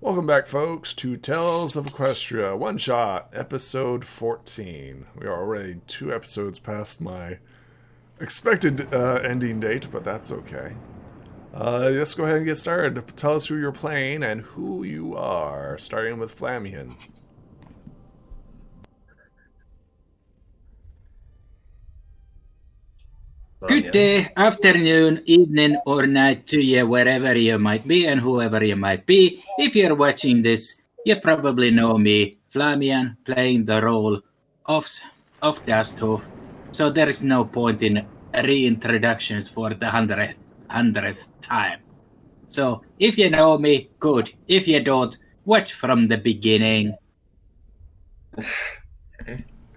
Welcome back, folks, to Tales of Equestria One Shot, episode 14. We are already 2 episodes past my expected ending date, but that's okay. Let's go ahead and get started. Tell us who you're playing and who you are, starting with Flamian. Good day, afternoon, evening, or night to you, wherever you might be and whoever you might be. If you're watching this, you probably know me, Flamian, playing the role of Dusthoof. So there is no point in reintroductions for the hundredth time. So if you know me, good. If you don't, watch from the beginning.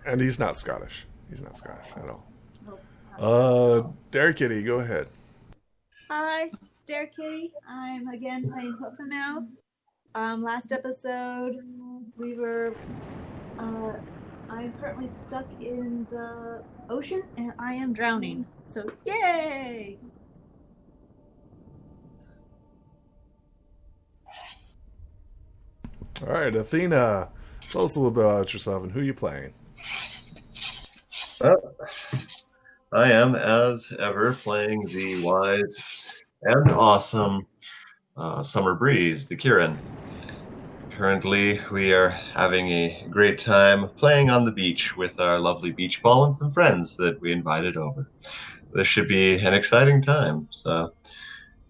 And he's not Scottish. He's not Scottish at all. Dare Kitty, go ahead. Hi, Dare Kitty. I'm again playing Hoof and Mouse. Last episode, we were. I'm currently stuck in the ocean and I am drowning. So, yay! All right, Athena, tell us a little bit about yourself and who you playing. Well, I am, as ever, playing the wise and awesome Summer Breeze, the Kieran. Currently, we are having a great time playing on the beach with our lovely beach ball and some friends that we invited over. This should be an exciting time. So,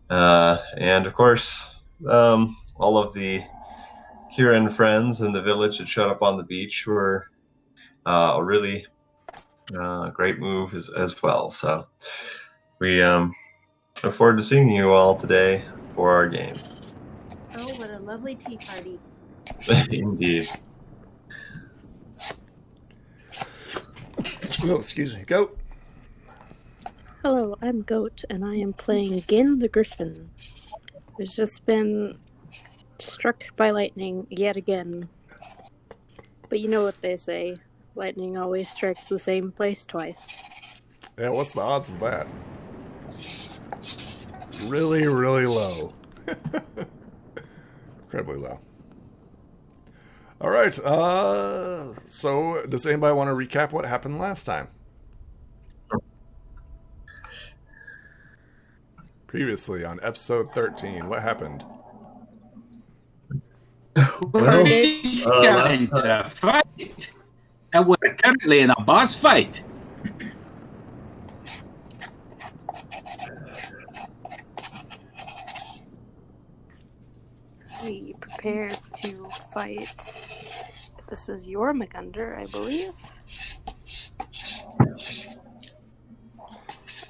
and of course, all of the Kieran friends in the village that showed up on the beach were a really great move as well. So we look forward to seeing you all today for our game. Oh, what a lovely tea party. Indeed. Oh, excuse me. Go. Hello, I'm Goat, and I am playing Gin the Griffin, who's just been struck by lightning yet again. But you know what they say, lightning always strikes the same place twice. Yeah, what's the odds of that? Really, really low. Incredibly low. All right, so does anybody want to recap what happened last time? Previously on episode 13, what happened? Well, Got into a fight, and we're currently in a boss fight. We prepared to fight. This is Jormungandr, I believe.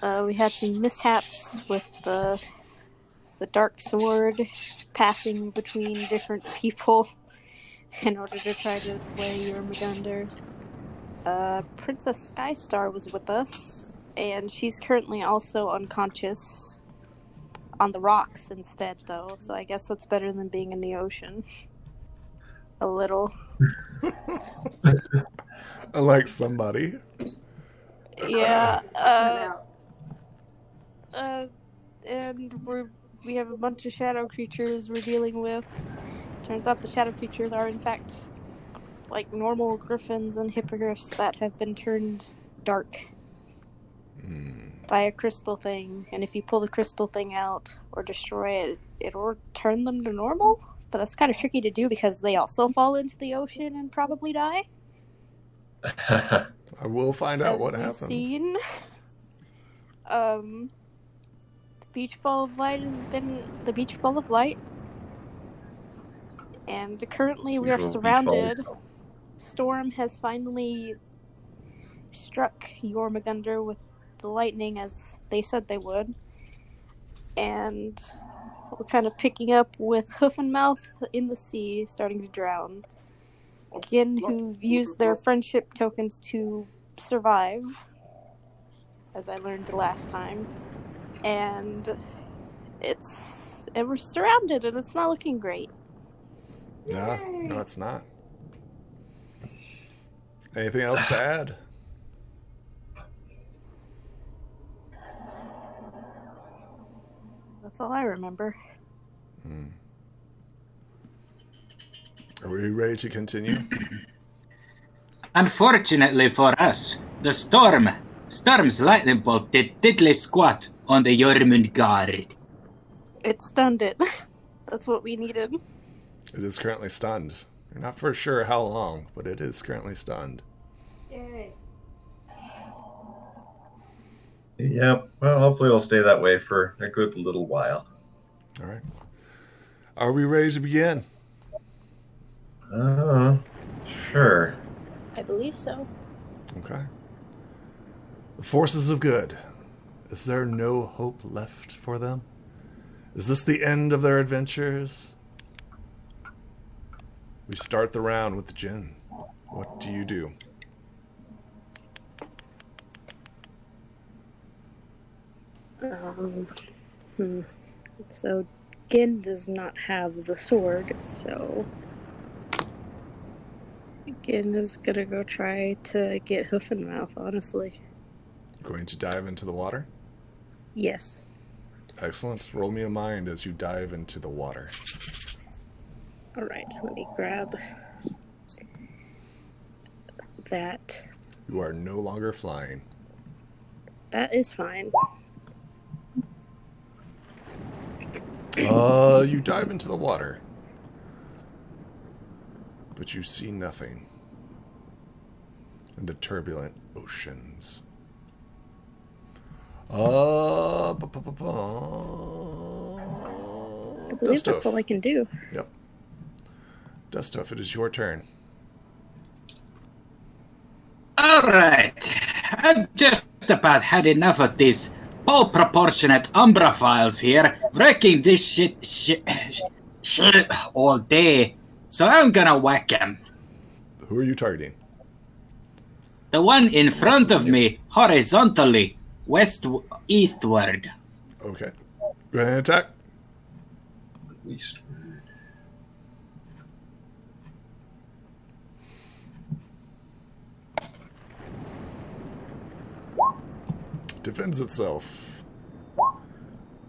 We had some mishaps with the dark sword passing between different people in order to try to slay Jormungandr. Princess Skystar was with us, and she's currently also unconscious on the rocks instead, though, so I guess that's better than being in the ocean. A little. Like somebody. Yeah, and we have a bunch of shadow creatures we're dealing with. Turns out the shadow creatures are in fact like normal griffins and hippogriffs that have been turned dark by a crystal thing, and if you pull the crystal thing out or destroy it, it'll turn them to normal. But that's kind of tricky to do because they also fall into the ocean and probably die. I will find out what happens. Seen. The beach ball of light has been the beach ball of light, and currently we are surrounded. Storm has finally struck Jormungandr with the lightning as they said they would, and we're kind of picking up with Hoof and Mouth in the sea, starting to drown. Gin, who used their friendship tokens to survive, as I learned the last time, and we're surrounded, and it's not looking great. No, it's not. Anything else to add? That's all I remember. Are we ready to continue? Unfortunately for us, the storm's lightning bolt did diddly squat on the Jormungand. It stunned it. That's what we needed. It is currently stunned. You're not for sure how long, but it is currently stunned. Yay. Yep. Well, hopefully it'll stay that way for a good little while. All right. Are we ready to begin? Sure. I believe so. Okay. The forces of good. Is there no hope left for them? Is this the end of their adventures? We start the round with Jin. What do you do? So Gin does not have the sword, so Gin is gonna go try to get Hoof and Mouth, honestly. Going to dive into the water? Yes. Excellent. Roll me a mind as you dive into the water. Alright, let me grab that. You are no longer flying. That is fine. You dive into the water. But you see nothing in the turbulent oceans. I believe that's all I can do. Yep. Dustuff, it is your turn. Alright, I've just about had enough of these proportionate Umbra files here, wrecking this shit all day, so I'm gonna whack him. Who are you targeting? The one in front of me, horizontally, eastward. Okay. Go ahead and attack. Eastward. Defends itself.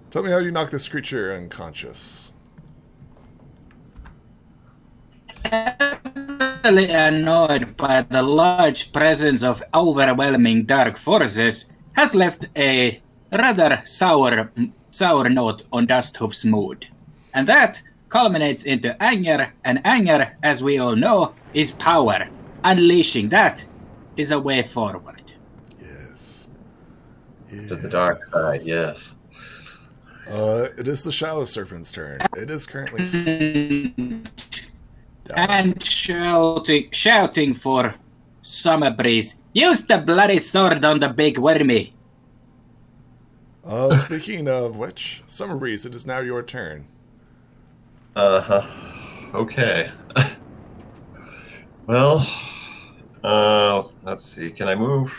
Tell me how you knock this creature unconscious. Heavily annoyed by the large presence of overwhelming dark forces, has left a rather sour note on Dusthoof's mood. And that culminates into anger, and anger, as we all know, is power. Unleashing that is a way forward. Yes. To the dark side, yes. It is the Shallow Serpent's turn. It is currently... And shouting for Summer Breeze. Use the bloody sword on the big wormy. Speaking of which, Summer Breeze, it is now your turn. Okay. Well, let's see. Can I move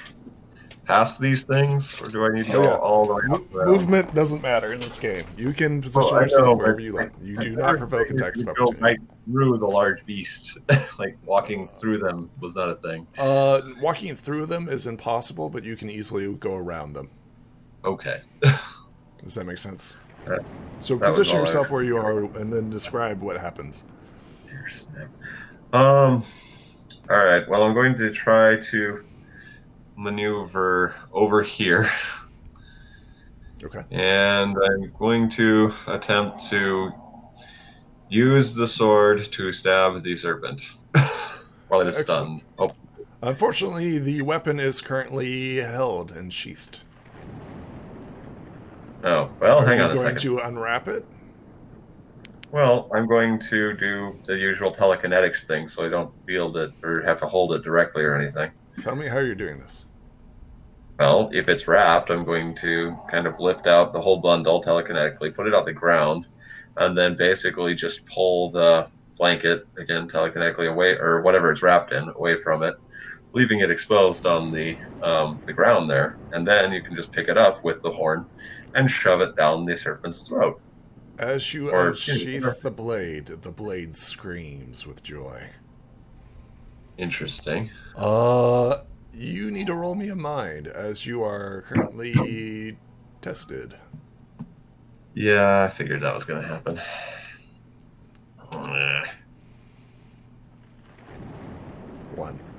past these things, or do I need to go all the way up around? Movement doesn't matter in this game. You can position yourself wherever you like. You do not provoke attacks of opportunity. Go right through the large beast. Like, walking through them was not a thing. Walking through them is impossible, but you can easily go around them. Okay. Does that make sense? Right. So position yourself where you are, and then describe what happens. All right. Well, I'm going to try to maneuver over here. Okay. And I'm going to attempt to use the sword to stab the serpent while it is stunned. Oh. Unfortunately, the weapon is currently held and sheathed. Oh, well, hang on a second. Are you going to unwrap it? Well, I'm going to do the usual telekinetics thing so I don't wield it or have to hold it directly or anything. Tell me how you're doing this. Well, if it's wrapped, I'm going to kind of lift out the whole bundle telekinetically, put it on the ground, and then basically just pull the blanket, again, telekinetically away, or whatever it's wrapped in, away from it, leaving it exposed on the ground there. And then you can just pick it up with the horn and shove it down the serpent's throat. As you unsheath the blade screams with joy. Interesting. You need to roll me a mind, as you are currently tested. Yeah, I figured that was going to happen.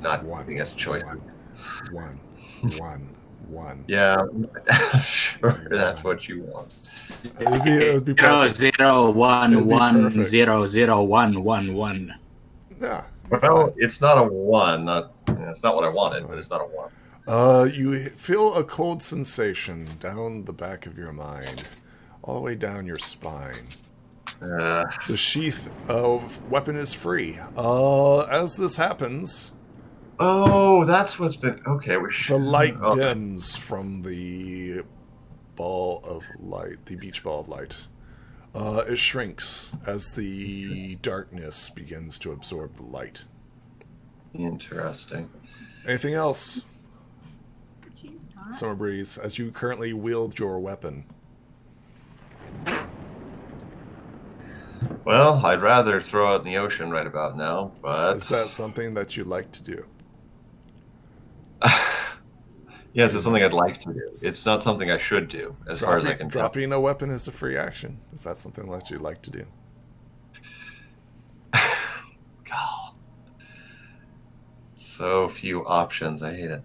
not giving us choices. One. Yeah, sure, that's what you want. It would be perfect. 0-0-1-1-0-0-1-1-1. Yeah. Well, it's not a 1. It's not what I wanted, but it's not a 1. You feel a cold sensation down the back of your mind, all the way down your spine. The sheath of weapon is free. As this happens... Oh, that's what's been... Okay, the light dims from the ball of light, the beach ball of light. It shrinks as the darkness begins to absorb the light. Interesting. Anything else? Summer Breeze, as you currently wield your weapon. Well, I'd rather throw it in the ocean right about now, but... Is that something that you'd like to do? Yes, it's something I'd like to do. It's not something I should do, as far as I can tell. Dropping a weapon is a free action. Is that something that you'd like to do? God. So few options. I hate it.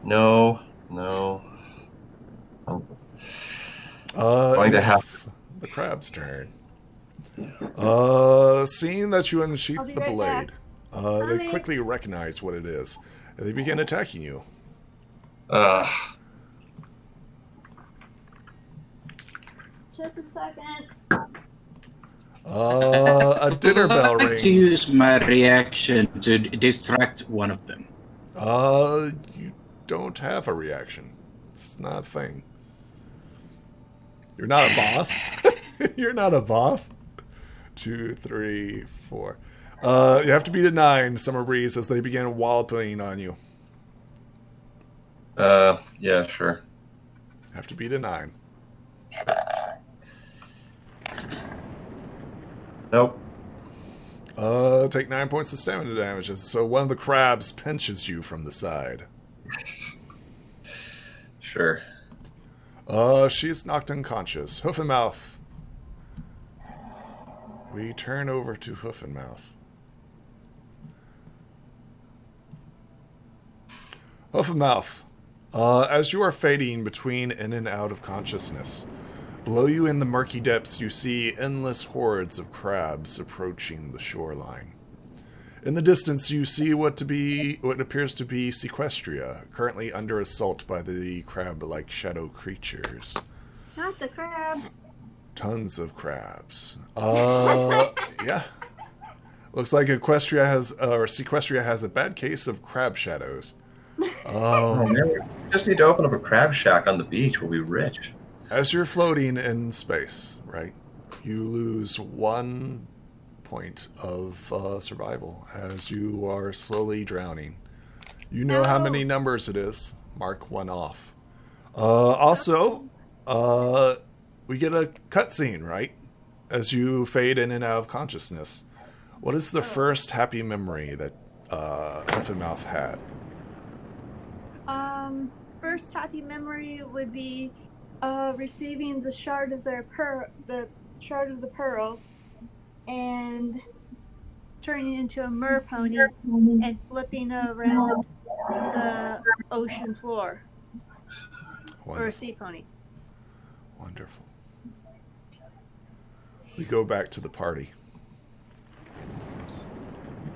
No. I'm going to have the crab's turn. Seeing that you unsheath the blade, they quickly recognize what it is, and they begin attacking you. Just a second. A dinner bell I'd like rings. to use my reaction to distract one of them. You don't have a reaction. It's not a thing. You're not a boss. You're not a boss. 2, 3, 4. You have to beat a 9, Summer Breeze, as they begin walloping on you. Yeah, sure. Have to beat a 9. Nope. Take 9 points of stamina damage. So one of the crabs pinches you from the side. Sure. She's knocked unconscious. Hoof and Mouth. We turn over to Hoof and Mouth. Hoof and Mouth. As you are fading between in and out of consciousness, below you in the murky depths you see endless hordes of crabs approaching the shoreline. In the distance you see what appears to be Equestria, currently under assault by the crab-like shadow creatures. Not the crabs. Tons of crabs. Yeah. Looks like Equestria has a bad case of crab shadows. Oh, man, we just need to open up a crab shack on the beach. We'll be rich. As you're floating in space, right, you lose 1 point of survival as you are slowly drowning. You know how many numbers it is. Mark 1 off. Also, we get a cutscene, right? As you fade in and out of consciousness. What is the first happy memory that Hoof and Mouth had? First happy memory would be receiving the shard of the pearl, and turning into a mer pony and flipping around the ocean floor. Wonderful. Or a sea pony. Wonderful. We go back to the party.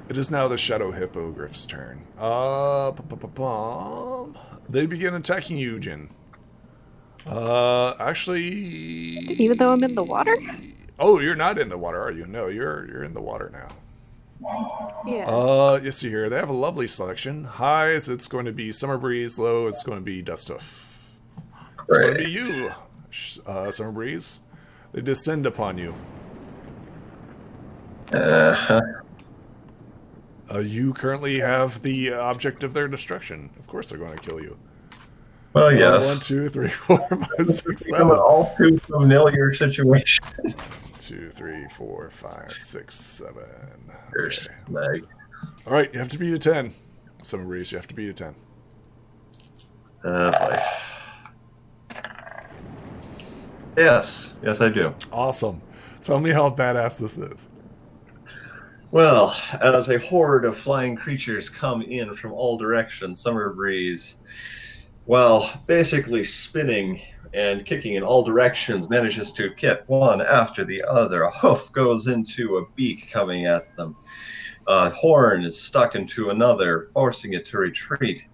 It is now the Shadow Hippogriff's turn. They begin attacking you, Jin. Actually... Even though I'm in the water? Oh, you're not in the water, are you? No, you're in the water now. Yeah. You see here, they have a lovely selection. Highs, it's going to be Summer Breeze. Low, it's going to be Dusthoof. It's going to be you, Summer Breeze. They descend upon you. You currently have the object of their destruction. Of course they're going to kill you. Well, yes. 1, 2, 3, 4, 5, 6, 7. An all too familiar situation. 2, 3, 4, 5, 6, 7. There's Okay. Meg. All right, you have to beat a 10. Summer Breeze, you have to beat a 10. Boy. Yes, I do. Awesome. Tell me how badass this is. Well, as a horde of flying creatures come in from all directions, Summer Breeze, while basically spinning and kicking in all directions, manages to get one after the other. A hoof goes into a beak coming at them. A horn is stuck into another, forcing it to retreat.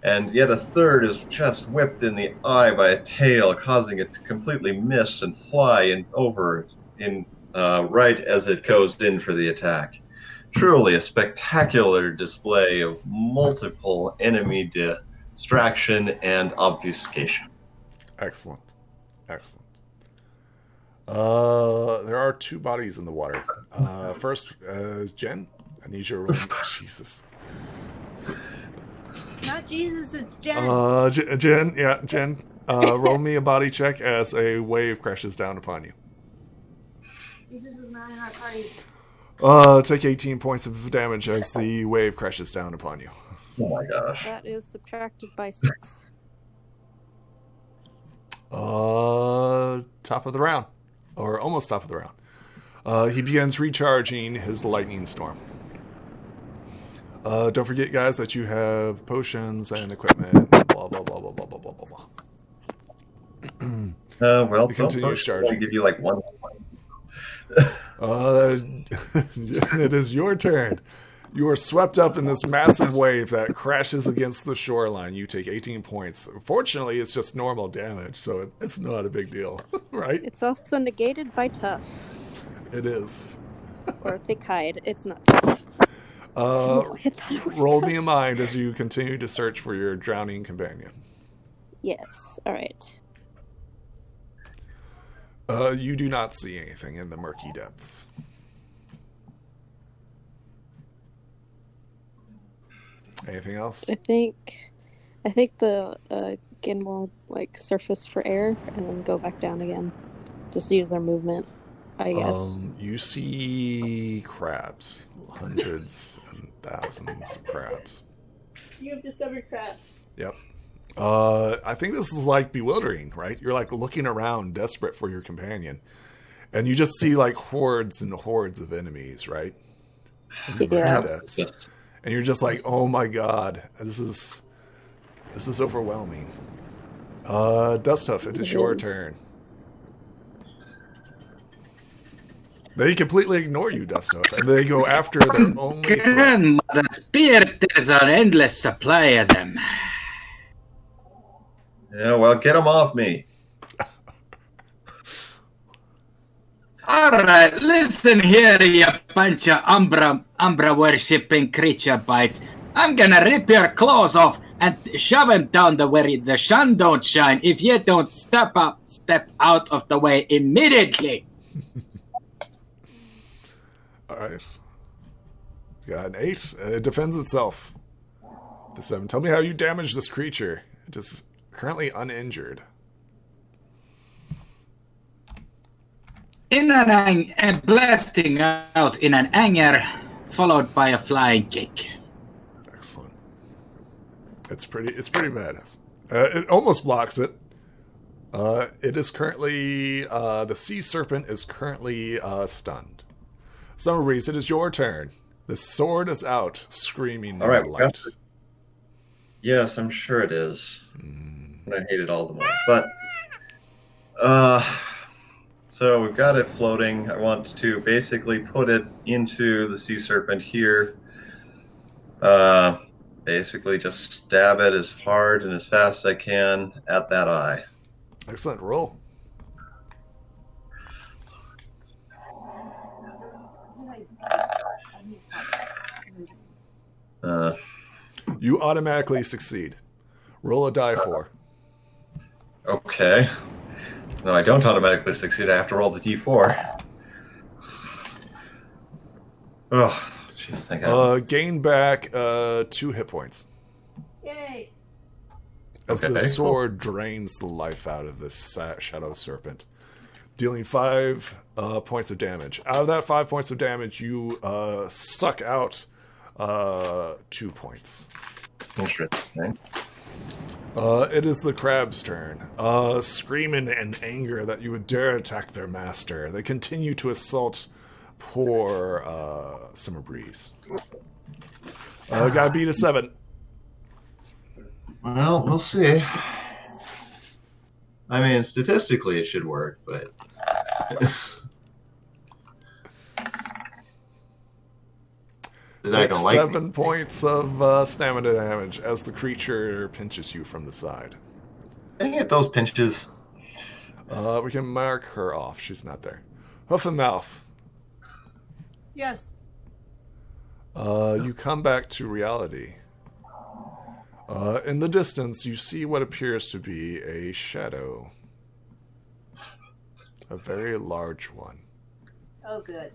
And yet a third is just whipped in the eye by a tail, causing it to completely miss and fly over right as it goes in for the attack. Truly a spectacular display of multiple enemy distraction and obfuscation. Excellent. There are 2 bodies in the water. First is Jen. I need you to roll. Jesus. Not Jesus, it's Jen. Jen. Roll me a body check as a wave crashes down upon you. Jesus is not in our party. Take 18 points of damage as the wave crashes down upon you. Oh my gosh. That is subtracted by 6. Top of the round. Or almost top of the round. He begins recharging his lightning storm. Don't forget, guys, that you have potions and equipment. Blah, blah, blah, blah, blah, blah, blah, blah. Well, continue charging. I give you like 1 point. It is your turn. You are swept up in this massive wave that crashes against the shoreline. You take 18 points. Fortunately, it's just normal damage, so it's not a big deal, right? It's also negated by tough. It is. Or thick hide. It's not tough. Roll me a mind as you continue to search for your drowning companion. Yes. All right. You do not see anything in the murky depths. Anything else? I think the Gin will surface for air and then go back down again. Just use their movement, I guess. You see crabs. Hundreds and thousands of crabs. You have discovered crabs. Yep. I think this is bewildering, right? You're looking around, desperate for your companion, and you just see hordes and hordes of enemies, right? Yeah. And you're just oh my god, this is overwhelming. Dusthuff, it is your turn. They completely ignore you, Dusthuff, and they go after their only threat. Grandmother Spirit, there's an endless supply of them. Yeah, well, get them off me. Alright, listen here, you bunch of Umbra worshipping creature bites. I'm gonna rip your claws off and shove him down where the sun don't shine if you don't step out of the way immediately. Alright. Got an 8. It defends itself. The 7. Tell me how you damage this creature. It is currently uninjured. Blasting out in an anger, followed by a flying kick. Excellent. It's pretty badass. It almost blocks it. It is currently the sea serpent is currently stunned. Summer Breeze, it is your turn. The sword is out, screaming in the light. Yes, I'm sure it is. And I hate it all the more. But so we've got it floating. I want to basically put it into the sea serpent here. Basically just stab it as hard and as fast as I can at that eye. Excellent. Roll. You automatically succeed. Roll a die 4. Okay. No, I don't automatically succeed. I have to roll the d4. Oh, jeez, thank God. Gain back 2 hit points. Yay! As the sword drains the life out of this shadow serpent, dealing 5 points of damage. Out of that 5 points of damage, you suck out 2 points. Interesting. It is the crab's turn. Screaming in anger that you would dare attack their master, they continue to assault poor Summer Breeze. Gotta beat a 7. Well, we'll see. I mean, statistically it should work, but... Take 7 points of stamina damage as the creature pinches you from the side. Dang it, those pinches. We can mark her off. She's not there. Hoof and Mouth. Yes. You come back to reality. In the distance, you see what appears to be a shadow. A very large one. Oh, good.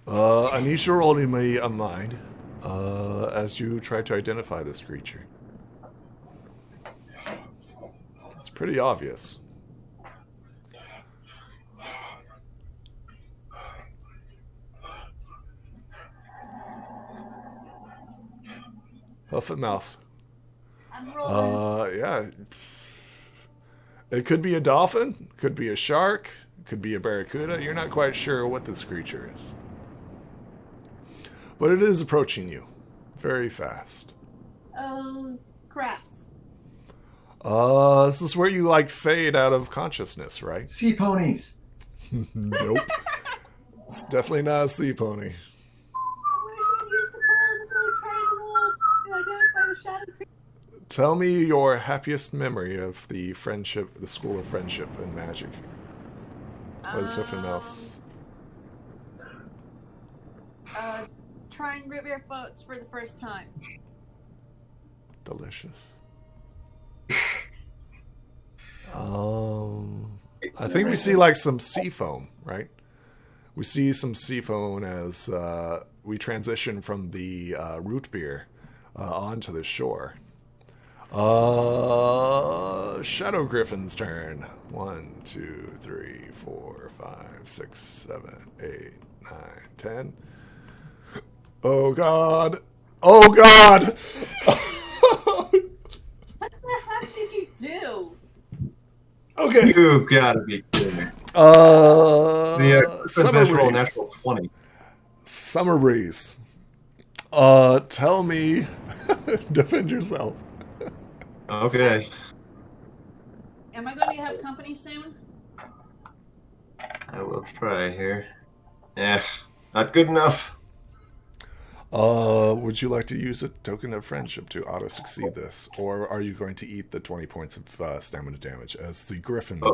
I need you to roll me a mind as you try to identify this creature. It's pretty obvious. Hoof and Mouth. I'm rolling. Yeah. It could be a dolphin, could be a shark, could be a barracuda. You're not quite sure what this creature is. But it is approaching you very fast. Oh, craps. This is where you, like, fade out of consciousness, right? Sea ponies. Nope. It's definitely not a sea pony. Tell me your happiest memory of the friendship, the School of Friendship and Magic. What is Hoof and Mouse? Trying root beer floats for the first time. Delicious. I think we see like some sea foam, right? We see some sea foam as we transition from the root beer onto the shore. Shadow Griffin's turn. 1, 2, 3, 4, 5, 6, 7, 8, 9, 10. Oh God! Oh God! What the heck did you do? Okay. You've got to be kidding me. Summer Breeze. Natural 20. Summer Breeze. Tell me, defend yourself. Okay. Am I going to have company soon? I will try here. Not good enough. Would you like to use a token of friendship to auto-succeed this? Or are you going to eat the 20 points of stamina damage as the griffins... No.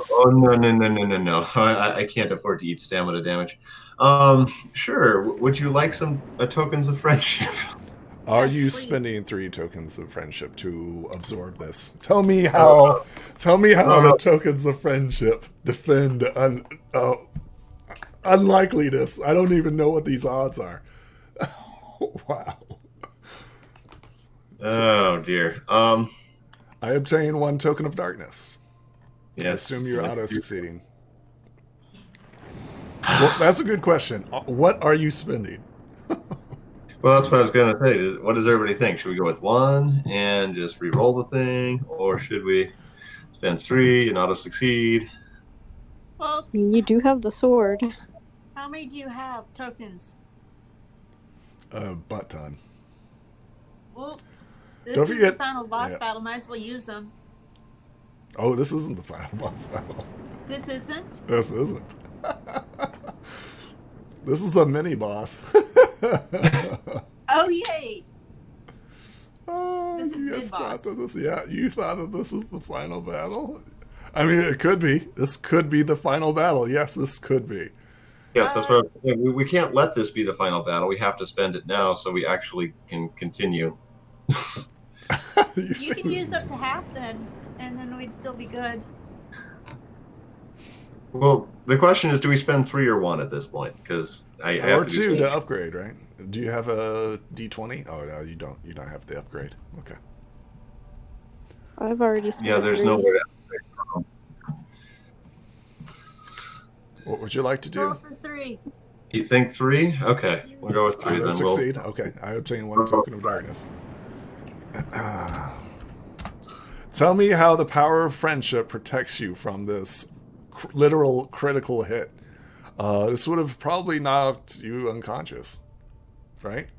I can't afford to eat stamina damage. Sure. Would you like some tokens of friendship? Are you spending 3 tokens of friendship to absorb this? Tell me how the tokens of friendship defend unlikeliness. I don't even know what these odds are. Wow. Oh dear. I obtain 1 token of darkness. Yes. I assume you're auto-succeeding. Well, that's a good question. What are you spending? Well, that's what I was going to say. What does everybody think? Should we go with 1 and just re-roll the thing? Or should we spend 3 and auto-succeed? Well, I mean, you do have the sword. how many do you have tokens? A butt ton. Well, this Don't is forget- the final boss yeah. battle. Might as well use them. Oh, this isn't the final boss battle. This isn't? This isn't. This is a mini boss. Oh, yay! Oh, This is you mid-boss. thought that this, yeah, you thought that this was the final battle? I mean, it could be. This could be the final battle. Yes, this could be. Yes, that's what we can't let this be the final battle. We have to spend it now so we actually can continue. You can use up to half then, and then we'd still be good. Well, the question is, do we spend 3 or 1 at this point? Because I have Or to 2 do to upgrade, right? Do you have a D20? Oh, no, you don't. You don't have the upgrade. Okay. I've already spent Yeah, there's 3. no way to. What would you like to Roll do? for 3. You think 3? Okay, we'll go with 3 Auto then. succeed. Okay, I obtain 1 token of darkness. Tell me how the power of friendship protects you from this literal critical hit. This would have probably knocked you unconscious, right?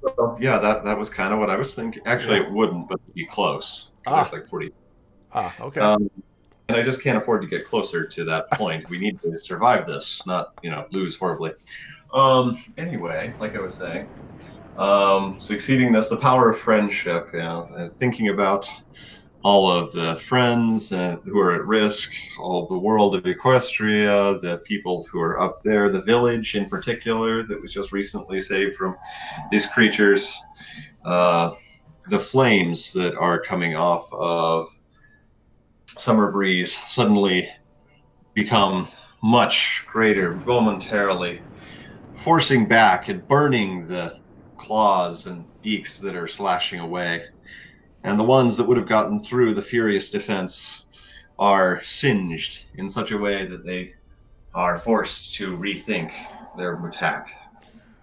Well, yeah, that was kind of what I was thinking. Actually, it wouldn't, but it'd be close. There's like 40. Okay. And I just can't afford to get closer to that point. We need to survive this, not, lose horribly. Anyway, like I was saying, succeeding this, the power of friendship, thinking about all of the friends who are at risk, all of the world of Equestria, the people who are up there, the village in particular that was just recently saved from these creatures, the flames that are coming off of Summer Breeze suddenly become much greater momentarily, forcing back and burning the claws and beaks that are slashing away. And the ones that would have gotten through the furious defense are singed in such a way that they are forced to rethink their attack.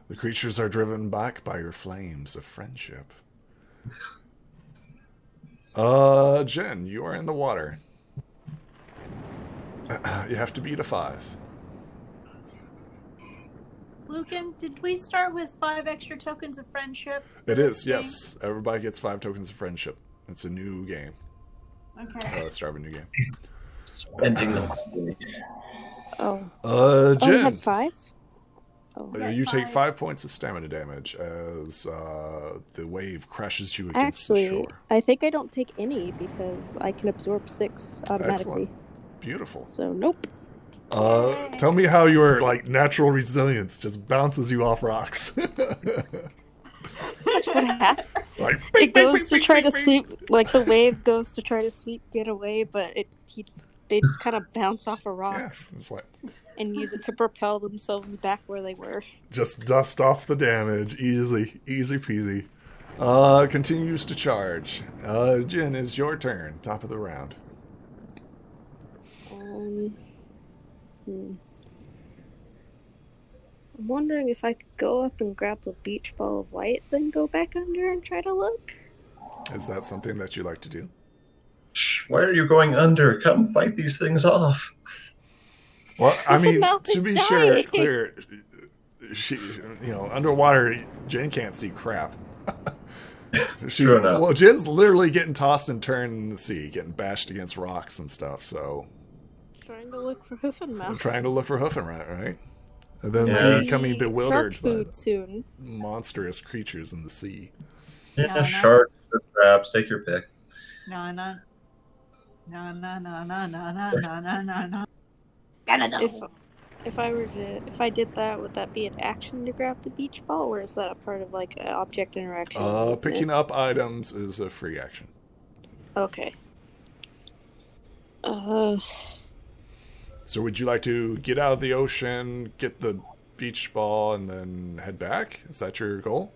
The creatures are driven back by your flames of friendship. Jen, you are in the water. You have to beat a 5. Lucan, did we start with 5 extra tokens of friendship? It is, yes. Everybody gets 5 tokens of friendship. It's a new game. Okay. Let's start a new game. Ending the Jen. you had 5? You take 5 points of stamina damage as the wave crashes you against the shore. I think I don't take any because I can absorb 6 automatically. Excellent. Beautiful. So, nope. Tell me how your natural resilience just bounces you off rocks. That's what happens. It goes to try to sweep, the wave goes to try to sweep, get away, but they just kind of bounce off a rock. Yeah, it's and use it to propel themselves back where they were. Just dust off the damage, easy peasy. Continues to charge. Jin, is your turn. Top of the round. I'm wondering if I could go up and grab the beach ball of light, then go back under and try to look. Is that something that you like to do? Why are you going under? Come fight these things off. Well, I mean, mouth to is be dying. clear, she, underwater, Jen can't see crap. Jen's literally getting tossed and turned in the sea, getting bashed against rocks and stuff. So, Trying to look for Hoofenmouth. trying to look for Hoofenrat, right? And then becoming bewildered Shark by food soon. monstrous creatures in the sea. Yeah, No. sharks, crabs, take your pick. No. Gotta know. If I did that, would that be an action to grab the beach ball, or is that a part of an object interaction? Picking up items is a free action. Okay. So would you like to get out of the ocean, get the beach ball, and then head back? Is that your goal?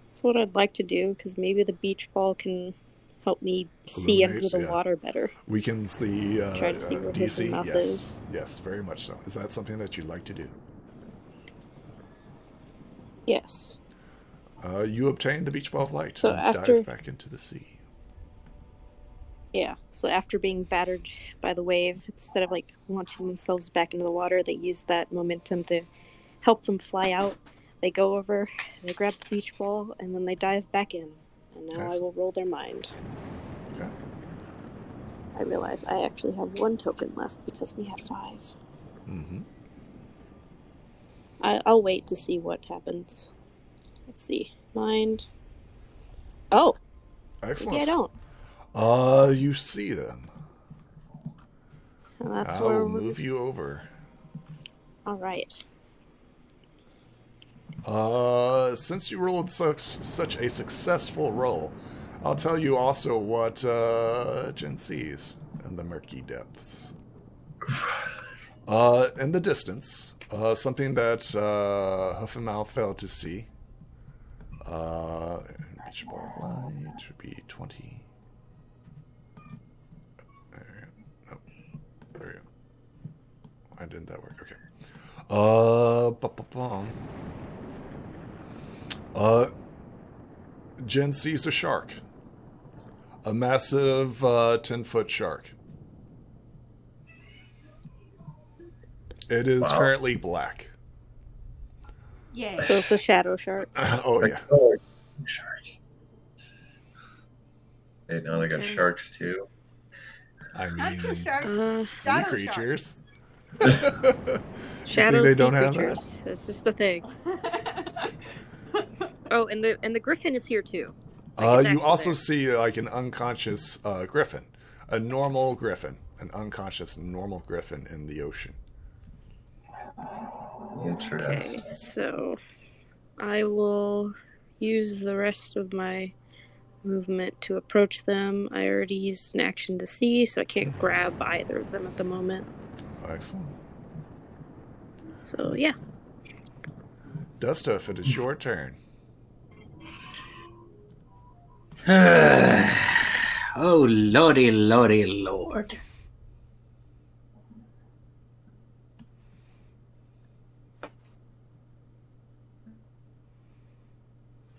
That's what I'd like to do, because maybe the beach ball can help me see under the water better. Weakens the Try to see where DC. Hoofenmouth Yes, is. yes, very much so. Is that something that you'd like to do? Yes. You obtain the beach ball of light So and after- dive back into the sea. Yeah, so after being battered by the wave, instead of launching themselves back into the water, they use that momentum to help them fly out. They go over, they grab the beach ball, and then they dive back in. And now I will roll their mind. Okay. I realize I actually have 1 token left because we had 5. Mm-hmm. I'll wait to see what happens. Let's see. Mind. Oh! Excellent. Maybe I don't. You see them. And that's I where will move you over. Alright. Since you rolled such a successful roll, I'll tell you also what Jen sees in the murky depths. In the distance, something that Hoofenmouth failed to see. Beach ball light would be 20. There we go. Nope. There we go. Why didn't that work? Okay. Jen sees a shark. A massive 10-foot shark. It is currently black. Yay. So it's a shadow shark. Oh, yeah. Shark. Hey, now they got sharks too. I Not mean, just sharks. sea shadow creatures. Shadow they sea don't have creatures. That's just the thing. sharks. Oh, and the griffin is here too. You also see like an unconscious griffin, a normal griffin, an unconscious normal griffin in the ocean. Interesting. Okay, so I will use the rest of my movement to approach them. I already used an action to see, so I can't grab either of them at the moment. Excellent. So yeah. Dustuff, it is your turn. Oh, lordy, lordy, lord.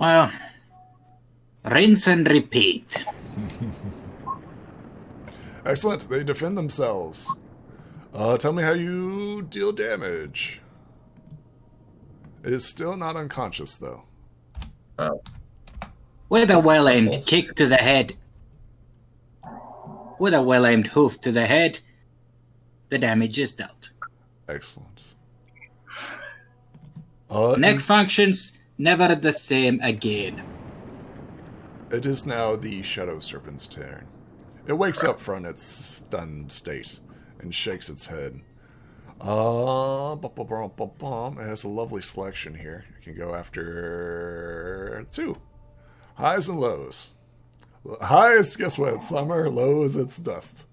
Well, rinse and repeat. Excellent. They defend themselves. Tell me how you deal damage. It is still not unconscious, though. With a well-aimed kick to the head. With a well-aimed hoof to the head, the damage is dealt. Excellent. Next functions, never the same again. It is now the Shadow Serpent's turn. It wakes up from its stunned state and shakes its head. It has a lovely selection here. It can go after 2. Highs and lows. Highs, guess what? Summer. Lows, it's dust.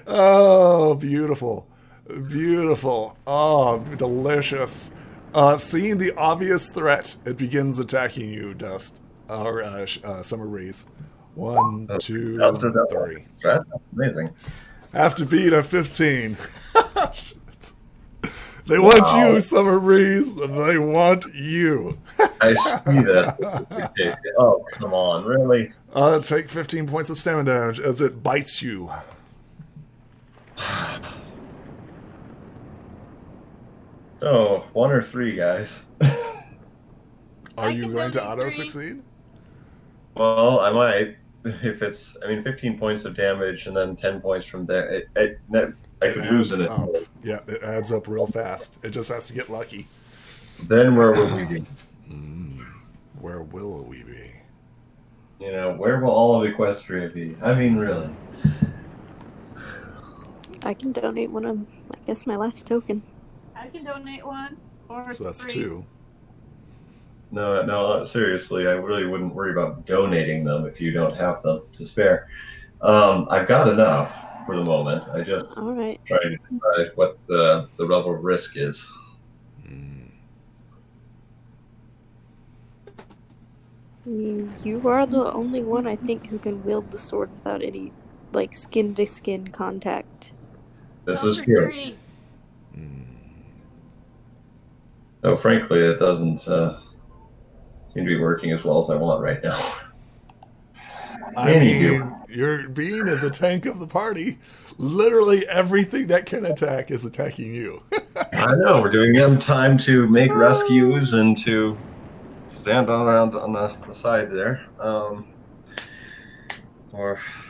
Oh, beautiful. Beautiful. Oh, delicious. Seeing the obvious threat, it begins attacking you, Dust. Or Summer Breeze. 1, 2, 3. That's amazing. Have to beat a 15. They want you, Summer Breeze. They want you. I see that. Oh, come on, really? Take 15 points of stamina damage as it bites you. So, 1 or 3, guys. Are you going to auto-succeed? Well, I might. If it's, 15 points of damage and then 10 points from there, I could lose it. Yeah, it adds up real fast. It just has to get lucky. Then where will we be? Where will we be? Where will all of Equestria be? I mean, really. I can donate one of, I guess, my last token. I can donate 1 or So that's 3. 2. No, seriously, I really wouldn't worry about donating them if you don't have them to spare. I've got enough for the moment. I just All right. trying to decide what the level of risk is. I mean, you are the only one, I think, who can wield the sword without any, skin-to-skin contact. This Go is for true. 3. No, frankly, it doesn't seem to be working as well as I want right now. I mean, you're being in the tank of the party. Literally everything that can attack is attacking you. I know, we're giving them time to make rescues and to stand around on the side there.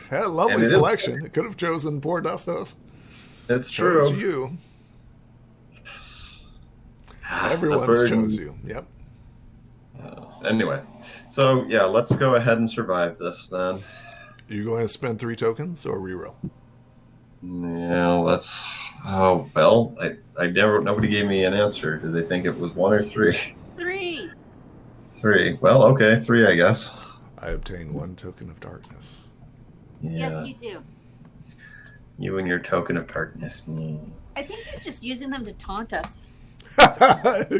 Had a lovely selection. It could have chosen poor Dustuff. It's Chose true. you. Everyone's chose you. Yep. Anyway, so yeah, let's go ahead and survive this then. You going to spend 3 tokens or reroll? Yeah, let's. Oh well, nobody gave me an answer. Did they think it was 1 or 3? 3. 3. Well, okay, 3, I guess. I obtain 1 token of darkness. Yeah. Yes, you do. You and your token of darkness. I think he's just using them to taunt us.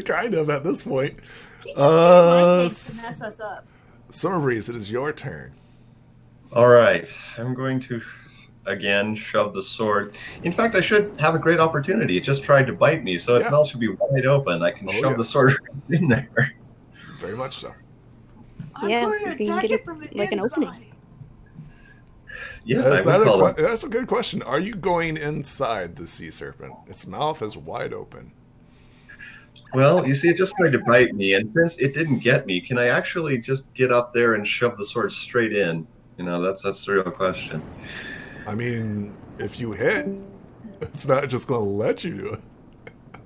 Kind of at this point. He's just doing my games to mess us up. Summer Breeze, it is your turn. All right, I'm going to again shove the sword. In fact, I should have a great opportunity. It just tried to bite me, so its mouth should be wide open. I can shove the sword in there. Very much so. Yeah, so you can get it like an opening. Yeah, That's a good question. Are you going inside the sea serpent? Its mouth is wide open. Well, you see, it just tried to bite me, and since it didn't get me, can I actually just get up there and shove the sword straight in? That's the real question. I mean, if you hit, it's not just going to let you do it.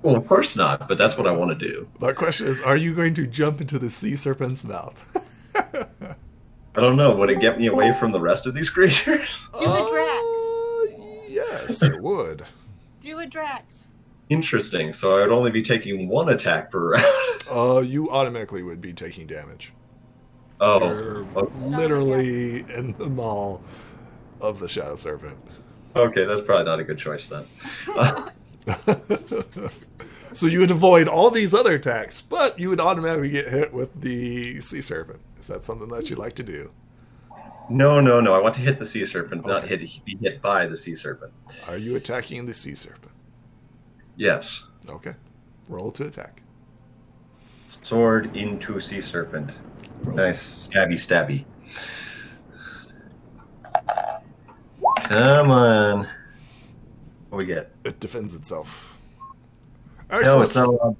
Well, of course not, but that's what I want to do. My question is, are you going to jump into the sea serpent's mouth? I don't know. Would it get me away from the rest of these creatures? Do a Drax. Yes, it would. Do a Drax. Interesting. So I would only be taking one attack per round. You automatically would be taking damage. Oh. You're literally in the maw of the Shadow Serpent. Okay, that's probably not a good choice then. So you would avoid all these other attacks, but you would automatically get hit with the Sea Serpent. Is that something that you'd like to do? No. I want to hit the Sea Serpent, not be hit by the Sea Serpent. Are you attacking the Sea Serpent? Yes. Okay. Roll to attack. Sword into Sea Serpent. Roll. Nice. Stabby. Come on. What do we get? It defends itself. No, Excellent. it's not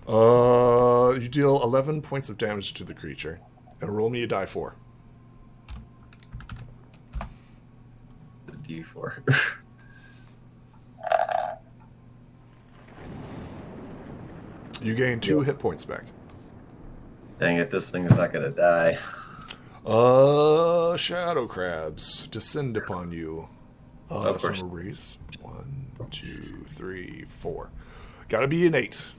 allowed. You deal 11 points of damage to the creature. And roll me a die 4. The D4. You gain 2 hit points back. Dang it, this thing is not going to die. Shadow crabs descend upon you. Of course. Summer breeze. 1, 2, 3, 4. Gotta be an 8.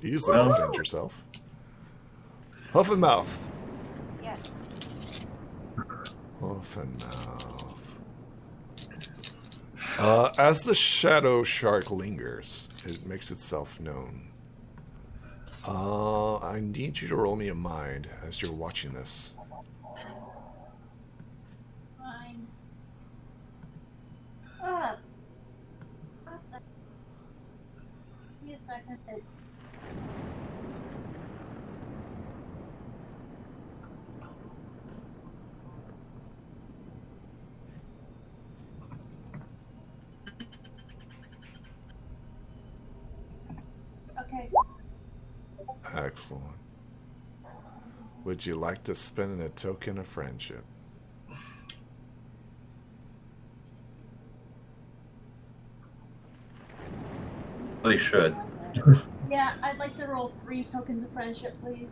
Easily defend yourself. Huff and mouth. Yes. Huff and mouth. As the shadow shark lingers, it makes itself known. I need you to roll me a mind as you're watching this. Fine. Give me a second. Okay. Excellent. Would you like to spend a token of friendship? They should. Yeah, I'd like to roll 3 tokens of friendship, please.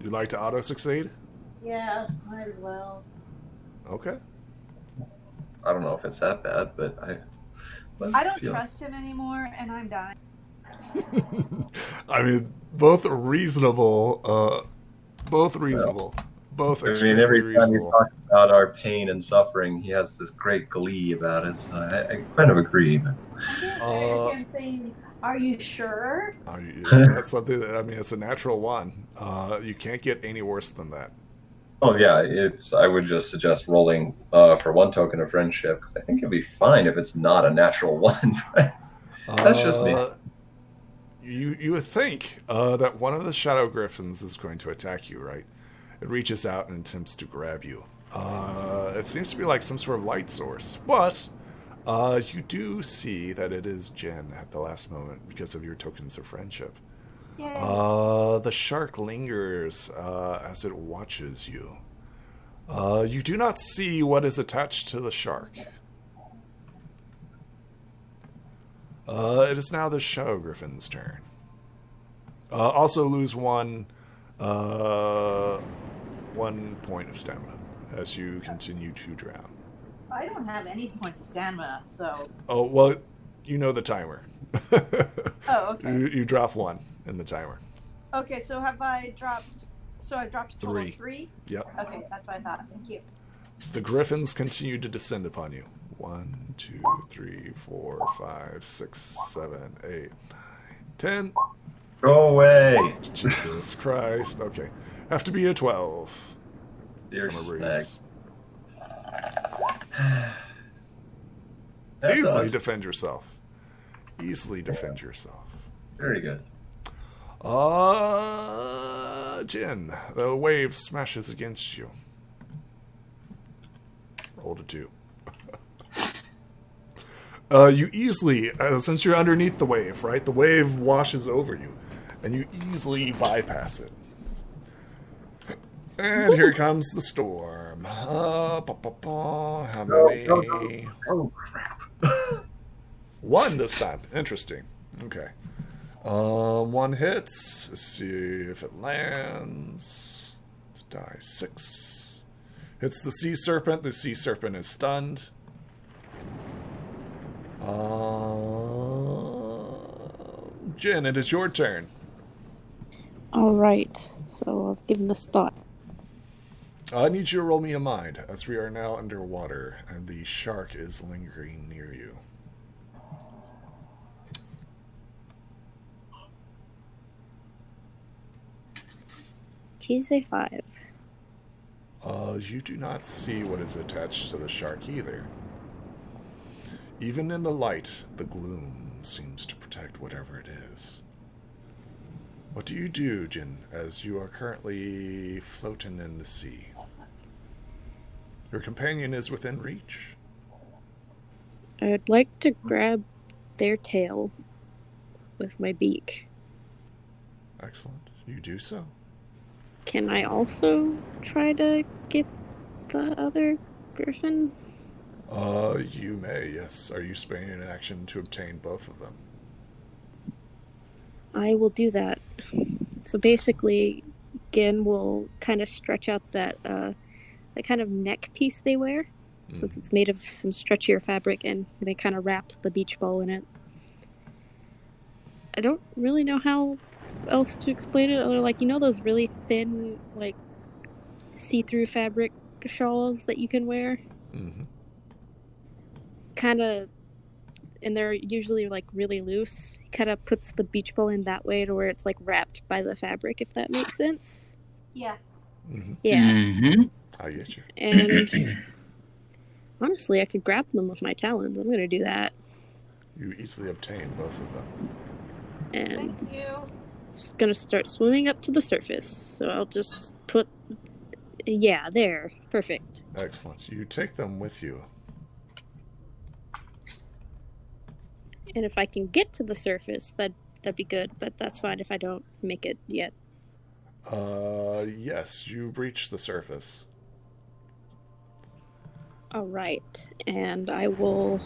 You'd like to auto-succeed? Yeah, might as well. Okay. I don't know if it's that bad, but I don't trust him anymore, and I'm dying. I mean, both reasonable. Both reasonable. Both extremely every time you reasonable. talk about our pain and suffering, he has this great glee about it. So I kind of agree. But I am saying, are you sure? That's something that, I mean, it's a natural 1. You can't get any worse than that. oh yeah, I would just suggest rolling for 1 token of friendship because I think it'll be fine if it's not a natural 1. That's just me. You would think that one of the shadow griffins is going to attack you, right? It reaches out and attempts to grab you. It seems to be like some sort of light source, but you do see that it is Jen at the last moment because of your tokens of friendship. The shark lingers as it watches you. You do not see what is attached to the shark. It is now the Shadow Griffin's turn. Also lose 1 point of stamina as you continue to drown. I don't have any points of stamina, so... Oh, well, you know the timer. Oh, okay. You drop 1 in the timer. Okay, so have I dropped... So I dropped a total of 3. 3? Yep. Okay, that's what I thought. Thank you. The griffins continue to descend upon you. 1, 2, 3, 4, 5, 6, 7, 8, 9, 10. Go away! Jesus Christ. Okay. Have to be a 12. Dear Summer snag. breeze. Easily does. defend yourself. easily defend yourself. Very good. Jin, the wave smashes against you. Rolled a 2. You easily, since you're underneath the wave, right? The wave washes over you, and you easily bypass it. And here comes the storm. How many? Oh, crap. 1 this time. Interesting. Okay. 1 hits. Let's see if it lands. It's die 6. Hits the sea serpent. The sea serpent is stunned. Jin, it is your turn. Alright, so I've given this thought. I need you to roll me a mind, as we are now underwater, and the shark is lingering near you. Tis a 5. You do not see what is attached to the shark either. Even in the light, the gloom seems to protect whatever it is. What do you do, Jin, as you are currently floating in the sea? Your companion is within reach. I'd like to grab their tail with my beak. Excellent. You do so. Can I also try to get the other griffin? You may, yes. Are you spending an action to obtain both of them? I will do that. So basically, Gin will kind of stretch out that kind of neck piece they wear, since it's made of some stretchier fabric, and they kind of wrap the beach ball in it. I don't really know how else to explain it, other like, you know those really thin, like, see-through fabric shawls that you can wear? Mm-hmm. Kind of, and they're usually like really loose. He kind of puts the beach ball in that way to where it's like wrapped by the fabric, if that makes sense. Yeah. Mm-hmm. Yeah. Mm-hmm. I get you. And honestly, I could grab them with my talons. I'm going to do that. You easily obtain both of them. And Thank you. it's going to start swimming up to the surface. So I'll just put, yeah, there. Perfect. Excellent. You take them with you. And if I can get to the surface, that'd be good. But that's fine if I don't make it yet. Yes, you reach the surface. All right, and I will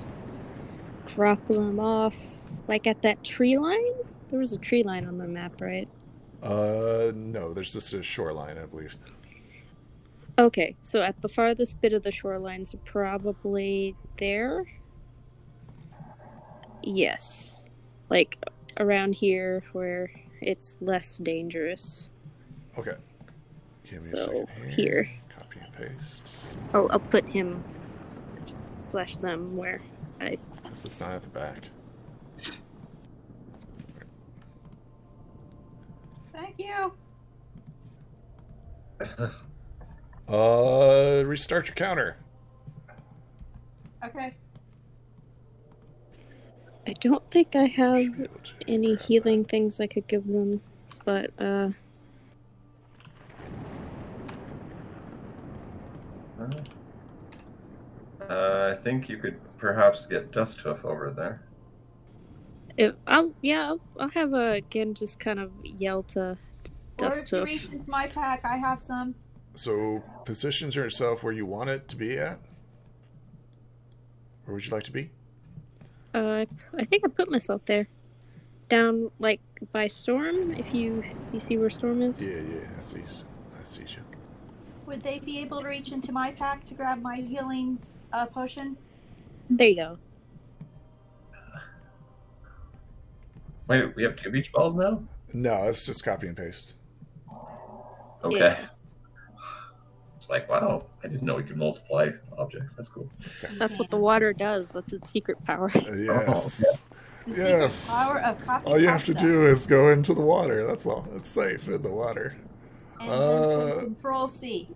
drop them off, like at that tree line? There was a tree line on the map, right? No, there's just a shoreline, I believe. Okay, so at the farthest bit of the shoreline, so probably there? Yes. Like, around here, where it's less dangerous. Okay. Give me a So, second here. Copy and paste. I'll put him / them where I... This is not at the back. Thank you. Restart your counter. Okay. I don't think I have Should be able to any grab healing things I could give them, but, I think you could perhaps get Dust Hoof over there. I'll have again just kind of yell to Or Dust if you Hoof. reach into my pack, I have some. So, positions yourself where you want it to be at? Where would you like to be? I think I put myself there. Down, like, by Storm, if you see where Storm is. Yeah, I see you. Would they be able to reach into my pack to grab my healing potion? There you go. Wait, we have 2 beach balls now? No, it's just copy and paste. Okay. Yeah. It's like, wow, I didn't know we could multiply objects. That's cool. That's what the water does. That's its secret power. Yes. The Yes. secret power of copy All you have to pasta. do is go into the water. That's all. It's safe in the water. And then some Control C.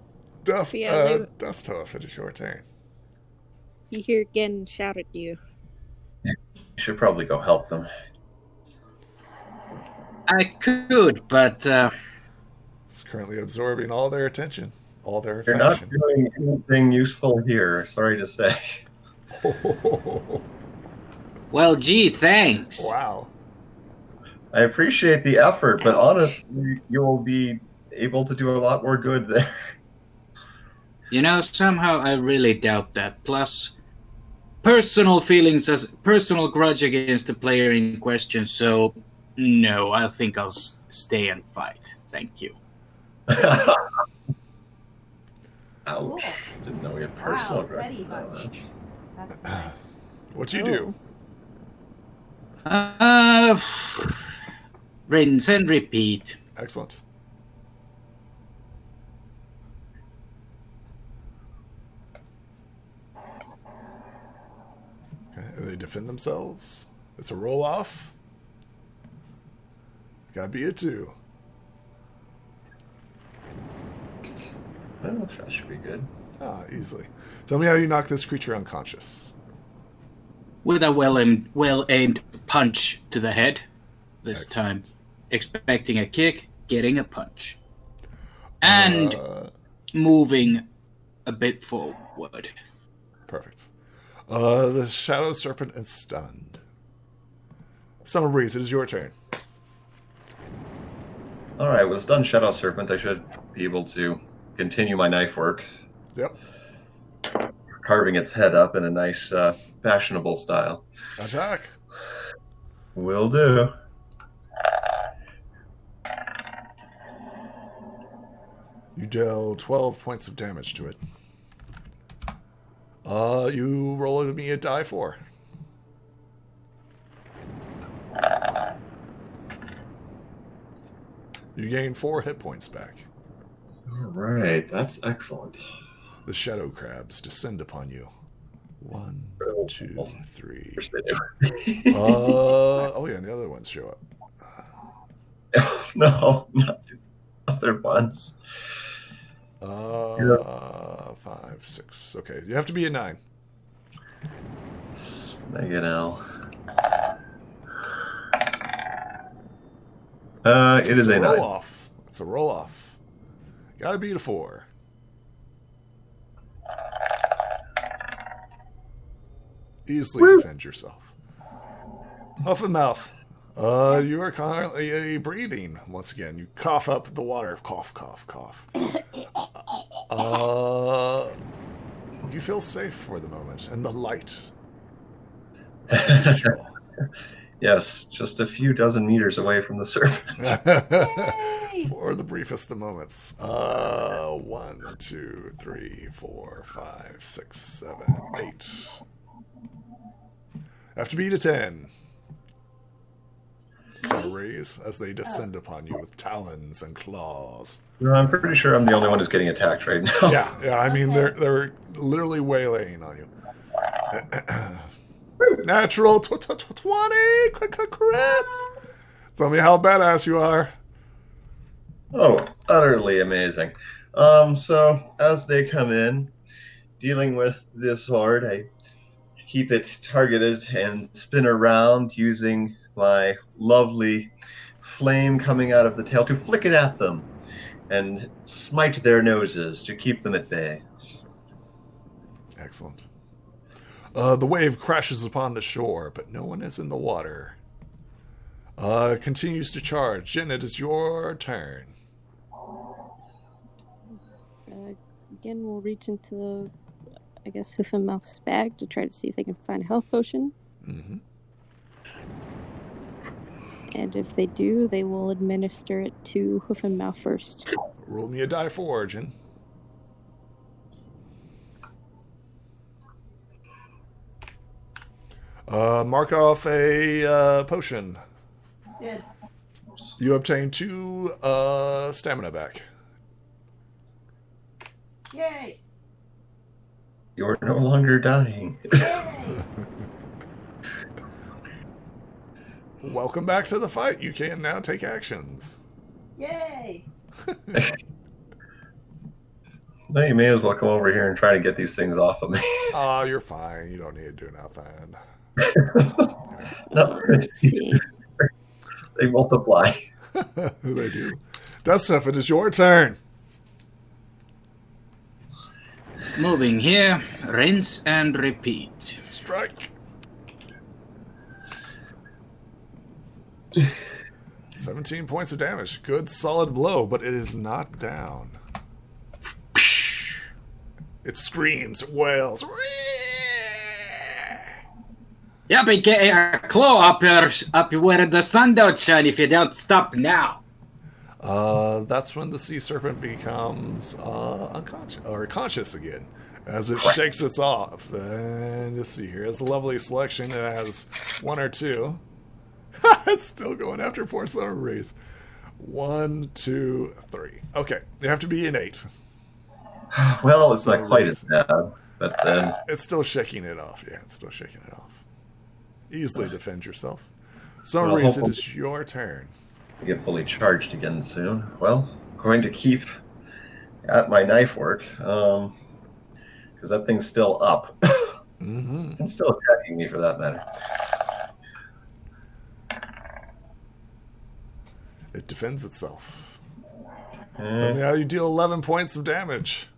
Dust Hoof, it is your turn. You hear again shout at you. should probably go help them. I could, but It's currently absorbing all their attention, all their You're not affection. doing anything useful here, sorry to say. well, gee, thanks. Wow. I appreciate the effort, but honestly, you'll be able to do a lot more good there. You know, somehow I really doubt that. Plus, personal feelings as personal grudge against the player in question. So, no, I think I'll stay and fight. Thank you. Ouch! Cool. Didn't know we had personal Wow, grudge. petty bunch. That's nice. What do you do? Rinse and repeat. Excellent. Okay, they defend themselves. It's a roll off. Gotta be a 2. Well, that should be good. Easily. Tell me how you knock this creature unconscious. With a well-aimed punch to the head. This Excellent. time, expecting a kick, getting a punch. And moving a bit forward. Perfect. The Shadow Serpent is stunned. Summer Breeze, it is your turn. Alright, with Stunned Shadow Serpent, I should be able to continue my knife work. Yep. Carving its head up in a nice, fashionable style. Attack. Will do. You deal 12 points of damage to it. You roll me a die 4. You gain 4 hit points back. Alright, that's excellent. The shadow crabs descend upon you. 1, 2, 3. Of course they do. Oh yeah, and the other ones show up. No, not the other ones. 5, 6. Okay, you have to be a 9. Make it L. It is a 9. Roll off. It's a roll off. Gotta beat a 4. Easily defend yourself. Huff and mouth. You are currently breathing once again. You cough up the water. Cough, cough, cough. You feel safe for the moment, and the light. Yes, just a few dozen meters away from the serpent. For the briefest of moments. 1, 2, 3, 4, 5, 6, 7, 8. Have to beat a 10. So raise as they descend upon you with talons and claws. No, I'm pretty sure I'm the only one who's getting attacked right now. Yeah. I mean, they're literally waylaying on you. Natural 20 crits. Tell me how badass you are. Oh, utterly amazing. So as they come in, dealing with this sword, I keep it targeted and spin around using my lovely flame coming out of the tail to flick it at them and smite their noses to keep them at bay. Excellent. The wave crashes upon the shore, but no one is in the water. Continues to charge. Jen, it is your turn. Again, we'll reach into, I guess, Hoof and Mouth's bag to try to see if they can find a health potion. Mm-hmm. And if they do, they will administer it to Hoof and Mouth first. Roll me a die for origin. Mark off a potion. Good. You obtain 2 stamina back. Yay! You're no longer dying. Yay! Welcome back to the fight. You can now take actions. Yay! Now you may as well come over here and try to get these things off of me. Oh, you're fine. You don't need to do nothing. No, Let's see. they multiply. They do. Duststuff, it is your turn. Moving here, rinse and repeat. Strike. 17 points of damage. Good solid blow, but it is not down. It screams, it wails. You'll be getting a claw up where the sun don't shine if you don't stop now. That's when the sea serpent becomes unconscious or conscious again, as it shakes its off. And let's see here, it's a lovely selection. It has one or two. It's still going after poor Summer Breeze. 1, 2, 3. Okay, you have to be an 8. Well, it's not quite as bad, but then It's still shaking it off. Yeah, it's still shaking it off. Easily defend yourself. Summer Breeze, it is your turn. get fully charged again soon. Well, going to keep at my knife work, because that thing's still up. And still attacking me for that matter. It defends itself. Tell me how you deal 11 points of damage.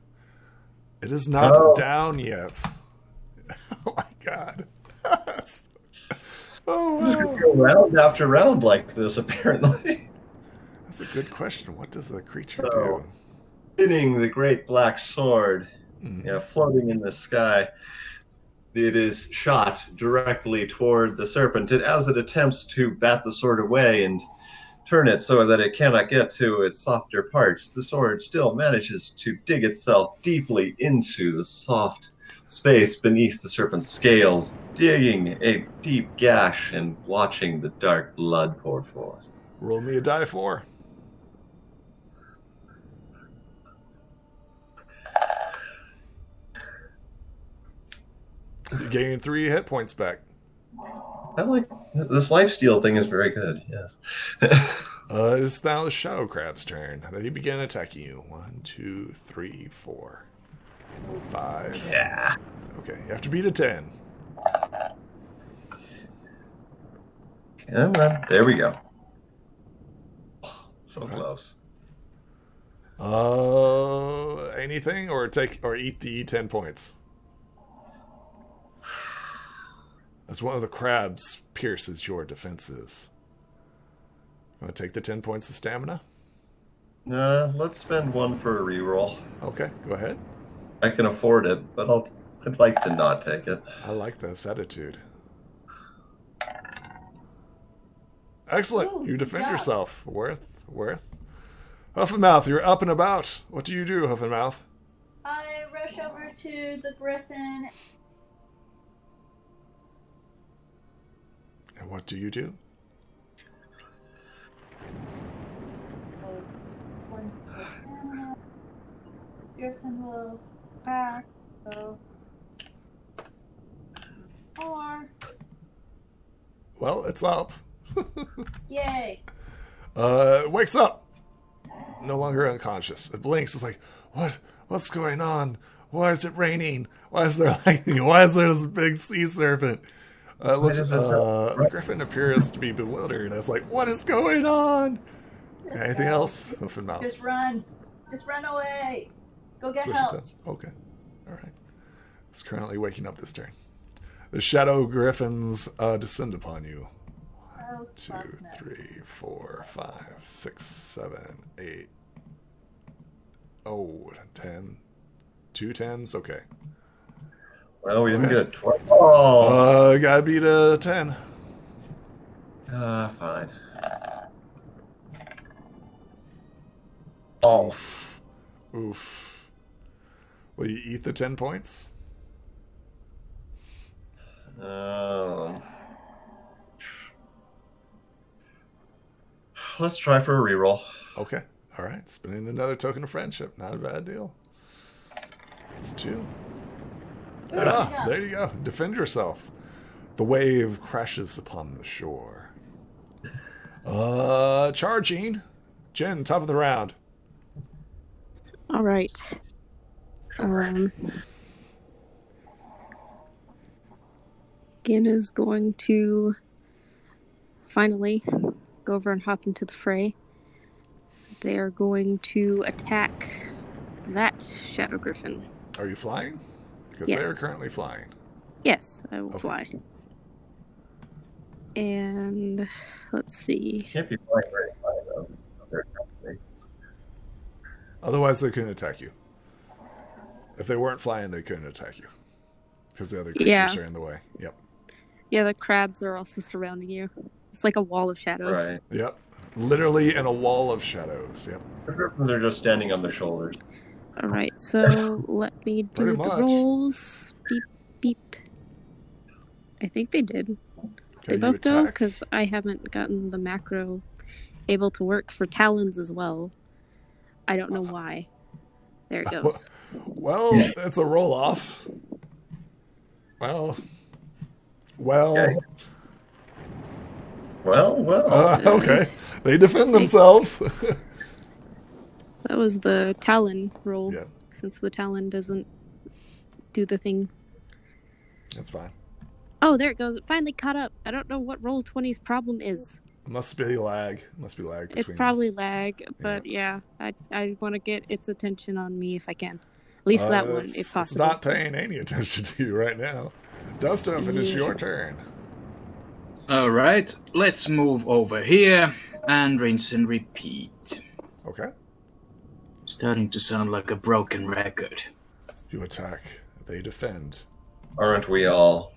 It is not down yet. Oh my god. Oh, I'm just going to go round after round like this, apparently. That's a good question. What does the creature So, do? Spinning the great black sword, floating in the sky, it is shot directly toward the serpent. And as it attempts to bat the sword away and turn it so that it cannot get to its softer parts, the sword still manages to dig itself deeply into the soft space beneath the serpent's scales, digging a deep gash and watching the dark blood pour forth. Roll me a die 4. You gain 3 hit points back. I like this lifesteal thing is very good. Yes. It is now the Shadow Crab's turn. They begin attacking you. 1, 2, 3, 4, 5. Yeah. Okay, you have to beat a 10. And then there we go. So close. Anything or eat the 10 points. As one of the crabs pierces your defenses. Want to take the 10 points of stamina? Let's spend 1 for a reroll. Okay, go ahead. I can afford it, but I'd like to not take it. I like this attitude. Excellent. Ooh, You good defend job. yourself. Worth. Huff and Mouth, you're up and about. What do you do, Huff and Mouth? I rush over to the griffin. And what do you do? One griffin will crack. So 4. Well, it's up. Yay! It wakes up. No longer unconscious. It blinks. It's like, what's going on? Why is it raining? Why is there lightning? Why is there this big sea serpent? The griffin appears to be bewildered. It's like, what is going on? Anything else? Hoof and Mouth. Just run. Just run away. Go get Switch help. it to- Okay. All right. It's currently waking up this turn. The shadow griffins descend upon you. Oh, 2, fuck no. 3, 4, 5, 6, 7, 8. Oh, 10. 2 10s? Okay. Well, we didn't get a 12. Oh, Gotta beat a 10. fine. Oof. Oof. Will you eat the 10 points? Let's try for a reroll. Okay. All right. Spending another token of friendship. Not a bad deal. It's 2. Ooh, Ah, there you go. Defend yourself. The wave crashes upon the shore. Charging. Jen, top of the round. All right. Gin is going to finally go over and hop into the fray. They are going to attack that Shadow Griffin. Are you flying? Because Yes. they are currently flying. Yes, I will Okay. fly. And let's see. Can't be flying very high, though. They're company. Otherwise, they couldn't attack you. If they weren't flying, they couldn't attack you. Because the other creatures are in the way. Yep. Yeah, the crabs are also surrounding you. It's like a wall of shadow. Right. Yep. Literally in a wall of shadows. Yep. The griffins are just standing on their shoulders. Alright, so let me do Pretty the much. rolls. Beep, beep. I think they did. Okay, They you both go, attack. because I haven't gotten the macro able to work for talons as well. I don't know why. There it goes. Well, it's a roll off. Well. Okay. Well. Okay. They defend themselves. That was the talon roll, Yeah. since the talon doesn't do the thing. That's fine. Oh, there it goes. It finally caught up. I don't know what roll 20's problem is. Must be lag. Between It's probably lag, but yeah, I want to get its attention on me if I can. At least that one, if It's possible. not paying any attention to you right now. Dustin, it is Yeah. your turn. All right, let's move over here and rinse and repeat. Okay. Starting to sound like a broken record. You attack. They defend. Aren't we all?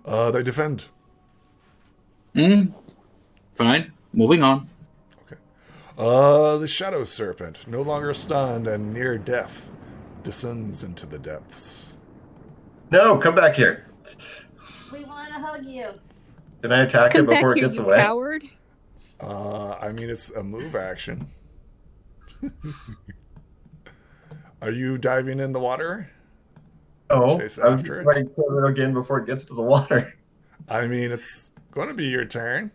They defend. Fine, moving on. Okay. The Shadow Serpent, no longer stunned and near death, descends into the depths. No, come back here. We want to hug you. Can I attack Come it before back it here, gets you away? coward. I mean, it's a move action. Are you diving in the water? No, Chase I'm after it? trying to kill it again before it gets to the water. I mean, it's going to be your turn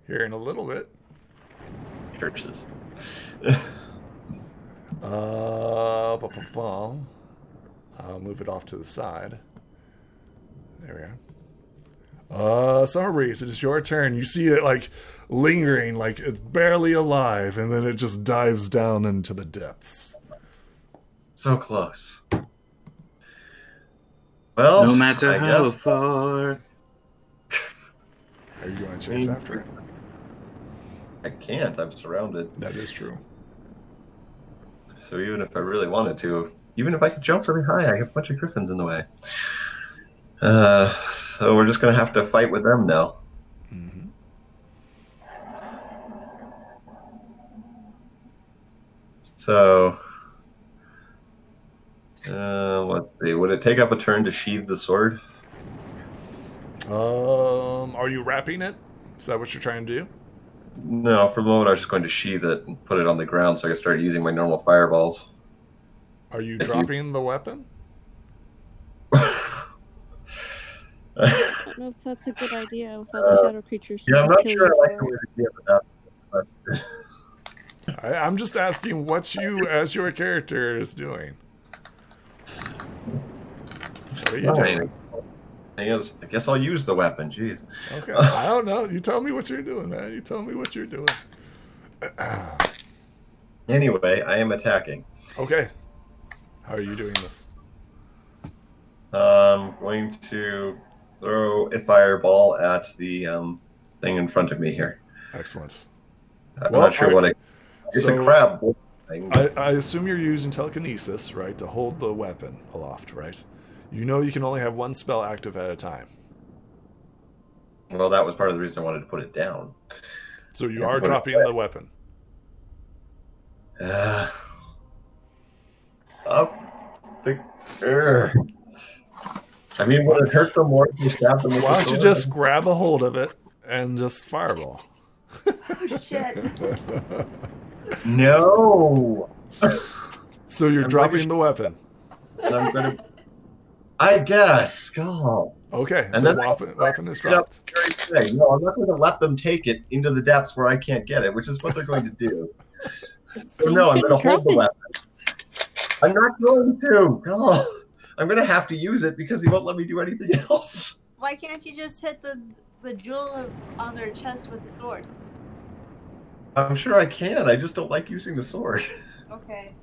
here in a little bit. Curses. I'll move it off to the side. There we are. Summer Breeze, it is your turn. You see it like lingering, like it's barely alive, and then it just dives down into the depths. So close. Well, No matter I how guess far. Are you going to chase after it? I can't. I'm surrounded. That is true. So even if I really wanted to, even if I could jump really high, I have a bunch of griffins in the way. So we're just going to have to fight with them now. Mm-hmm. So, let's see. Would it take up a turn to sheathe the sword? Are you wrapping it? Is that what you're trying to do? No, for the moment I was just going to sheathe it and put it on the ground so I could start using my normal fireballs. Are you If you- dropping the weapon? I don't know if that's a good idea with all the shadow creatures. Yeah, I'm trying to not kill sure you I like for the it. way the idea of that. I'm just asking what you, as your character, is doing. What are you doing? I guess I'll use the weapon. Jeez. Okay, I don't know. You tell me what you're doing, man. You tell me what you're doing. Anyway, I am attacking. Okay. How are you doing this? I'm going to throw a fireball at the thing in front of me here. Excellent. I'm Well, not sure what I... It's so- a crab thing. I assume you're using telekinesis, right, to hold the weapon aloft, right? You know you can only have one spell active at a time. Well, that was part of the reason I wanted to put it down. So you Yeah, are put it dropping away. the weapon. I mean, would it hurt them more if you stabbed them with Why the don't you sword? just grab a hold of it and just fireball? Oh shit. No! So you're I'm dropping going the weapon. And I'm gonna... I guess. God. Okay, And the then- weapon is You know, dropped. very thing. No, I'm not going to let them take it into the depths where I can't get it, which is what they're going to do. So You no, I'm shouldn't going to hold drop the it. weapon. I'm not going to. God. I'm going to have to use it because he won't let me do anything else. Why can't you just hit the jewels on their chest with the sword? I'm sure I can. I just don't like using the sword. Okay.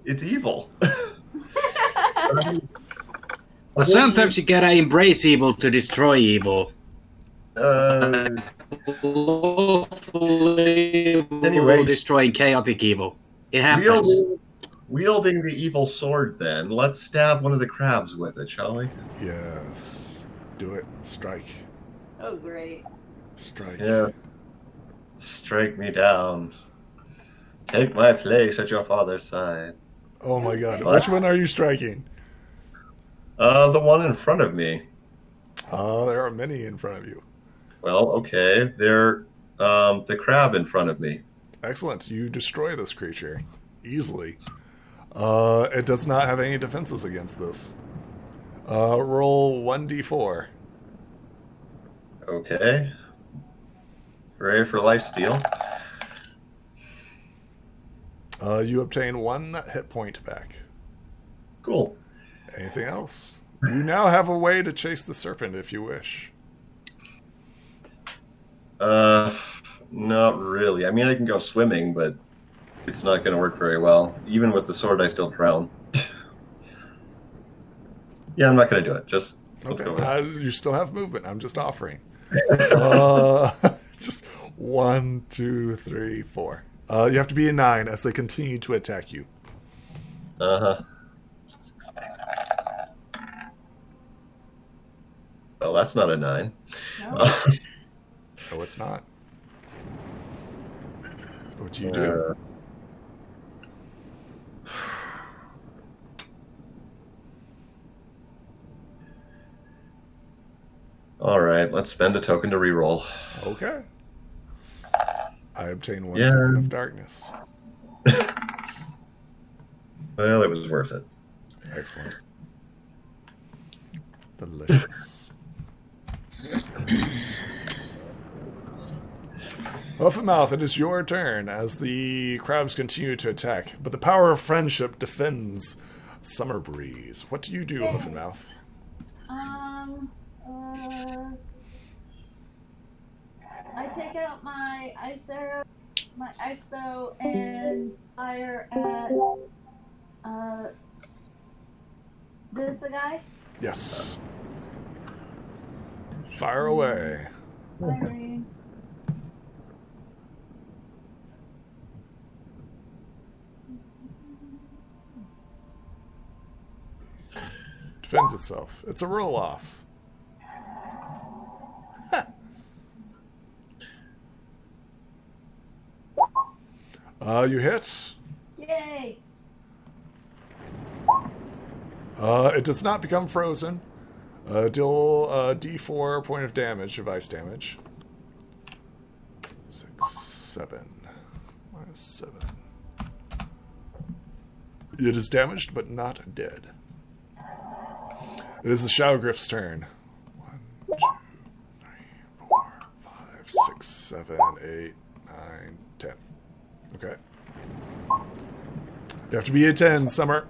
It's evil. Well, sometimes you gotta embrace evil to destroy evil. Anyway, Destroying chaotic evil. It happens. Wielding the evil sword, then. Let's stab one of the crabs with it, shall we? Yes. Do it. Strike. Oh, great. Strike. Yeah. Strike me down. Take my place at your father's side. Oh my god. What? Which one are you striking? The one in front of me. There are many in front of you. Well, okay. They're the crab in front of me. Excellent. You destroy this creature easily. It does not have any defenses against this. Roll 1d4. Okay. Hooray for lifesteal. You obtain 1 hit point back. Cool. Anything else? You now have a way to chase the serpent if you wish. Not really. I mean, I can go swimming, but it's not going to work very well. Even with the sword, I still drown. Yeah, I'm not going to do it. Just let's go with it. You still have movement. I'm just offering. Just 1, 2, 3, 4. You have to be a 9 as they continue to attack you. Uh-huh. Well, that's not a 9. No. No, it's not. What do you do? All right, let's spend a token to reroll. Okay. I obtain 1 Yeah. token of darkness. Well, it was worth it. Excellent. Delicious. Hoof and Mouth, it is your turn as the crabs continue to attack, but the power of friendship defends Summer Breeze. What do you do, Hoof and Mouth? I take out my ice arrow, my ice bow, and fire at this the guy? Yes. Fire away. Firing. Defends itself. It's a roll-off. You hit. Yay! It does not become frozen. Deal D4 point of damage, of ice damage. 6, 7. Minus 7. It is damaged, but not dead. It is the Shadowgriff's turn. 1, 2, 3, 4, 5, 6, 7, 8, 9, 10. Okay. You have to be a 10, Summer,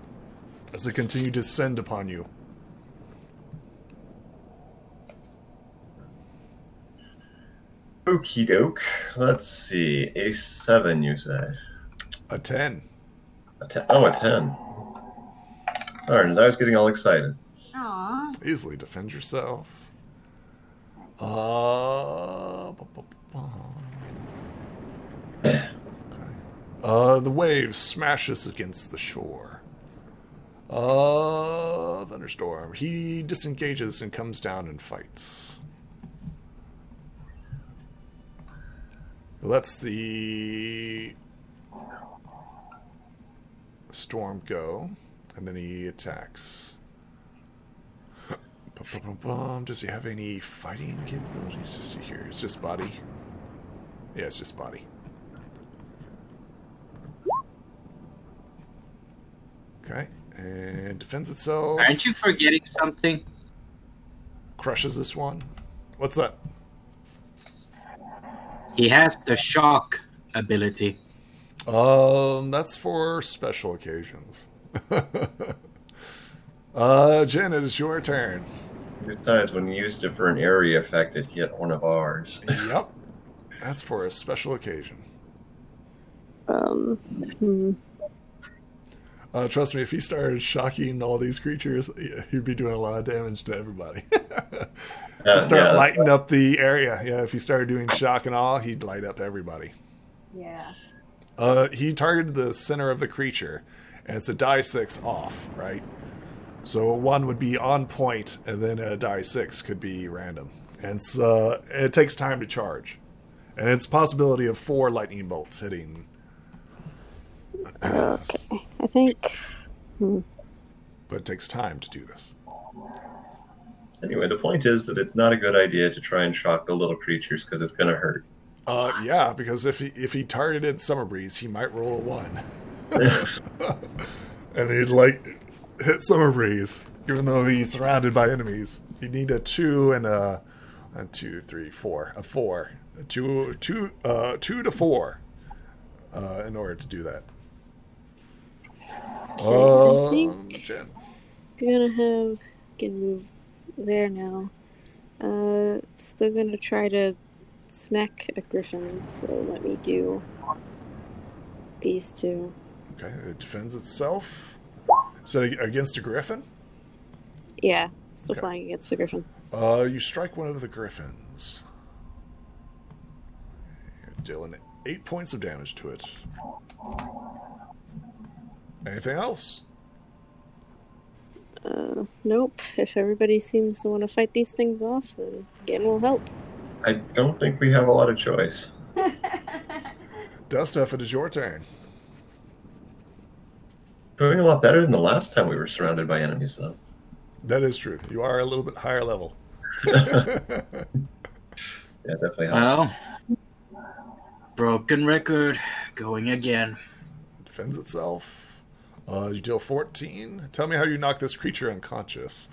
as they continue to descend upon you. Okie doke. Let's see. A 7, you say? A 10. A 10. Oh, a 10. Darn, I was getting all excited. Aww. Easily defend yourself. The wave smashes against the shore. Thunderstorm. He disengages and comes down and fights. Lets the storm go, and then he attacks. Does he have any fighting capabilities? Just see here. It's just body. Yeah, it's just body. Okay, and defends itself. Aren't you forgetting something? Crushes this one. What's that? He has the shock ability. That's for special occasions. Jen, it is your turn. Besides, when you used it for an area effect, it hit one of ours. Yep. That's for a special occasion. Trust me, if he started shocking all these creatures, he'd be doing a lot of damage to everybody. Start lighting up the area. Yeah, if he started doing shock and awe, he'd light up everybody. Yeah. He targeted the center of the creature, and it's a die 6 off, right? So 1 would be on point, and then a die 6 could be random. And it takes time to charge. And it's a possibility of 4 lightning bolts hitting. Okay, I think... But it takes time to do this. Anyway, the point is that it's not a good idea to try and shock the little creatures because it's going to hurt. Yeah, because if he targeted Summer Breeze, he might roll a 1. And he'd hit Summer Breeze, even though he's surrounded by enemies. He'd need a 2 and a 2, 3, 4, a 4, a 2 to 4, in order to do that. I think Jen. I'm gonna move there now. Still gonna try to smack a griffin, so let me do these 2. Okay, it defends itself. So against a griffin? Yeah, still flying against the griffin. You strike one of the griffins. You're dealing 8 points of damage to it. Anything else? Nope. If everybody seems to want to fight these things off, then again will help. I don't think we have a lot of choice. Dustuff, it is your turn. Doing a lot better than the last time we were surrounded by enemies, though. That is true. You are a little bit higher level. Yeah, definitely helps. Well, broken record, going again. Defends itself. You deal 14. Tell me how you knock this creature unconscious.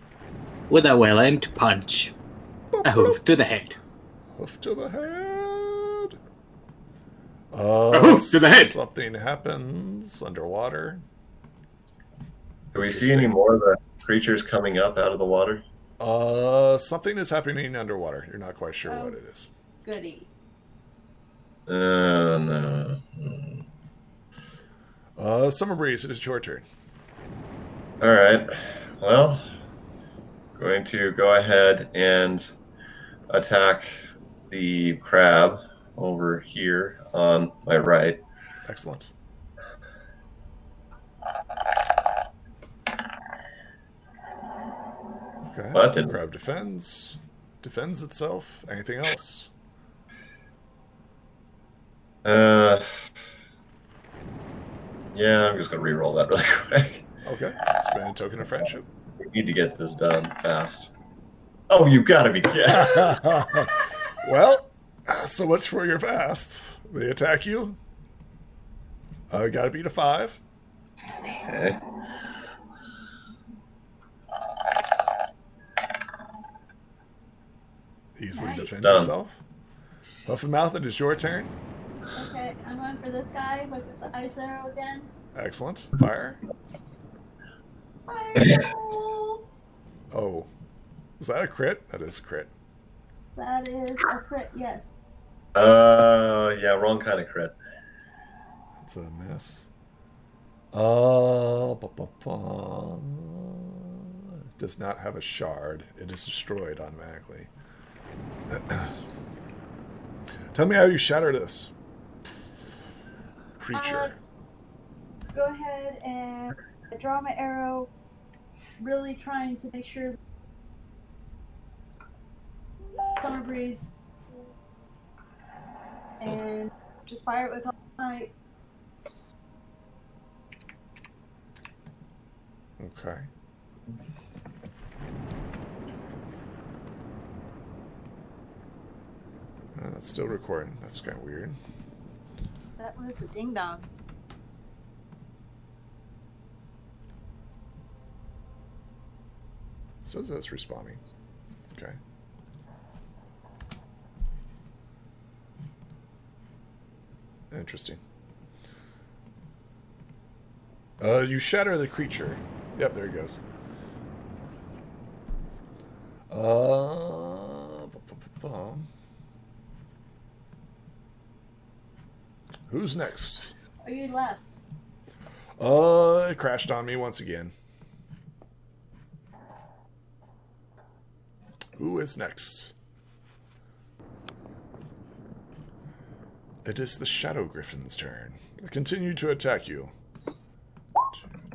With a well-aimed punch. A hoof to the head. Hoof to the head. A hoof to the head. Something happens underwater. Do we see any more of the creatures coming up out of the water? Something is happening underwater. You're not quite sure what it is. Goody. No. Summer Breeze, it is your turn. All right. Well, going to go ahead and attack the crab over here on my right. Excellent. Okay. Button. Crab defends itself. Anything else? Yeah, I'm just going to re-roll that really quick. Okay. Spend a token of friendship. We need to get this done fast. Oh, you gotta be kidding. Well, so much for your fast. They attack you. Gotta beat a 5. Okay. Easily defends Done. yourself. Huff and Mouth, it is your turn. Okay, I'm going for this guy with the ice arrow again. Excellent. Fire. Fireball! Oh. Is that a crit? That is a crit. That is a crit, yes. Yeah, wrong kind of crit. It's a miss. It does not have a shard. It is destroyed automatically. Tell me how you shatter this creature. Go ahead and draw my arrow, really trying to make sure Summer Breeze, and just fire it with all my... Okay. That's still recording. That's kind of weird. That was a ding dong. Says that's responding. Okay. Interesting. You shatter the creature. Yep, there he goes. Who's next? Are you left? It crashed on me once again. Who is next? It is the Shadow Griffin's turn. They continue to attack you. 2,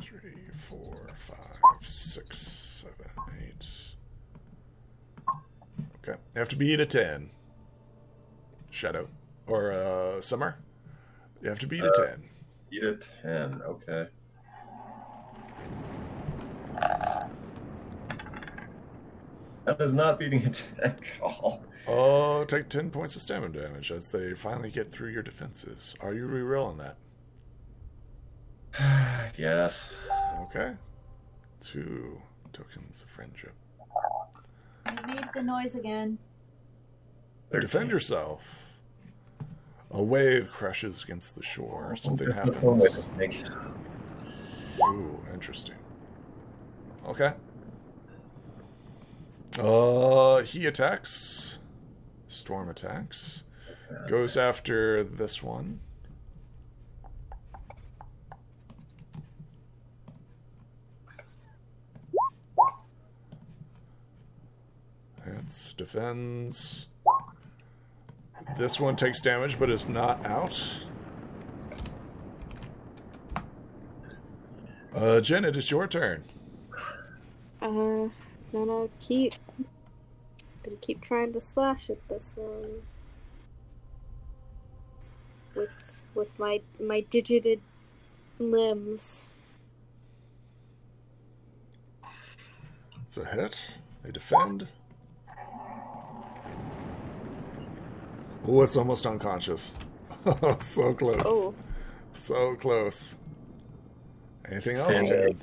3, 4, 5, 6, 7, 8. Okay. You have to beat a 10. Shadow. Or, Summer. You have to beat a 10. Beat a 10, okay. That is not beating a 10 at all. Take 10 points of stamina damage as they finally get through your defenses. Are you re-rolling that? Yes. Okay. 2 tokens of friendship. You made the noise again. Defend yourself. A wave crashes against the shore. Something happens. Ooh, interesting. Okay. He attacks. Storm attacks. Goes after this one. Hits, defends. This one takes damage but is not out. Jen, it is your turn. Gonna keep trying to slash at this one with my digited limbs. It's a hit. They defend. Oh, it's almost unconscious. So close. Oh. So close. Anything else, Jen?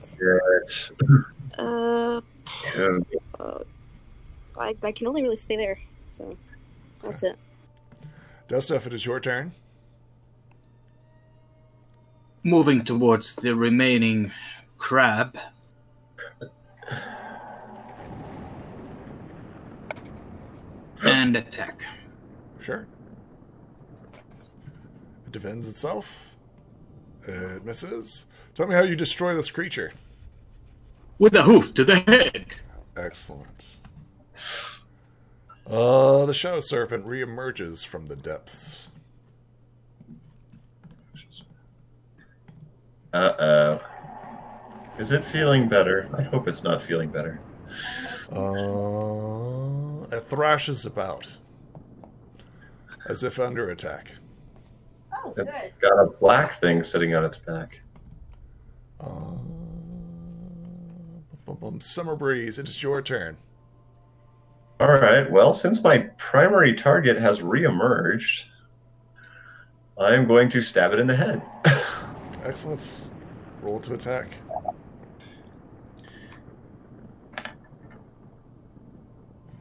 I can only really stay there, so that's it. Dustuff, it is your turn. Moving towards the remaining crab. And attack. Sure. It defends itself. It misses. Tell me how you destroy this creature. With a hoof to the head. Excellent. The Shadow Serpent reemerges from the depths. Uh-oh. Is it feeling better? I hope it's not feeling better. It thrashes about. As if under attack. Oh, good. It's got a black thing sitting on its back. Summer Breeze, it is your turn. All right. Well, since my primary target has reemerged, I'm going to stab it in the head. Excellent. Roll to attack. It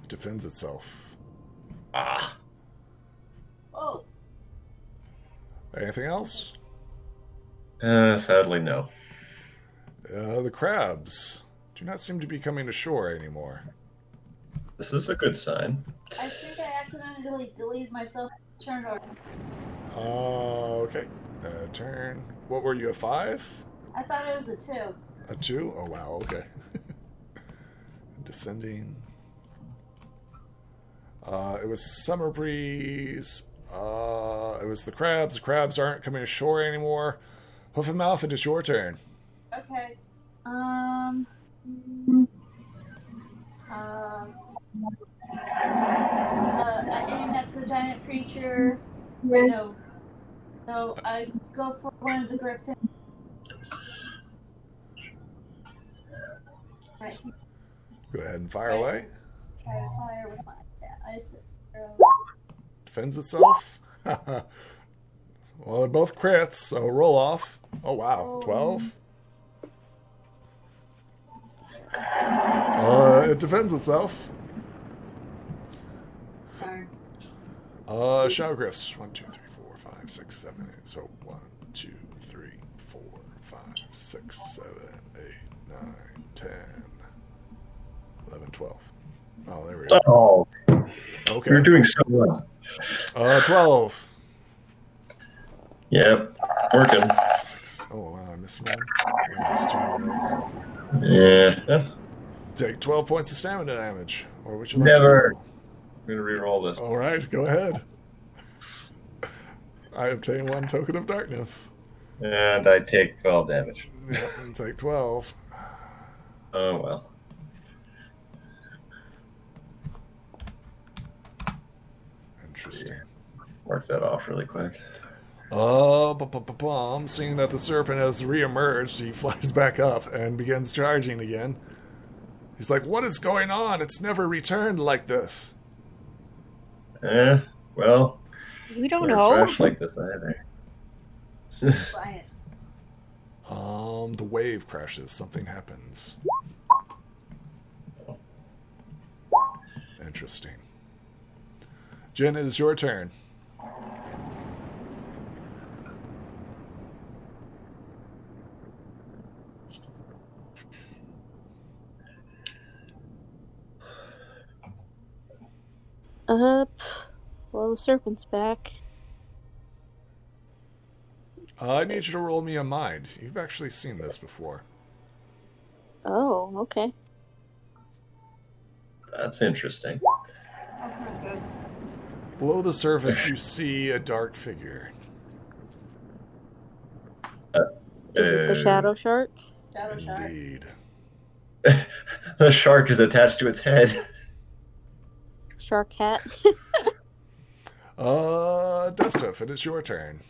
defends itself. Ah. Oh. Anything else? Sadly, no. The crabs do not seem to be coming to shore anymore. This is a good sign. I think I accidentally deleted myself. Turned over. Okay. Turn. What were you, a 5? I thought it was a 2. A 2? Oh, wow. Okay. Descending. It was Summer Breeze. It was the crabs. The crabs aren't coming ashore anymore. Hoof and Mouth, it is your turn. Okay. I aim at the giant creature. Wait, no. No, I go for one of the griffins. Right. Go ahead and fire away. Try to fire with my ice arrow. Defends itself. Well, they're both crits, so roll off. Oh, wow. 12? It defends itself. Darn. Shadow Griffs. 1, 2, 3, 4, 5, 6, 7, 8. So 1, 2, 3, 4, 5, 6, 7, 8, 9, 10, 11, 12. Oh, there we go. Oh, Okay. you're doing so well. 12. Yep, working. 6. Oh, wow, I missed one. Yeah, there's 2 more. Yeah. Take 12 points of stamina damage. Or would you like Never. to roll? I'm going to re-roll this. All right, go ahead. I obtain 1 token of darkness. And I take 12 damage. Yeah, and take 12. Oh, well. Interesting. Work that off really quick. Seeing that the serpent has re-emerged, he flies back up and begins charging again. He's like, what is going on? It's never returned like this. Well, We don't it's know. never fresh like this either. Science. The wave crashes. Something happens. Interesting. Jen, it is your turn. Well, the serpent's back. I need you to roll me a mind. You've actually seen this before. Oh, okay. That's interesting. That's not good. Below the surface, you see a dark figure. Is it the shadow shark? Shadow shark. Indeed. The shark is attached to its head. Shark hat? Dustuff, it is your turn.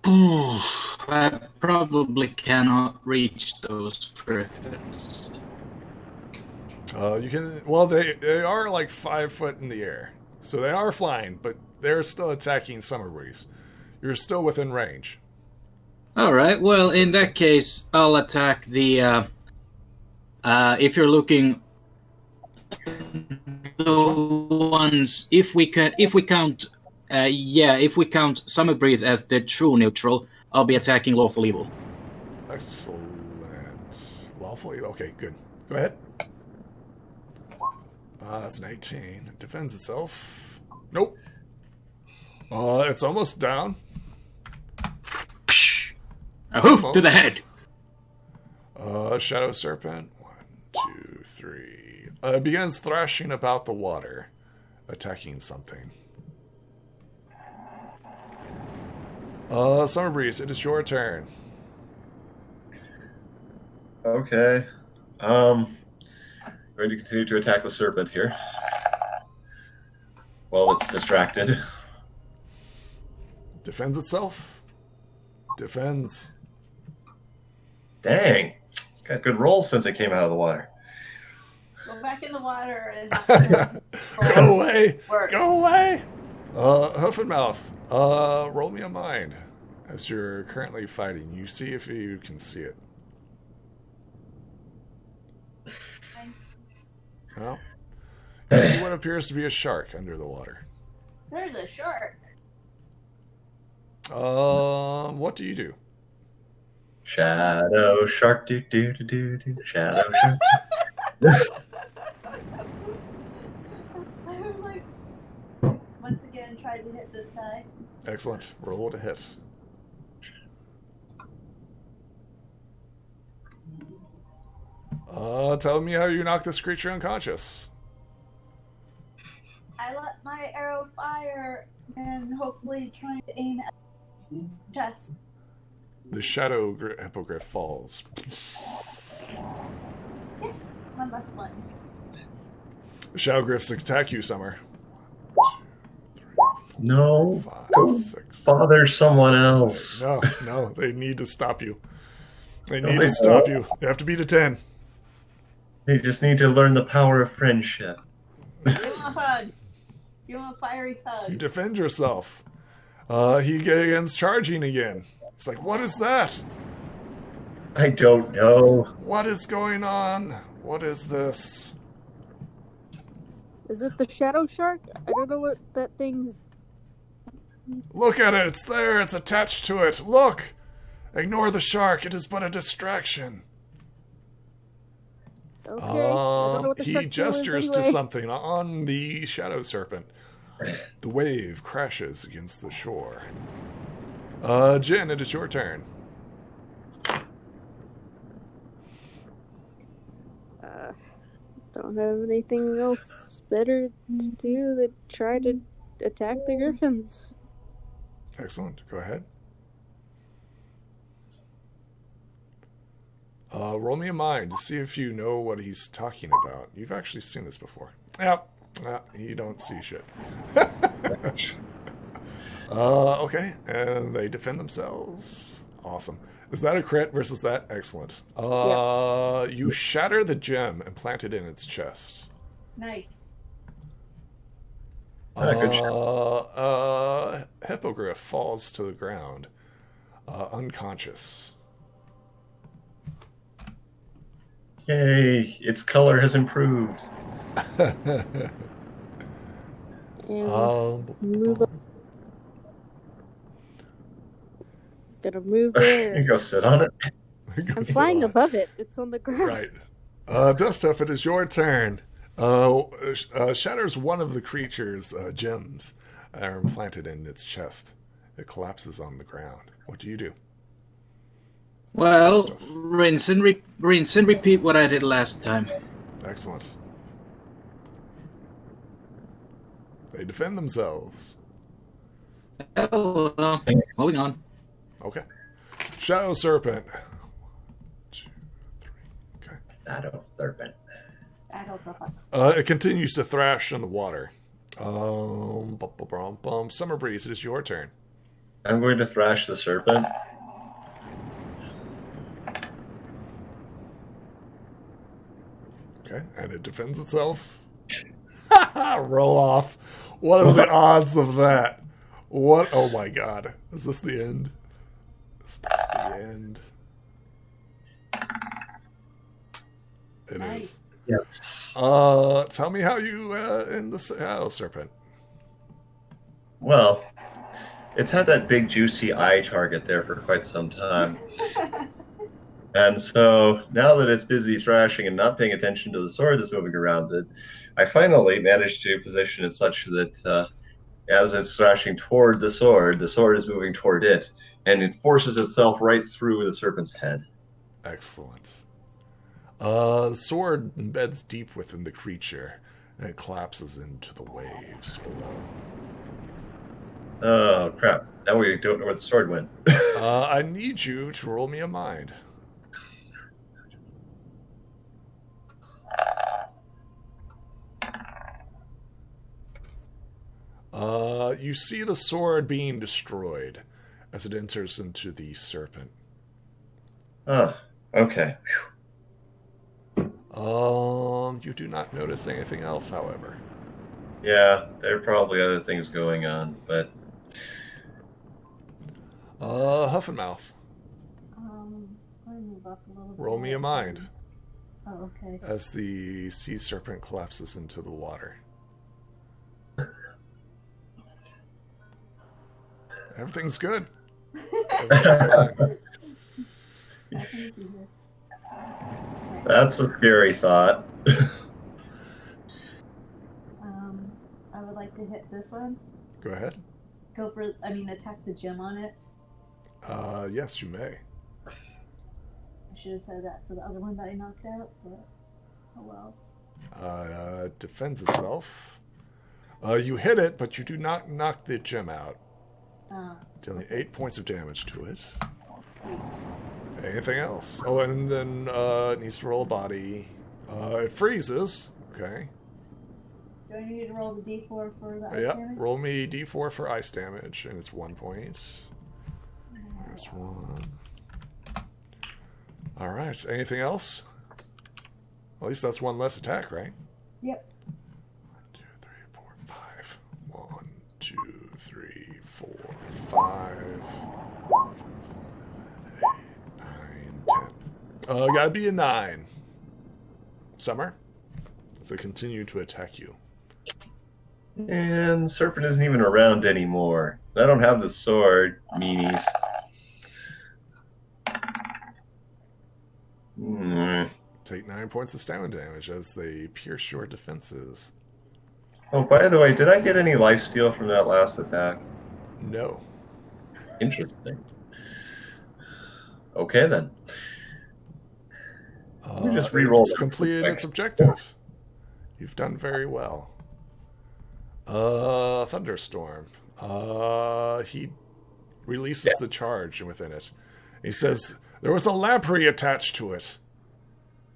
I probably cannot reach those griffins. You can. Well, they are like 5 foot in the air, so they are flying, but they're still attacking Summer Breeze. You're still within range. All right. Well, in that case, I'll attack the. If you're looking, the ones. If we count Summer Breeze as the true neutral, I'll be attacking Lawful Evil. Excellent. Lawful evil. Okay, good. Go ahead. That's an 18. It defends itself. Nope. It's almost down. A hoof to the head. Shadow Serpent. 1, 2, 3. It begins thrashing about the water, attacking something. Summer Breeze, it is your turn. Okay. Going to continue to attack the serpent here. While it's distracted. Defends itself. Defends. Dang. It's got good rolls since it came out of the water. Go back in the water and Go away! Work. Go away! Hoof and Mouth, roll me a mind. As you're currently fighting, you see if you can see it. Well, you see what appears to be a shark under the water. There's a shark. What do you do? Shadow shark, do do do do do. Shadow shark. I was like, once again, tried to hit this guy. Excellent. Roll to hit. Tell me how you knock this creature unconscious. I let my arrow fire and hopefully trying to aim at the chest. The shadow hippogriff falls. Yes, one last one. The shadow griffs attack you, Summer. No. 5, Go 6. bother someone else. No, they need to stop you. They need to stop you. You have to beat a 10. They just need to learn the power of friendship. Give him a hug. Give him a fiery You hug. defend yourself. He begins charging again. He's like, what is that? I don't know. What is going on? What is this? Is it the shadow shark? I don't know what that thing's... Look at it. It's there. It's attached to it. Look. Ignore the shark. It is but a distraction. Okay. I don't know what the He shark's deal is gestures anyway. to something on the shadow serpent. The wave crashes against the shore. Jen, it is your turn. Don't have anything else better to do than try to attack the griffins. Excellent. Go ahead. Roll me a mind to see if you know what he's talking about. You've actually seen this before. Yep. You don't see shit. Okay. And they defend themselves. Awesome. Is that a crit versus that? Excellent. You shatter the gem and plant it in its chest. Nice. Hippogriff falls to the ground, unconscious. Yay! Its color has improved. Move up. Gotta move there. You go sit on it. I'm flying above it. It's on the ground. Right. Dustuff, it is your turn. Shatters one of the creature's gems are implanted in its chest. It collapses on the ground. What do you do? Well, rinse and repeat what I did last time. Excellent. They defend themselves. Oh, well, moving on. Okay. Shadow Serpent. 1, 2, 3. Okay. Shadow Serpent. It continues to thrash in the water. Summer Breeze, it is your turn. I'm going to thrash the serpent. Okay, and it defends itself. Roll off. What are the odds of that? What? Oh my god. Is this the end? Is this the end? It is. Yes. Tell me how you end the Shadow Serpent. Well, it's had that big juicy eye target there for quite some time. And so now that it's busy thrashing and not paying attention to the sword that's moving around it, I finally managed to position it such that as it's thrashing toward the sword is moving toward it, and it forces itself right through the serpent's head. Excellent. The sword embeds deep within the creature, and it collapses into the waves below. Oh, crap. Now we don't know where the sword went. I need you to roll me a mind. You see the sword being destroyed as it enters into the serpent. Oh, okay. You do not notice anything else, however. Yeah, there are probably other things going on, but... Huff and Mouth. Move up a little bit. Roll me a mind. Oh, okay. As the sea serpent collapses into the water. Everything's good. Everything's fine. That's a scary thought. I would like to hit this one. Go ahead. Attack the gem on it. Yes, you may. I should have said that for the other one that I knocked out, but oh well. It defends itself. You hit it, but you do not knock the gem out. Dealing 8 points of damage to it. Anything else? Oh, and then it needs to roll a body. It freezes. Okay. Do I need to roll the d4 for the ice Yep. damage? Roll me d4 for ice damage, and it's 1 point. There's 1. All right. Anything else? At least that's one less attack, right? Yep. 1, 2, 3, 4, 5. 1, 2, 3, 4, 5. 8, 9, 10. Gotta be a 9. Summer? Does it continue to attack you? And serpent isn't even around anymore. I don't have the sword, meanies. Take 9 points of stamina damage as they pierce your defenses. Oh, by the way, did I get any lifesteal from that last attack? No. Interesting. Okay, then. Let me just re-roll It's that completed quick. its objective. You've done very well. Thunderstorm. He releases the charge within it. He says, there was a lamprey attached to it.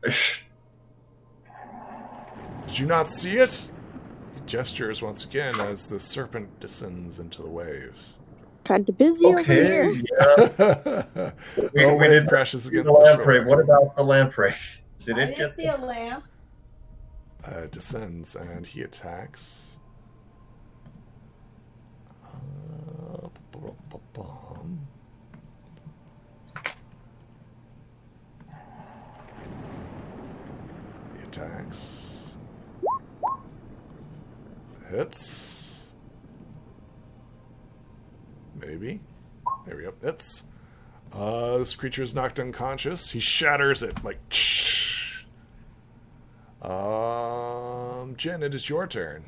Did you not see it? He gestures once again as the serpent descends into the waves. Kinda busy over here. Yeah. Wave crashes against the lamprey. shore. What about the lamprey? Did I it didn't get see a lamp. Descends and he attacks. He attacks. Hits. Maybe. There we go. Hits. This creature is knocked unconscious. He shatters it like. Jen, it is your turn.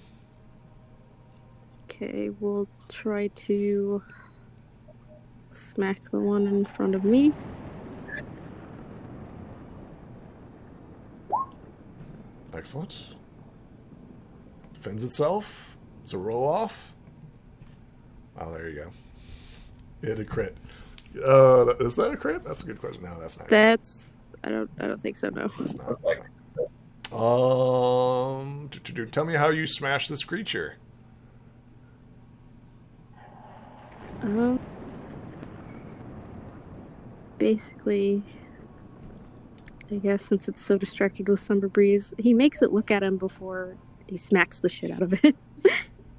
Okay, we'll try to smack the one in front of me. Excellent. Defends itself. It's a roll off. Oh, there you go. Hit a crit. Is that a crit? That's a good question. No, that's not. That's I don't think so. No. It's not. Tell me how you smash this creature. Basically, I guess since it's so distracted with Summer Breeze, he makes it look at him before he smacks the shit out of it.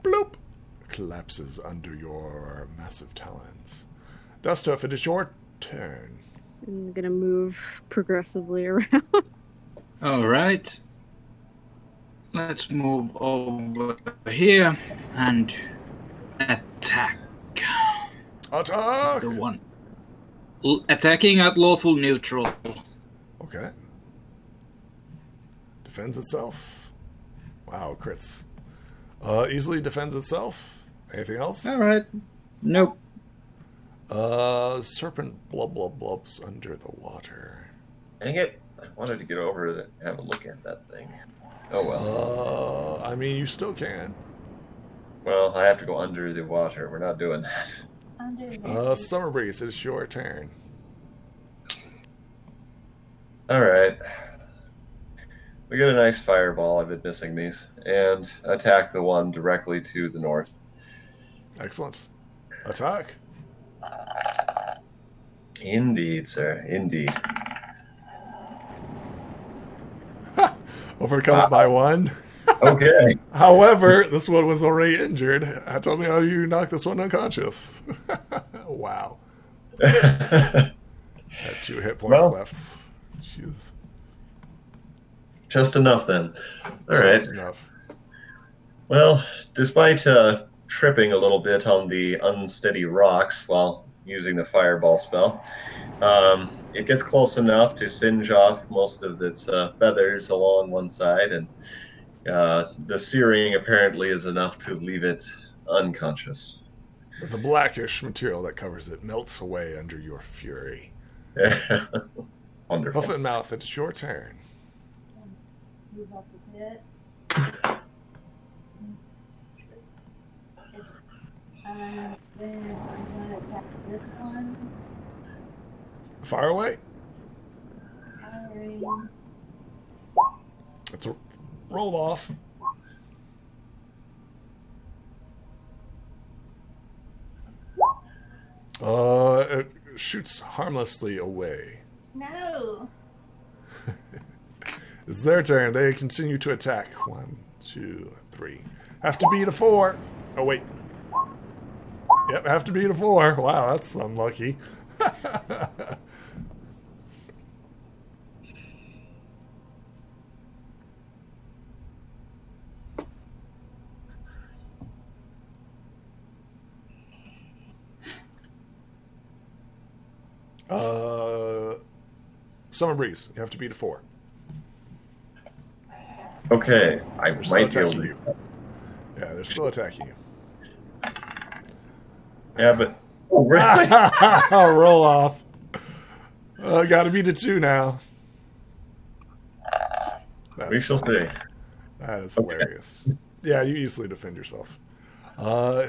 Bloop. Collapses under your massive talons. Dustuff, it is your turn. I'm gonna move progressively around. All right. Let's move over here and attack. Attack! The one. Attacking at lawful neutral. Okay. Defends itself. Wow, crits. Easily defends itself. Anything else? All right. Nope. Serpent blubs under the water. Dang it. I wanted to get over and have a look at that thing. Oh well. I mean, you still can. Well, I have to go under the water. We're not doing that. Summer Breeze, it's your turn. Alright. We get a nice fireball. I've been missing these. And attack the one directly to the north. Excellent. Attack. Indeed, sir. Indeed. Overcome it by one. Okay. However, this one was already injured. Tell me how you knocked this one unconscious. Wow. Had 2 hit points left. Jesus. Just enough then. All right. Just enough. Well, despite tripping a little bit on the unsteady rocks while using the fireball spell, it gets close enough to singe off most of its feathers along one side, and the searing apparently is enough to leave it unconscious. The blackish material that covers it melts away under your fury. Wonderful. Huff and Mouth, it's your turn. Move up a bit. And then I'm going to attack this one. Fire away. Firing. It's a roll off. It shoots harmlessly away. No. It's their turn. They continue to attack. 1, 2, 3. Have to beat a 4. Oh, wait. Yep, have to beat a 4. Wow, that's unlucky. Summer Breeze. You have to beat a 4. Okay, I They're still might be able attacking to. you. Yeah, they're still attacking you. Yeah, but oh, really? Roll off. Gotta be the 2 now. We shall see. That is Okay. hilarious. Yeah, you easily defend yourself.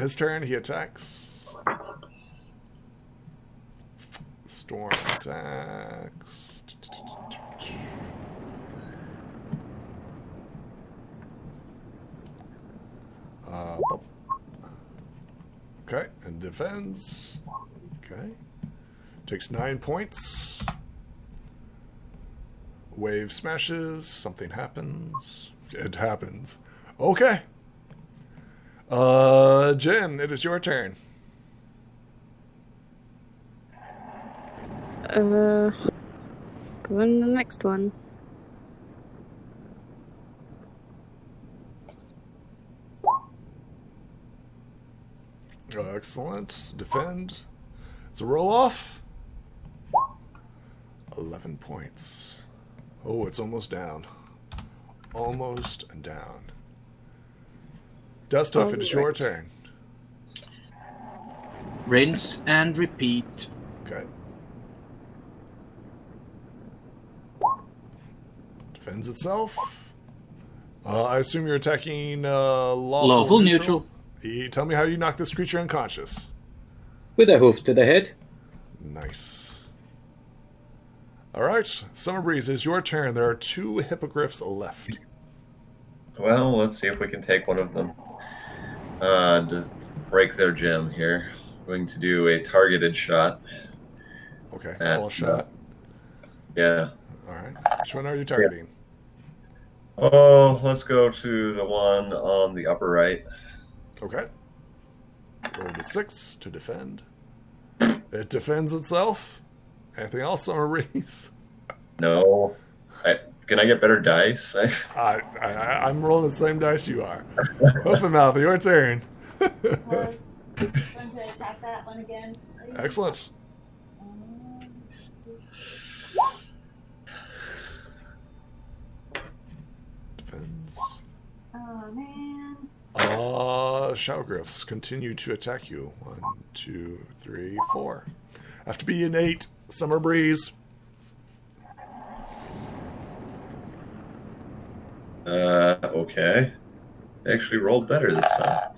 His turn, he attacks. Storm attacks. Okay, and defends. Okay. Takes 9 points. Wave smashes. Something happens. It happens. Okay. Jen, it is your turn. Go on to the next one. Excellent. Defend. It's a roll off. 11 points. Oh, it's almost down. Almost down. Dustuff, it is your turn. Rinse and repeat. Okay. Defends itself. I assume you're attacking lawful neutral. Tell me how you knock this creature unconscious. With a hoof to the head. Nice. Alright, Summer Breeze, it's your turn. There are 2 hippogriffs left. Well, let's see if we can take one of them. Just break their gem here. Going to do a targeted shot. Okay, call a shot. Yeah. Alright, which one are you targeting? Oh, let's go to the one on the upper right. Okay. Roll the 6 to defend. It defends itself. Anything else, Summer Breeze? No. Can I get better dice? I'm rolling the same dice you are. Hoof and Mouth, your turn. Going to attack that one again. Excellent. Defends. Oh, man. Shadowgriffs continue to attack you. 1, 2, 3, 4. Have to be an 8. Summer Breeze. Okay. They actually rolled better this time.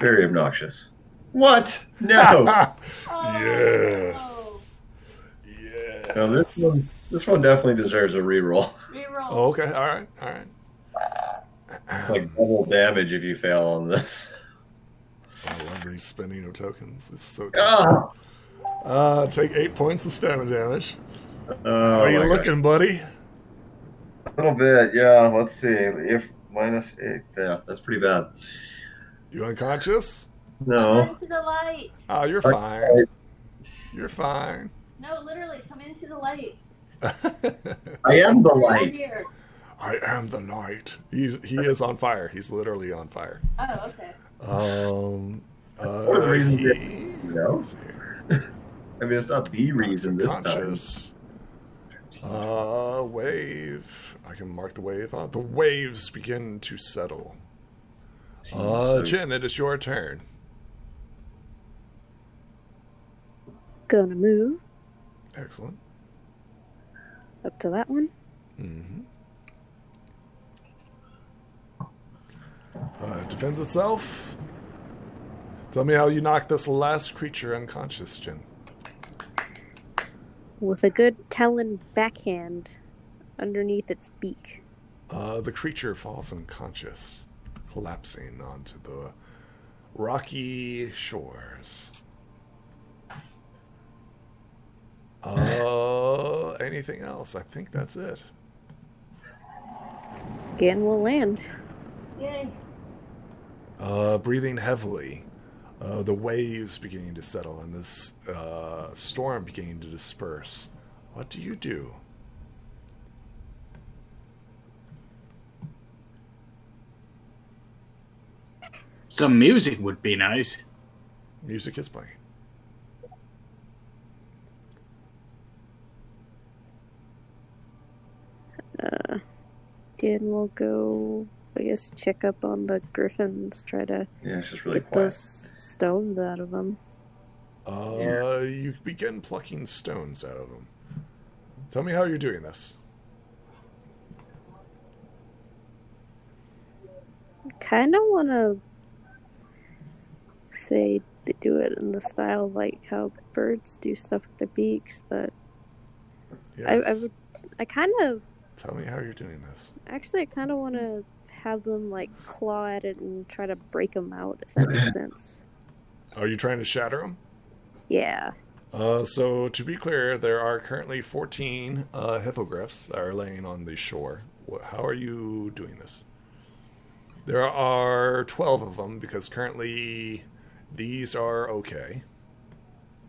Very obnoxious. What? No! Yes. Yes. No, this one definitely deserves a reroll. Reroll. Oh, okay, alright. It's like double damage if you fail on this. I love these spinning of tokens. It's so Ah! take 8 points of stamina damage. Oh, How are you my looking, buddy? God. A little bit, yeah. Let's see. If -8, yeah, that's pretty bad. You unconscious? Come No. into the light. Oh, you're fine. You're fine. No, literally, come into the light. I am the Right light. here. I am the light. He is on fire. He's literally on fire. Oh, okay. What was the reason? let's see here. I mean, it's not the reason this time. Unconscious. Wave. I can mark the wave. The waves begin to settle. Jen, it is your turn. Gonna move Excellent. up to that one. Mm-hmm. Defends itself. Tell me how you knock this last creature unconscious, Jen. With a good talon backhand underneath its beak. The creature falls unconscious, collapsing onto the rocky shores. Anything else? I think that's it. Again, we'll land. Yay. Breathing heavily, the waves beginning to settle, and this storm beginning to disperse. What do you do? Some music would be nice. Music is playing. And we'll go, I guess, check up on the griffins, try to it's just really get quiet. those stones out of them. You begin plucking stones out of them. Tell me how you're doing this. Kind of want to say they do it in the style like how birds do stuff with their beaks, but Yes. I kind of... Tell me how you're doing this. Actually, I kind of want to have them, like, claw at it and try to break them out, if that makes sense. Are you trying to shatter them? Yeah. So, to be clear, there are currently 14 hippogriffs that are laying on the shore. How are you doing this? There are 12 of them, because currently these are okay.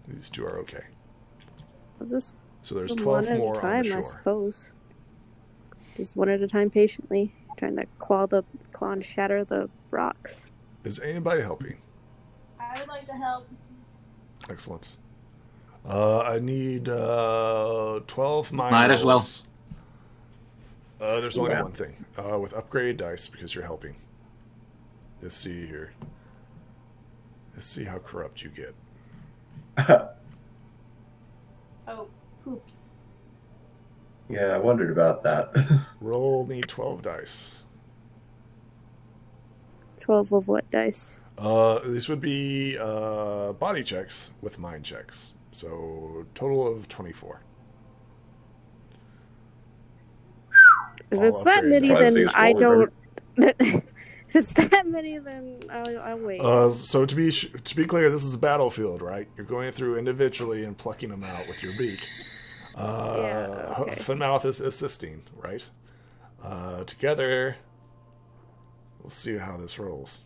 These two are okay. So there's 12 more on the shore. I suppose. Just one at a time, patiently, trying to claw and shatter the rocks. Is anybody helping? I would like to help. Excellent. I need 12 mine Might as well. rolls. There's only one thing. With upgrade dice, because you're helping. Let's see here. Let's see how corrupt you get. Oh, poops. Yeah, I wondered about that. Roll me 12 dice. 12 of what dice? These would be body checks with mind checks. So, total of 24. If it's that many, then I don't... If it's that many, then I'll wait. So to be clear, this is a battlefield, right? You're going through individually and plucking them out with your beak. Okay. Finmouth is assisting, right? Together, we'll see how this rolls.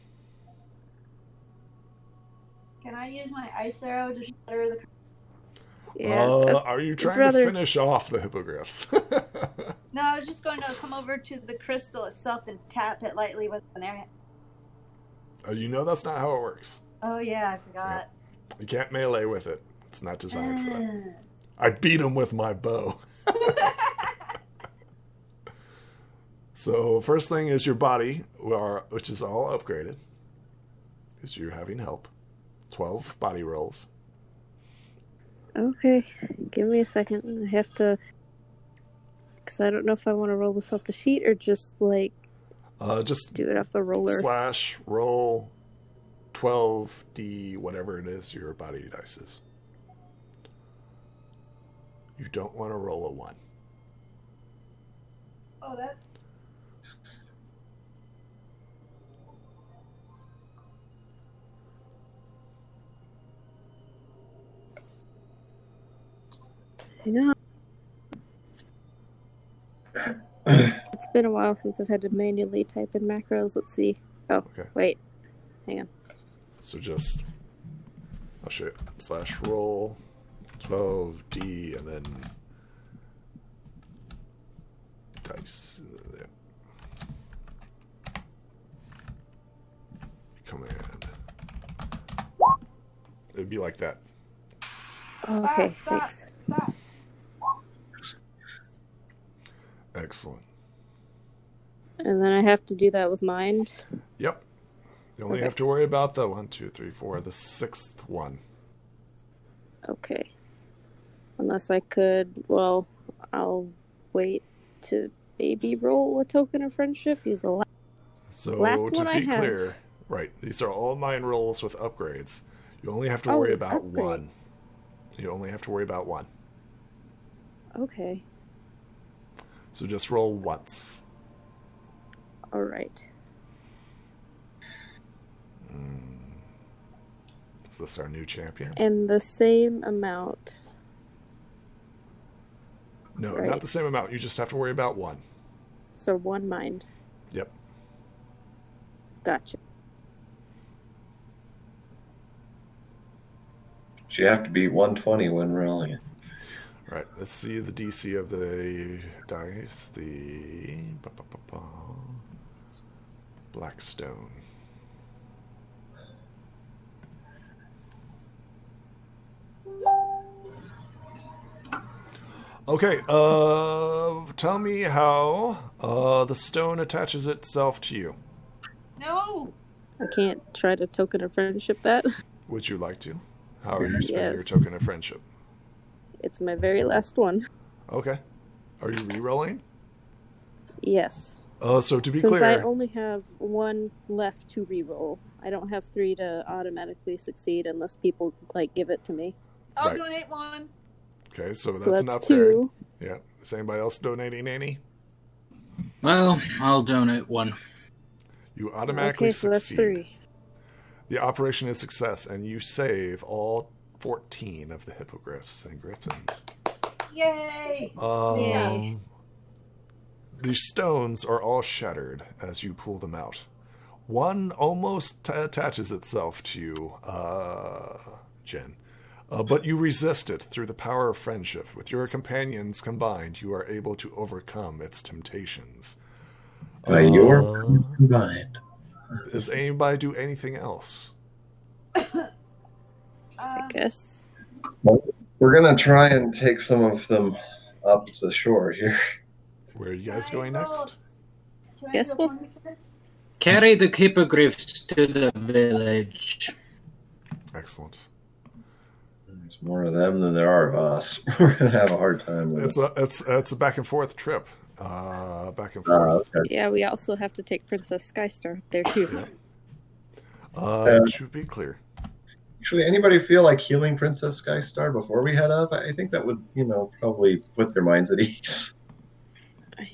Can I use my ice arrow to shatter the... Yeah. Are you trying to finish off the hippogriffs? No, I was just going to come over to the crystal itself and tap it lightly with an arrow. You know that's not how it works. Oh yeah, I forgot. Yeah. You can't melee with it. It's not designed for that. I beat him with my bow. So first thing is your body, which is all upgraded, because you're having help. 12 body rolls. Okay, give me a second. I have to... Because I don't know if I want to roll this off the sheet or just, like... Just do it off the roller. / roll 12d, whatever it is your body dice is. You don't want to roll a 1. Oh, that's... Hang on. It's been a while since I've had to manually type in macros. Let's see. Oh, okay. Wait. Hang on. So just... I'll show you. / roll 12d and then... dice. Yeah. Command. It'd be like that. Okay, thanks. Stop. Excellent. And then I have to do that with mind? Yep. You only have to worry about the 1, 2, 3, 4, the 6th one. Okay. Unless I could, well, I'll wait to maybe roll a token of friendship. He's the last one I have. So to be clear, right, these are all mine rolls with upgrades. You only have to worry about upgrades. 1. You only have to worry about 1. Okay. So just roll once. All right. Is this our new champion? And the same amount. No, not the same amount. You just have to worry about 1. So 1 mind. Yep. Gotcha. So you have to be 120 when rolling. Right, let's see the DC of the dice. The Blackstone. Okay, tell me how the stone attaches itself to you. No. I can't try to token of friendship that. Would you like to? How are you spending your Yes. token of friendship? It's my very last one. Okay. Are you re-rolling? Yes. So to be Since clear... I only have one left to re-roll, I don't have 3 to automatically succeed unless people, give it to me. I'll Right. donate 1. Okay, so So that's that's not 2. fair. Yeah. Is anybody else donating any? Well, I'll donate 1. You automatically Okay, so that's succeed. 3. The operation is a success, and you save all 14 of the hippogriffs and griffins. Yay! Yay. These stones are all shattered as you pull them out. One almost attaches itself to you, Jen. But you resist it through the power of friendship. With your companions combined, you are able to overcome its temptations. By your combined. Does anybody do anything else? I guess. Well, we're going to try and take some of them up to the shore here. Where are you guys going next? Can I Guess do a we'll- point sense? Carry the hippogriffs to the village. Excellent. There's more of them than there are of us. We're going to have a hard time with it. It's a back and forth trip. Back and forth. Okay. Yeah, we also have to take Princess Skystar there too. To be clear. Actually, anybody feel like healing Princess Skystar before we head up? I think that would, probably put their minds at ease.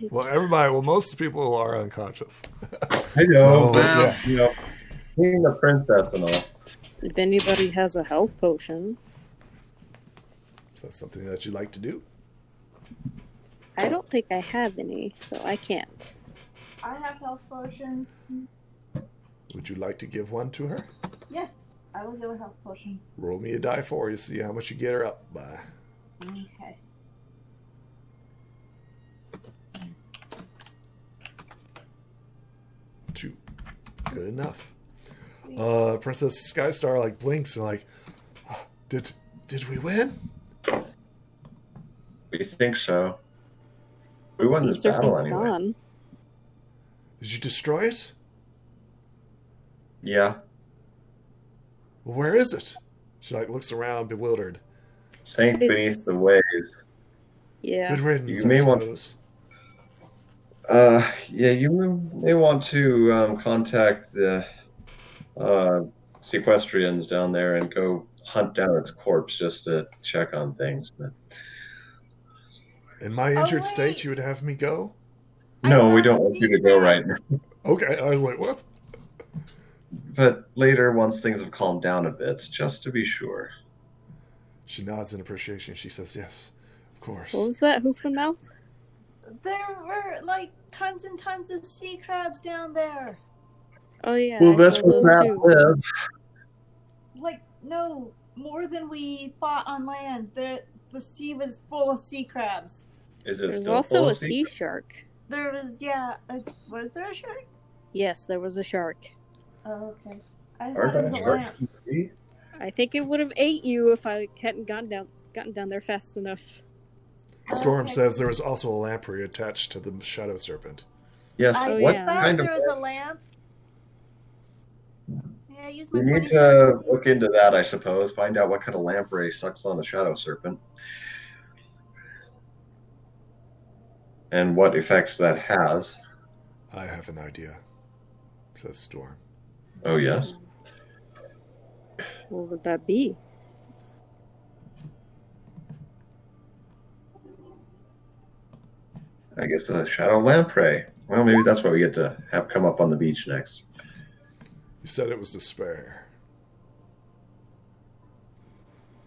Well, most people are unconscious. I know, So, but, being the princess and all. If anybody has a health potion, Is that something that you'd like to do? I don't think I have any, so I can't. I have health potions. Would you like to give one to her? Yes, I will give a health potion. Roll me a die for you, see how much you get her up by. Okay. Two. Good enough. Princess Skystar blinks and did we win? We think so. We won this Sea battle Serpent's anyway. gone. Did you destroy it? Yeah. Well, where is it? She looks around bewildered. Sank It's- beneath the waves. Yeah. Good riddance, You may I want- suppose. Yeah, you may want to contact the Sequestrians down there and go hunt down its corpse just to check on things. But In my injured wait. state, you would have me go? no, I we saw don't want you to go right now. secrets. Okay, I was like, what? But later, once things have calmed down a bit, just to be sure. She nods in appreciation. She says, yes, of course. What was that, hoof and mouth? There were tons and tons of sea crabs down there. Oh yeah. Well, I that's saw what those that too. live. No, more than we fought on land. The sea was full of sea crabs. Is it There's still also full a of sea shark. There was, was there a shark? Yes, there was a shark. Oh, okay. I Are thought it was there a sharks lamp. in the sea? I think it would have ate you if I hadn't gotten down there fast enough. Storm Okay. says there was also a lamprey attached to the shadow serpent. Yes. I What yeah. thought kind of? there was a lamp. Yeah, use my We need point to sense. look into that, I suppose. Find out what kind of lamprey sucks on the shadow serpent, and what effects that has. I have an idea, says Storm. Oh yes. What would that be? I guess a shadow lamprey. Well, maybe that's what we get to have come up on the beach next. You said it was despair.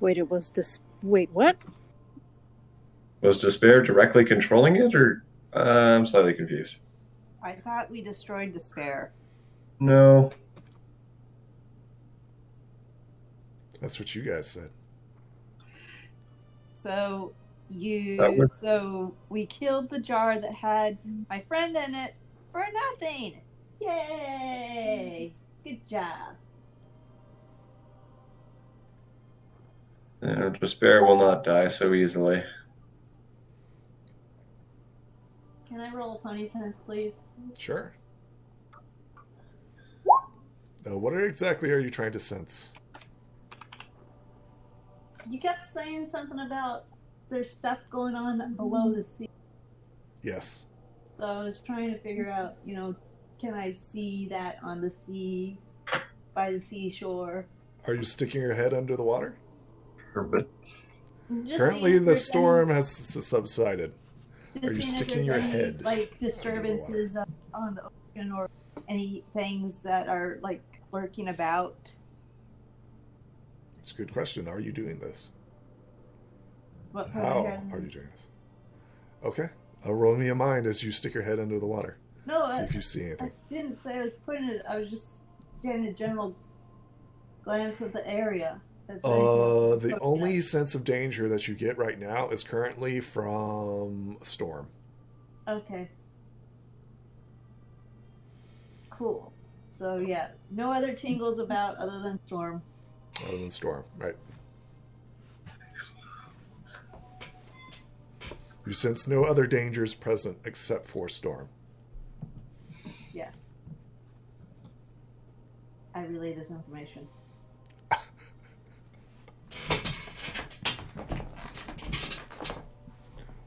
Wait, it was this. Wait, what? Was despair directly controlling it, or I'm slightly confused. I thought we destroyed despair. No. That's what you guys said. So That was- so we killed the jar that had my friend in it for nothing. Yay! Good job. Despair will not die so easily. funny sense, please? Sure. What exactly are you trying to sense? You kept saying something about there's stuff going on below the sea. Yes. So I was trying to figure out, can I see that on the sea, by the seashore? Are you sticking your head under the water? Just Currently, the storm has subsided. Are you sticking your head? Like disturbances on the ocean or any things that are like lurking about? It's a good question. Are you doing this? How are you doing this? Okay. Roll me a mind as you stick your head under the water. No, see if you see anything. I didn't say I was putting it. I was just getting a general glance of the area. The only sense of danger that you get right now is currently from a storm. Okay. Cool. So yeah, no other tingles about other than storm. Other than storm, right. You sense no other dangers present except for storm. Yeah. I relay this information.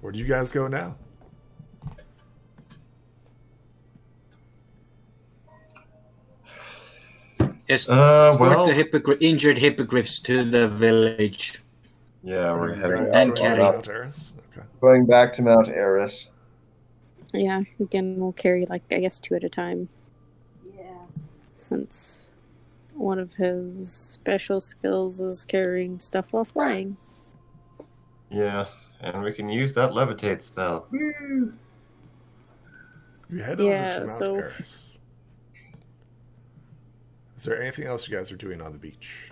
Where do you guys go now? Escort the injured hippogriffs to the village. Yeah, we're heading and carry Mount Eris. Okay. Going back to Mount Eris. Yeah, again, we'll carry, I guess 2 at a time. Yeah. Since one of his special skills is carrying stuff while flying. Yeah, and we can use that levitate spell. You head over to Mount Eris. Is there anything else you guys are doing on the beach?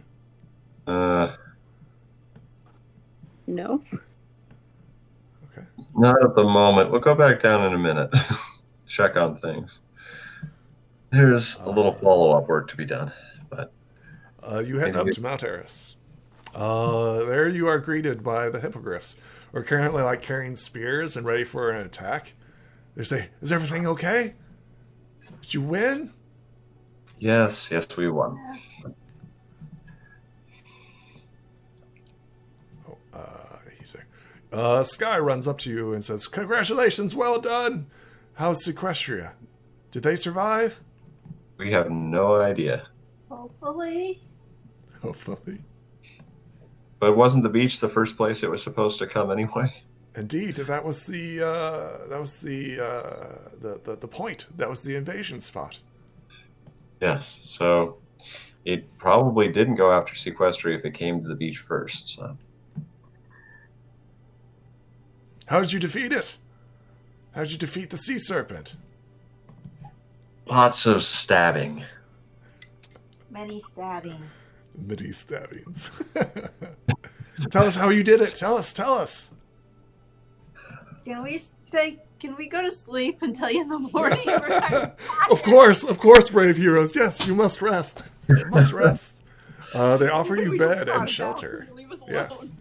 No. Okay. Not at the moment. We'll go back down in a minute. Check on things. There's a little follow-up work to be done, but you head up to Mount Eris. There you are greeted by the hippogriffs. We're currently carrying spears and ready for an attack. They say, "Is everything okay? Did you win?" Yes, we won. Sky runs up to you and says, "Congratulations, well done. How's Equestria? Did they survive?" We have no idea. Hopefully. But wasn't the beach the first place it was supposed to come anyway? Indeed, that was the point. That was the invasion spot. Yes, so it probably didn't go after Equestria if it came to the beach first. So. How did you defeat it? How did you defeat the sea serpent? Lots of stabbing. Many stabbing. Many stabbings. Tell us how you did it. Tell us. Can we go to sleep and tell you in the morning? Of course, brave heroes. Yes, you must rest. They offer you bed and shelter. Yes.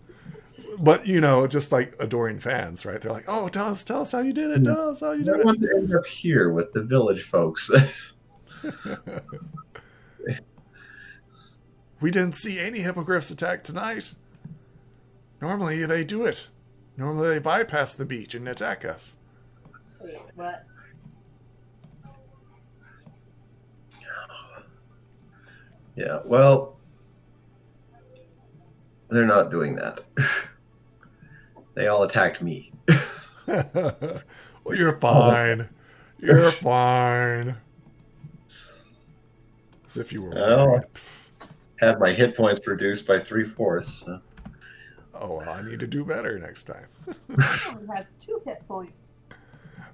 But, just adoring fans, right? They're like, "Oh, tell us how you did it. Tell us how you did it." I want to end up here with the village folks. We didn't see any hippogriffs attack tonight. Normally they do it. Normally they bypass the beach and attack us. Wait, what? Yeah, well, they're not doing that. They all attacked me. Well, you're fine. You're fine. As if you were worried. Had my hit points reduced by 3/4. So. Oh, well, I need to do better next time. I only have 2 hit points.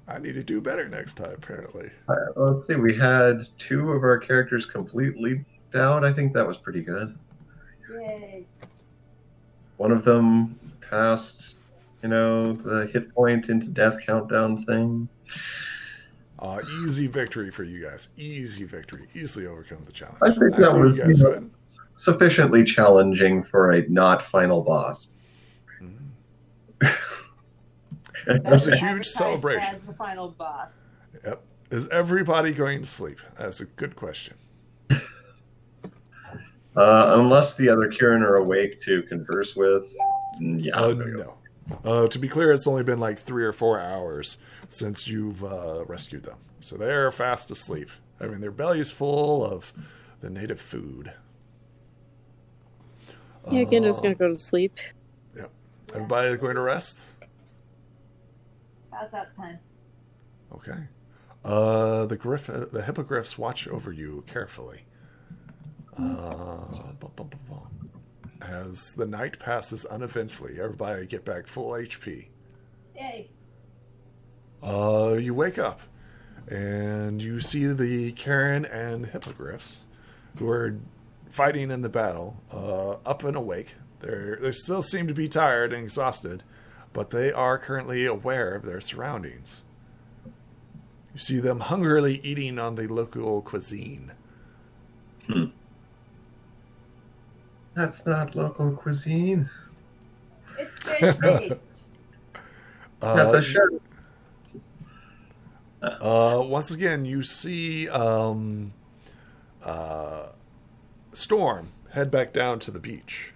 I need to do better next time, apparently. Let's see, we had 2 of our characters completely down. I think that was pretty good. Yay. One of them passed, the hit point into death countdown thing. Easy victory for you guys. Easy victory. Easily overcome the challenge. I think that was sufficiently challenging for a not final boss. There's a huge Advertised celebration. as the final boss. Yep. Is everybody going to sleep? That's a good question. Unless the other Kieran are awake to converse with. Yeah. I'm gonna go. No. To be clear, it's only been like 3 or 4 hours since you've rescued them. So they're fast asleep. I mean, their belly's full of the native food. Yeah, Genda's gonna go to sleep. Yep. Everybody going to rest? Pass out time. Okay. The hippogriffs watch over you carefully. As the night passes uneventfully, everybody get back full HP. Yay. You wake up, and you see the Karen and hippogriffs, who are fighting in the battle, up and awake. They still seem to be tired and exhausted, but they are currently aware of their surroundings. You see them hungrily eating on the local cuisine. That's not local cuisine. It's fish based. That's a shirt. Once again, you see Storm head back down to the beach.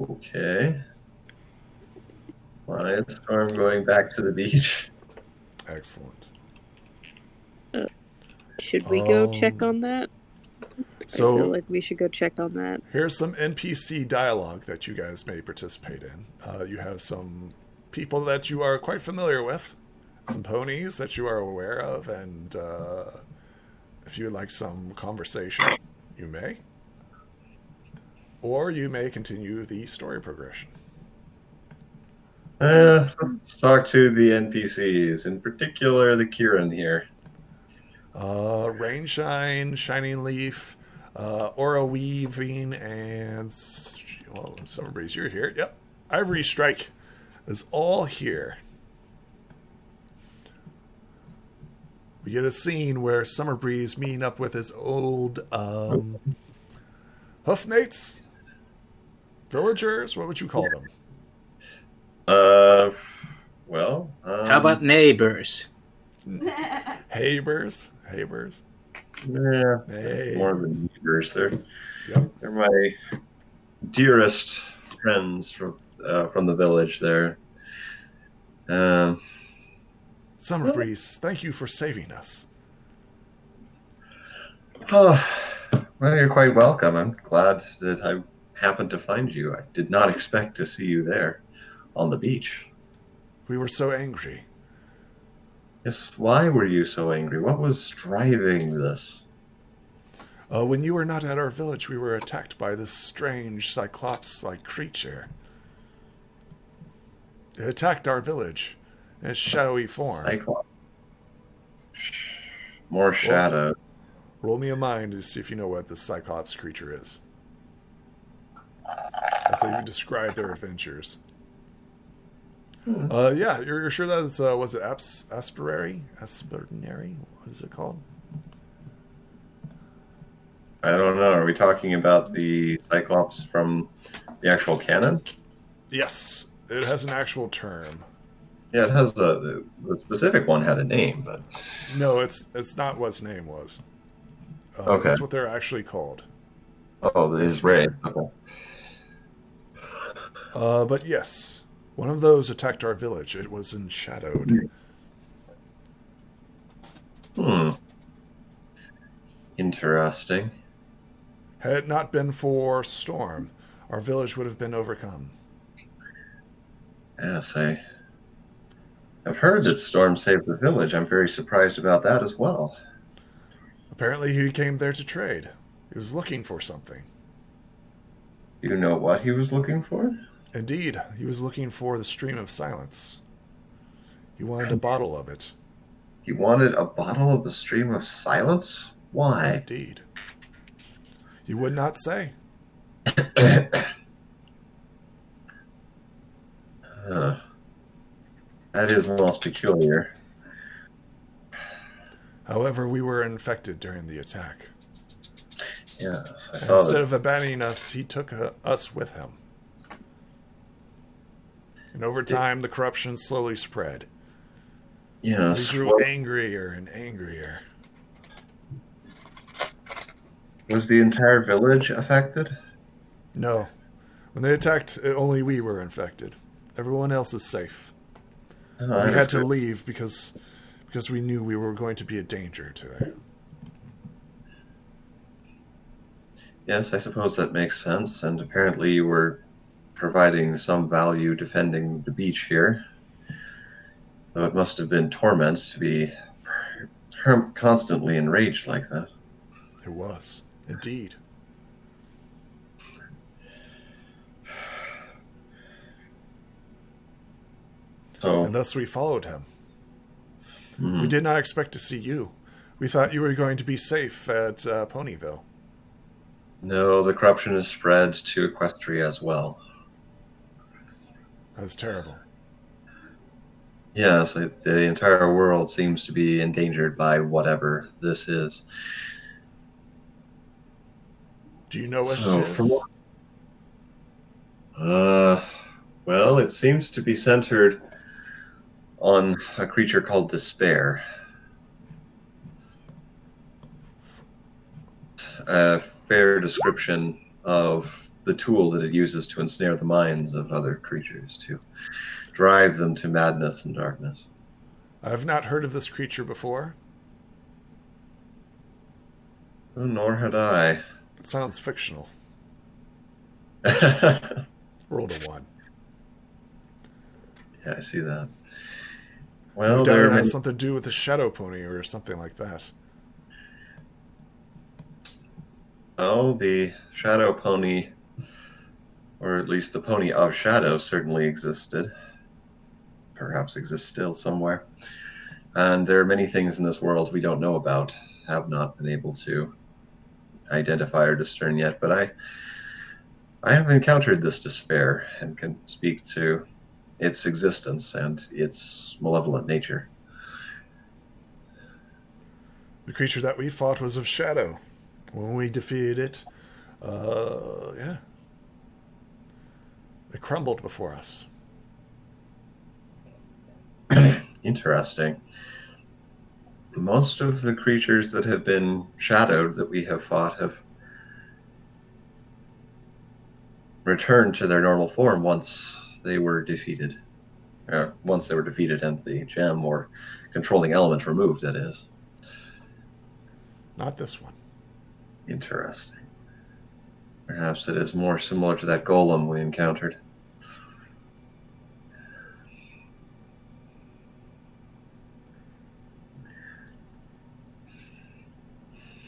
Okay. Lion Storm going back to the beach. Excellent. Should we go check on that? I So feel like we should go check on that. here's some NPC dialogue that you guys may participate in. You have some people that you are quite familiar with, some ponies that you are aware of, and if you would like some conversation, you may. Or you may continue the story progression. Let's talk to the NPCs, in particular the Kieran here. Rainshine, Shining Leaf, Aura Weaving, and Summer Breeze, you're here. Yep. Ivory Strike is all here. We get a scene where Summer Breeze meeting up with his old hoofmates, villagers. What would you call them? Well, How about neighbors? Habers. yeah, Hey. more than neighbors. Yep. They're my dearest friends from the village there. Summer Breeze, thank you for saving us. Oh, well, you're quite welcome. I'm glad that I happened to find you. I did not expect to see you there on the beach. We were so angry. Yes, why were you so angry? What was driving this? When you were not at our village, we were attacked by this strange cyclops-like creature. It attacked our village in its shadowy form. Cyclops. More shadow. Roll me a mind to see if you know what this cyclops creature is. As they describe their adventures. Yeah, you're sure that it's, was it Asperary? What is it called? I don't know. Are we talking about the Cyclops from the actual canon? Yes, it has an actual term. Yeah, it has the specific one had a name, but No, it's not what its name was. Okay. That's what they're actually called. oh, his race. Okay. But yes, one of those attacked our village. It was enshadowed. Interesting. Had it not been for Storm, our village would have been overcome. Yes, I've heard that Storm saved the village. I'm very surprised about that as well. Apparently he came there to trade. He was looking for something. Do you know what he was looking for? Indeed, he was looking for the Stream of Silence. He wanted a bottle of it. He wanted a bottle of the Stream of Silence? Why? Indeed. He would not say. That is most peculiar. However, we were infected during the attack. Yes, I And saw instead that. of abandoning us, he took us with him. And over time, the corruption slowly spread. We Yes. grew Well, angrier and angrier. was the entire village affected? No. When they attacked, only we were infected. Everyone else is safe. Oh, We that had is to good. leave because we knew we were going to be a danger to them. Yes, I suppose that makes sense. And apparently you were providing some value defending the beach here. Though it must have been torment to be constantly enraged like that. It was, indeed. So, And thus we followed him. mhm. We did not expect to see you. We thought you were going to be safe at Ponyville. No, the corruption is spread to Equestria as well. That's terrible. Yes, the entire world seems to be endangered by whatever this is. Do you know what So, it from is? well, it seems to be centered on a creature called Despair. A fair description of the tool that it uses to ensnare the minds of other creatures, to drive them to madness and darkness. I have not heard of this creature before. Oh, nor had I. It sounds fictional. Yeah, Rolled a 1. I see that. No Well, doubt there it are many. has something to do with the Shadow Pony or something like that. Well, the Shadow Pony, or at least the Pony of Shadow, certainly existed. Perhaps exists still somewhere. And there are many things in this world we don't know about, have not been able to identify or discern yet. But I have encountered this Despair and can speak to its existence and its malevolent nature. The creature that we fought was of Shadow. When we defeated it, yeah. It crumbled before us. Interesting. Most of the creatures that have been shadowed that we have fought have returned to their normal form once they were defeated. Once they were defeated and the gem or controlling element removed, that is. Not this one. Interesting. Perhaps it is more similar to that golem we encountered.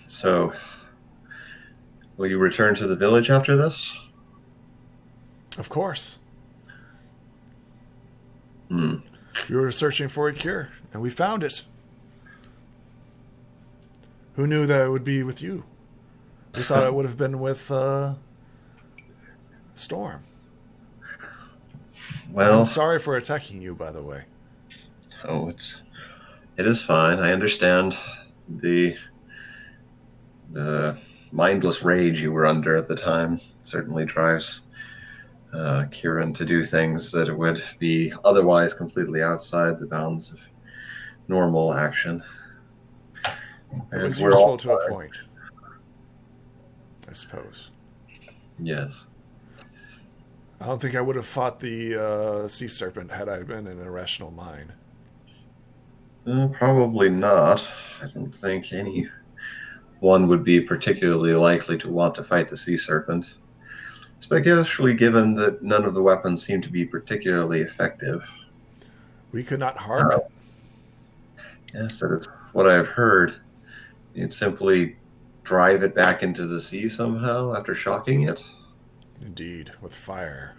So, will you return to the village after this? Of course. Hmm. We were searching for a cure, and we found it. Who knew that it would be with you? We thought it would have been with Storm. Well, I'm sorry for attacking you, by the way. oh, it is fine. I understand the mindless rage you were under at the time certainly drives Kieran to do things that would be otherwise completely outside the bounds of normal action. It was And we're all useful to a fine. point, I suppose. Yes. I don't think I would have fought the sea serpent had I been in a rational mind. Probably not. I don't think anyone would be particularly likely to want to fight the sea serpent, especially given that none of the weapons seem to be particularly effective. We could not harm it. Yes, that is what I've heard. You'd simply drive it back into the sea somehow after shocking it. Indeed, with fire.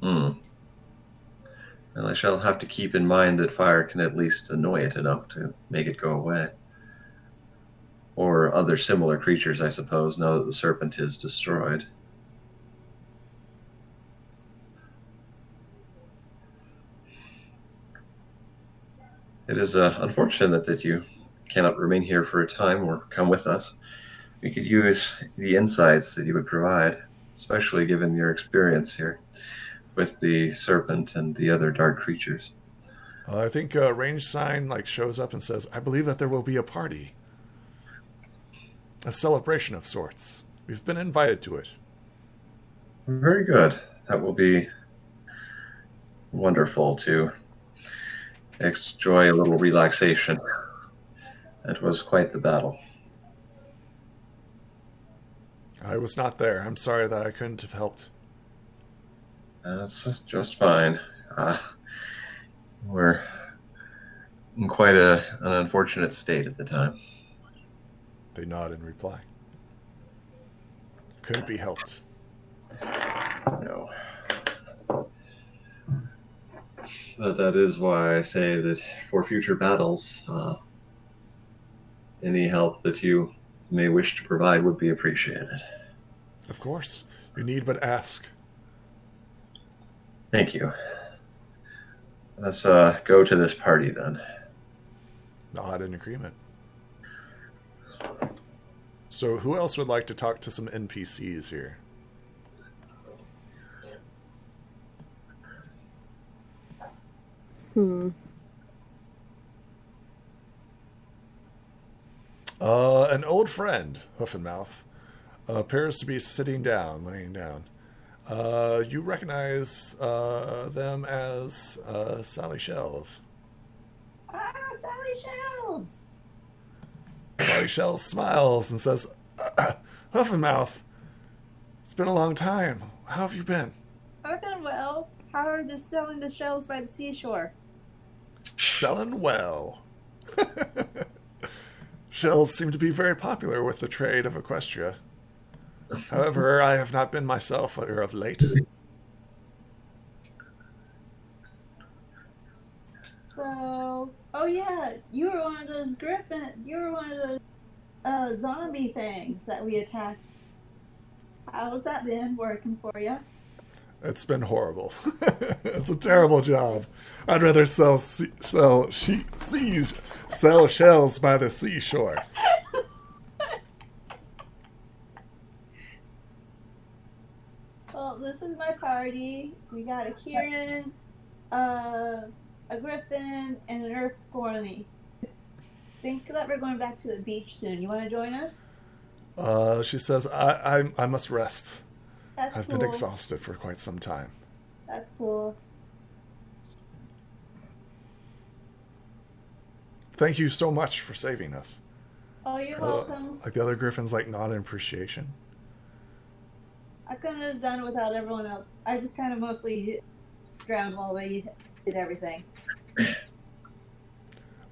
Hmm. Well, I shall have to keep in mind that fire can at least annoy it enough to make it go away. Or other similar creatures, I suppose, now that the serpent is destroyed. It is unfortunate that you cannot remain here for a time or come with us. We could use the insights that you would provide, especially given your experience here with the serpent and the other dark creatures. I think a range sign shows up and says, "I believe that there will be a party, a celebration of sorts. We've been invited to it." Very good. That will be wonderful to enjoy a little relaxation. It was quite the battle. I was not there. I'm sorry that I couldn't have helped. That's just fine. We're in quite an unfortunate state at the time. They nod in reply. Couldn't be helped. No. But that is why I say that for future battles, any help that you may wish to provide would be appreciated. Of course. You need but ask. Thank you. Let's go to this party then. Nod in agreement. So who else would like to talk to some NPCs here? An old friend, Hoofenmouth, appears to be laying down. You recognize them as Sally Shells. Ah, Sally Shells! Sally Shells smiles and says, "Hoofenmouth, it's been a long time. How have you been?" I've been well. How are they selling the shells by the seashore? Selling well. Shells seem to be very popular with the trade of Equestria. However, I have not been myself here of late. So, oh yeah, you were one of those zombie things that we attacked. How's that been working for you? It's been horrible. It's a terrible job. I'd rather sell shells by the seashore. Well, this is my party. We got a Kieran, a Griffin, and an Earth Corny. Think that we're going back to the beach soon. You want to join us? She says, I must rest. That's I've cool. been exhausted for quite some time. That's cool. Thank you so much for saving us. Oh, you're welcome. The other Griffins nod in appreciation. I couldn't have done it without everyone else. I just kind of mostly drowned while they did everything.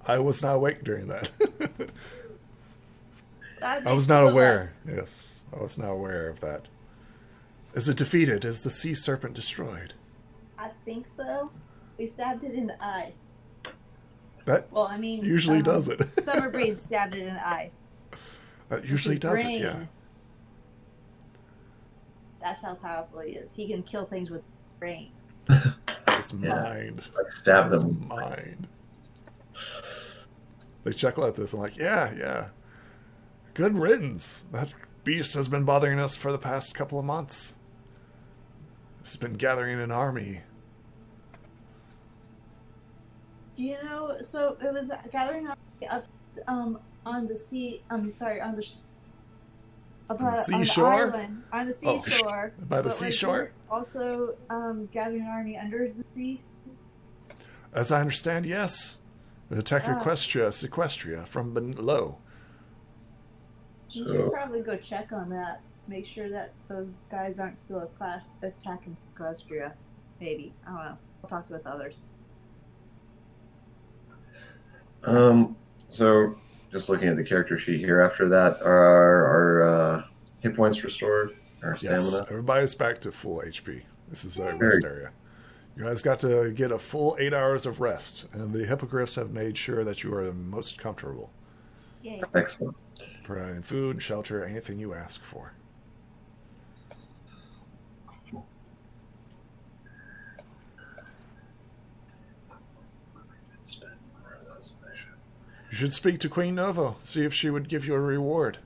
I was not awake during that. That I was makes not two of aware. us. Yes, I was not aware of that. Is it defeated? Is the sea serpent destroyed? I think so. We stabbed it in the eye. That Well, I mean, usually does it. Summer Breeze stabbed it in the eye. That usually His does it, brain. yeah. That's how powerful he is. He can kill things with his brain. His mind. Stab His them. mind. They chuckle at this. I'm like, yeah. Good riddance. That beast has been bothering us for the past couple of months. It's been gathering an army. Do you know? So it was gathering up on the sea. On the seashore? On the Oh, seashore. by the But was seashore? it also gathering an army under the sea. As I understand, yes. The attack Equestria from below. You should probably go check on that. Make sure that those guys aren't still attacking Equestria. Maybe. I don't know. I'll talk with others. So just looking at the character sheet here, after that, are our hit points restored? Our Yes, stamina? everybody's back to full HP. This is a rest area. You guys got to get a full 8 hours of rest, and the hippogriffs have made sure that you are the most comfortable. Yay. Excellent. Providing food, shelter, anything you ask for. You should speak to Queen Nova, see if she would give you a reward.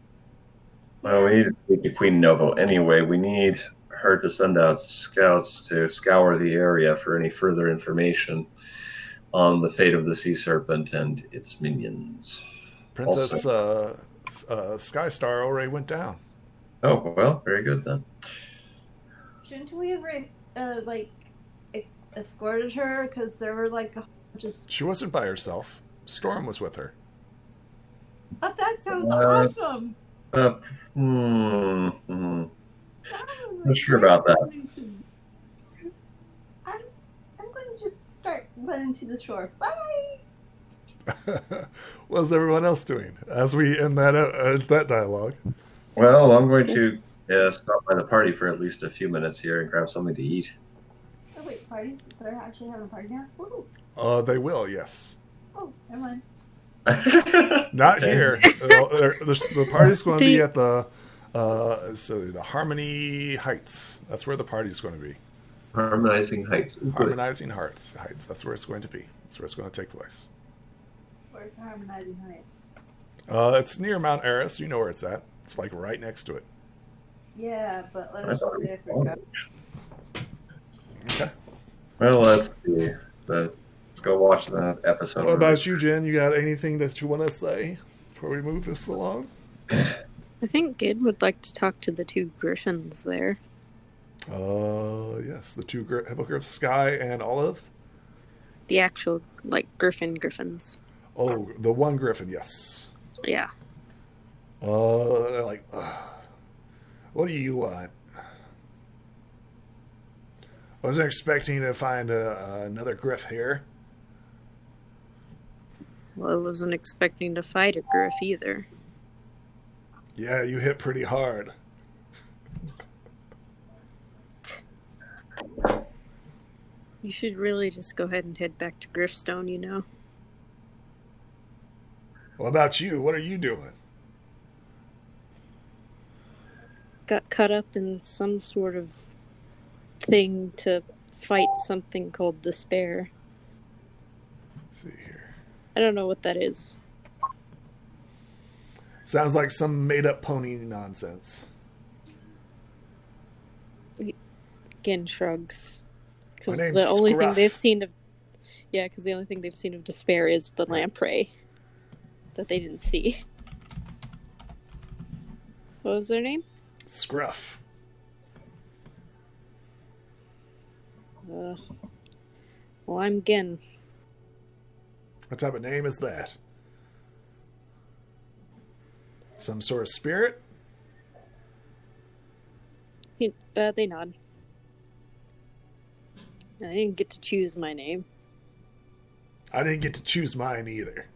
Well, we need to speak to Queen Novo anyway. We need her to send out scouts to scour the area for any further information on the fate of the sea serpent and its minions. Princess Skystar already went down. Oh, well, very good then. Shouldn't we have escorted her? Because there were like a bunch of. She wasn't by herself. Storm was with her. But that sounds awesome. Not Not sure about that. I'm going to just start running to the shore. Bye. What's everyone else doing as we end that dialogue? Well, I'm going to stop by the party for at least a few minutes here and grab something to eat. Oh wait, parties? They're actually having a party now? Woo. They will, yes. Oh, never mind. Not here. The party's going to be at the Harmony Heights. That's where the party's going to be. Harmonizing Heights. Ooh, Harmonizing Heights. That's where it's going to be. That's where it's going to take place. Where's Harmonizing Heights? It's near Mount Eris. You know where it's at. It's like right next to it. Yeah, but let's just say I forgot. Okay. Well, let's see. Let's go watch that episode. What about you, Jen? You got anything that you want to say before we move this along? I think Gid would like to talk to the two griffins there. Yes, the two hippogriffs, Sky and Olive. The actual, griffins. Oh, the one griffin, yes. Yeah. They're like, what do you want? Wasn't expecting to find another griff here. Well, I wasn't expecting to fight a griff either. Yeah, you hit pretty hard. You should really just go ahead and head back to Griffstone, you know. What about you? What are you doing? Got caught up in some sort of thing to fight something called despair. Let's see here. I don't know what that is. Sounds like some made-up pony nonsense. Again, shrugs. My Because name's the only Scruff. thing they've seen of... Yeah, because the only thing they've seen of despair is the lamprey. That they didn't see. What was their name? Scruff. Well, I'm Gin. What type of name is that? Some sort of spirit? They nod. I didn't get to choose my name. I didn't get to choose mine either.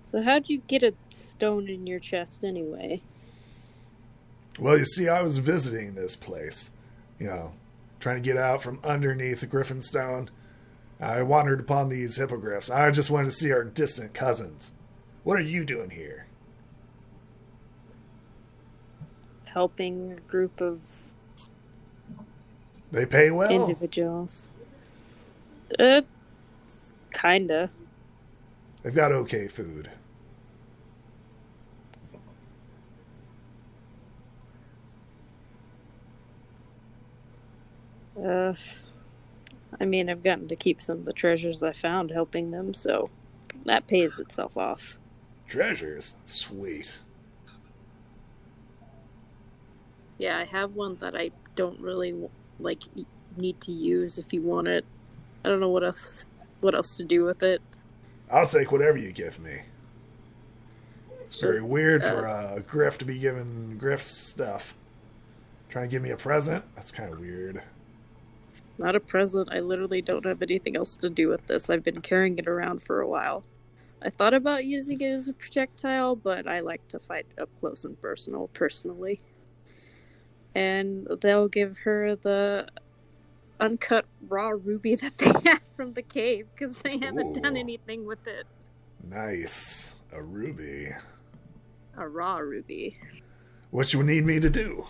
So how'd you get a stone in your chest anyway? Well, you see, I was visiting this place. You know, trying to get out from underneath the Griffin Stone. I wandered upon these hippogriffs. I just wanted to see our distant cousins. What are you doing here? Helping a group of They pay well? individuals. Kinda. They've got okay food. I mean, I've gotten to keep some of the treasures I found helping them, so that pays itself off. Treasures? Sweet. Yeah, I have one that I don't really need to use if you want it. I don't know what else to do with it. I'll take whatever you give me. It's very weird for a Griff to be giving Griff stuff. Trying to give me a present? That's kind of weird. Not a present. I literally don't have anything else to do with this. I've been carrying it around for a while. I thought about using it as a projectile, but I like to fight up close and personal, personally. And they'll give her the uncut raw ruby that they had from the cave, because they haven't done anything with it. Nice. A ruby. A raw ruby. What you need me to do?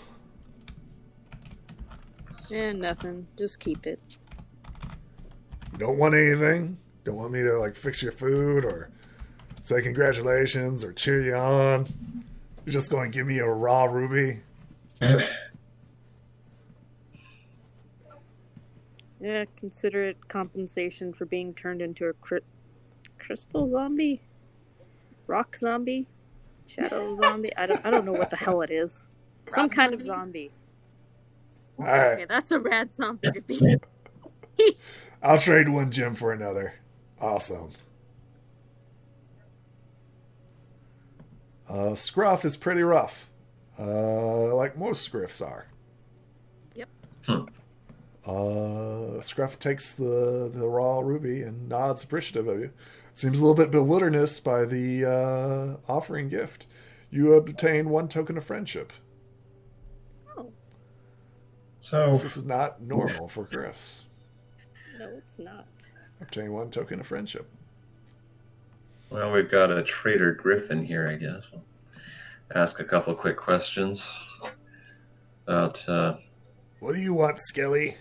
And nothing. Just keep it. You don't want anything? Don't want me to, fix your food or say congratulations or cheer you on? You're just going to give me a raw ruby? Yeah, consider it compensation for being turned into a crystal zombie? Rock zombie? Shadow zombie? I don't know what the hell it is. Some kind of zombie. All right. Okay, that's a rad zombie to be. I'll trade one gem for another. Awesome. Scruff is pretty rough. Like most Scruffs are. Yep. Scruff takes the raw ruby and nods appreciative of you. Seems a little bit bewilderness by the offering gift. You obtain 1 token of friendship. Oh. So This is not normal for Griffs. No, it's not. Obtain 1 token of friendship. well, we've got a Trader Griffin here, I guess. I'll ask a couple quick questions about. What do you want, Skelly?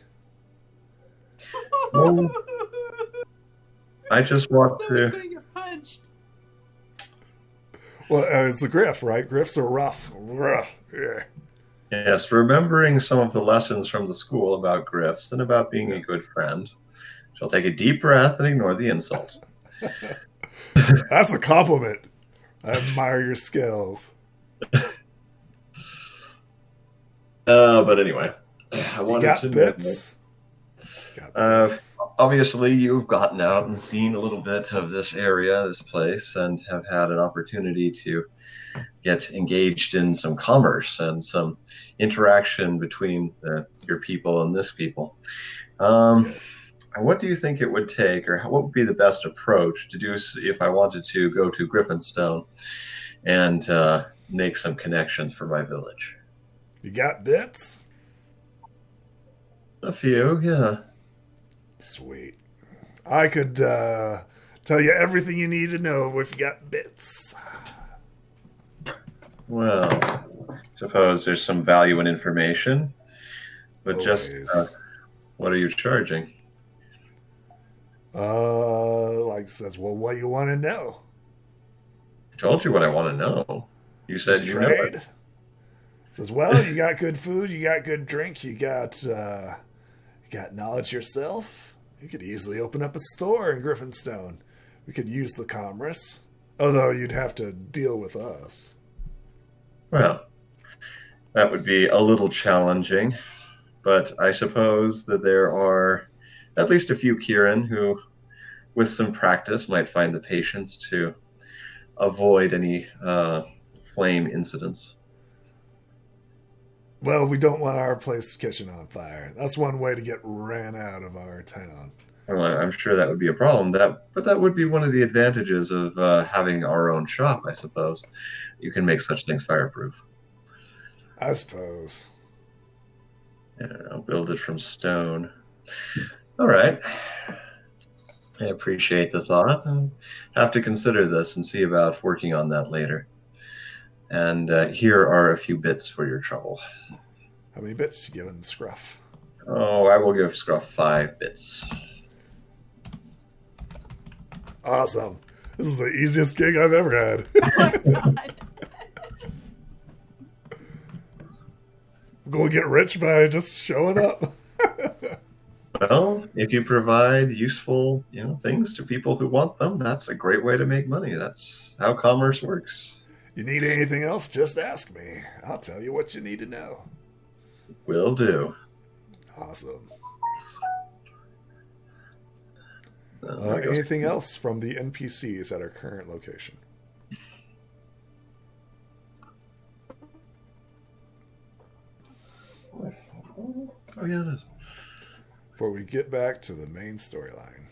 Well, I just want Someone's to. going to get punched. Well, it's a Griff, right? Griffs are rough. Rough. Yeah. Yes, remembering some of the lessons from the school about Griffs and about being a good friend, she'll take a deep breath and ignore the insult. That's a compliment. I admire your skills. But anyway, I You wanted got to know. bits? Got bits. Obviously, you've gotten out and seen a little bit of this area, this place, and have had an opportunity to get engaged in some commerce and some interaction between your people and this people. What do you think it would take, or what would be the best approach to do if I wanted to go to Griffinstone and make some connections for my village? You got bits? A few, yeah. Sweet. I could tell you everything you need to know if you got bits. Well, I suppose there's some value in information, but just what are you charging? Like says, well, what do you want to know? I told you what I want to know. You said Just you know trade. it. Says, well, you got good food, you got good drink, you got knowledge yourself. You could easily open up a store in Griffinstone. We could use the commerce, although you'd have to deal with us. Well, that would be a little challenging, but I suppose that there are at least a few Kieran who, with some practice, might find the patience to avoid any flame incidents. Well, we don't want our place catching on fire. That's one way to get ran out of our town. Well, I'm sure that would be a problem. But that would be one of the advantages of having our own shop, I suppose. You can make such things fireproof. I suppose. Yeah, I'll build it from stone. All right. I appreciate the thought. I'll have to consider this and see about working on that later. And here are a few bits for your trouble. How many bits you giving Scruff? Oh, I will give Scruff 5 bits. Awesome. This is the easiest gig I've ever had. Oh my god. I'm going to get rich by just showing up. Well, if you provide useful, things to people who want them, that's a great way to make money. That's how commerce works. You need anything else, just ask me. I'll tell you what you need to know. Will do. Awesome. There goes- Anything else from the NPCs at our current location? Oh, yeah, it is. Before we get back to the main storyline.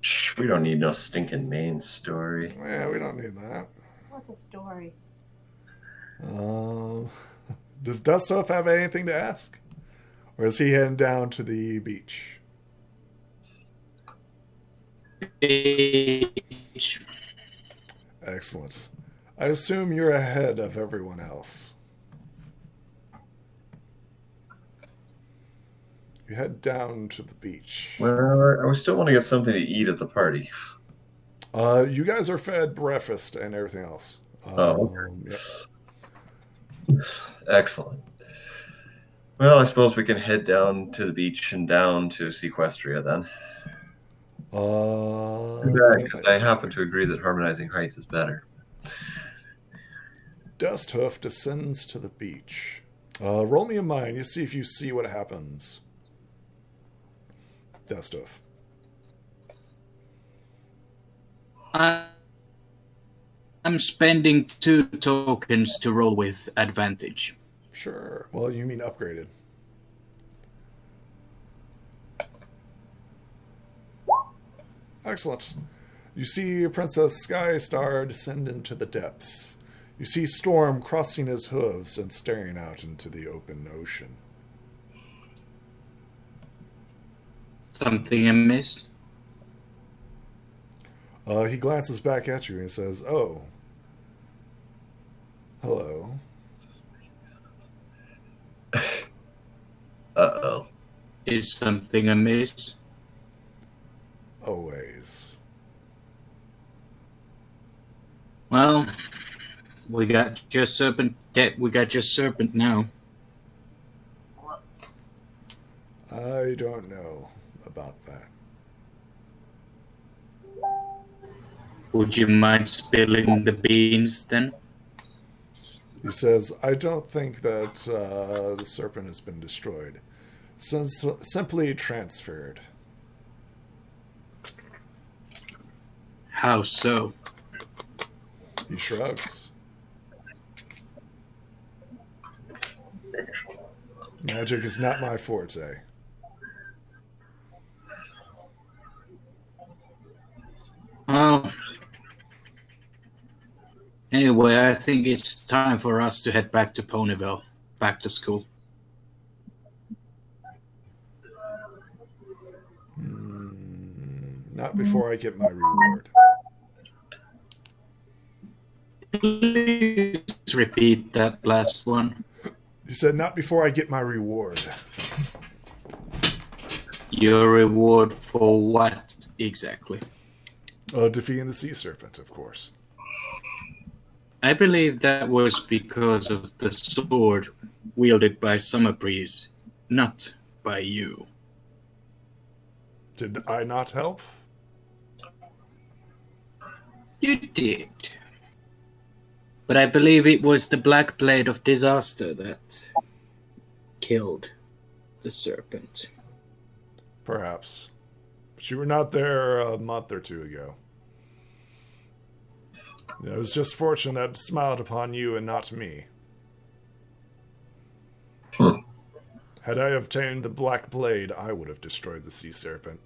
Shh, we don't need no stinking main story. Yeah, we don't need that. What's a story? Does Dusthoff have anything to ask? Or is he heading down to the beach? Excellent. I assume you're ahead of everyone else. You head down to the beach. Well, I still want to get something to eat at the party. You guys are fed breakfast and everything else. Okay. Yeah. Excellent. Well, I suppose we can head down to the beach and down to Sequestria then. Because I happen to agree that Harmonizing Heights is better. Dusthoof descends to the beach. Roll me a mind. You see if you see what happens. Dusthoof. I'm spending 2 tokens to roll with advantage. Sure. Well, you mean upgraded. Excellent. You see Princess Skystar descend into the depths. You see Storm crossing his hooves and staring out into the open ocean. Something amiss? He glances back at you and he says, "Oh. Hello." Uh-oh. Is something amiss? Always. Well, we got your serpent. We got your serpent now. I don't know about that. Would you mind spilling the beans then? He says, "I don't think that the serpent has been destroyed. Simply transferred." How so? He shrugs. Magic is not my forte. Well, anyway, I think it's time for us to head back to Ponyville, back to school. Not before I get my reward. Please repeat that last one. He said, "Not before I get my reward." Your reward for what exactly? Defeating the sea serpent, of course. I believe that was because of the sword wielded by Summer Breeze, not by you. Did I not help? You did. But I believe it was the Black Blade of Disaster that killed the serpent. Perhaps. But you were not there a month or 2 ago. It was just fortune that smiled upon you and not me. Had I obtained the Black Blade, I would have destroyed the sea serpent.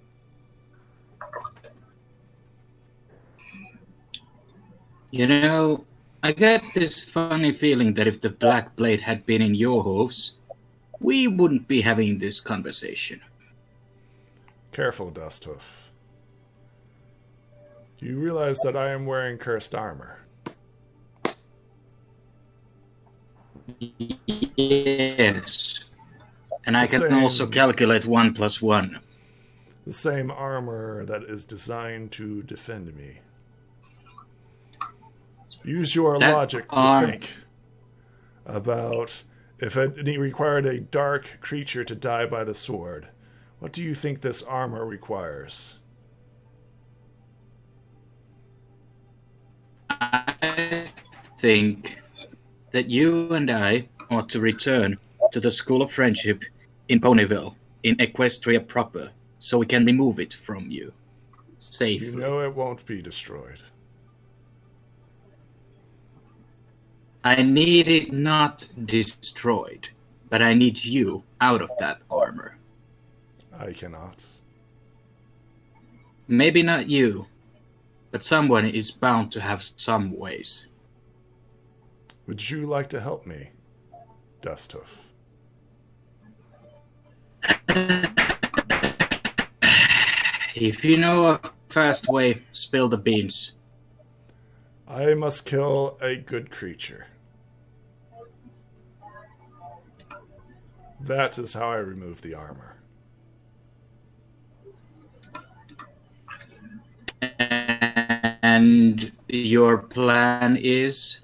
You know, I get this funny feeling that if the Black Blade had been in your hooves, we wouldn't be having this conversation. Careful, Dusthoof. You realize that I am wearing cursed armor. Yes. And I can Same. also calculate 1 + 1. The same armor that is designed to defend me. Use your logic to think about if it required a dark creature to die by the sword. What do you think this armor requires? I think that you and I ought to return to the School of Friendship in Ponyville, in Equestria proper, so we can remove it from you safely. You know it won't be destroyed. I need it not destroyed, but I need you out of that armor. I cannot. Maybe not you, but someone is bound to have some ways. Would you like to help me, Dusthoof? If you know a fast way, spill the beans. I must kill a good creature. That is how I remove the armor. And your plan is?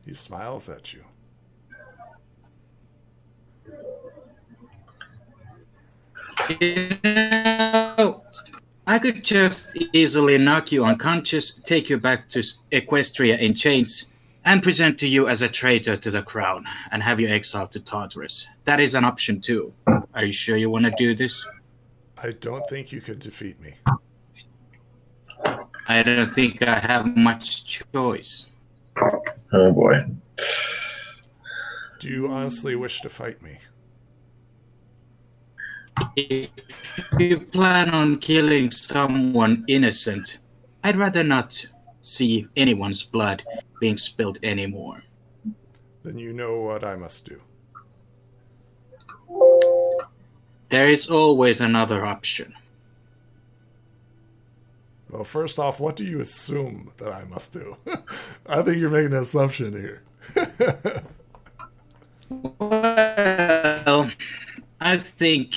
He smiles at you. You know, I could just easily knock you unconscious, take you back to Equestria in chains, and present to you as a traitor to the crown, and have you exiled to Tartarus. That is an option too. Are you sure you want to do this? I don't think you could defeat me. I don't think I have much choice. Oh boy. Do you honestly wish to fight me? If you plan on killing someone innocent, I'd rather not see anyone's blood being spilled anymore. Then you know what I must do. There is always another option. Well, first off, what do you assume that I must do? I think you're making an assumption here. Well, I think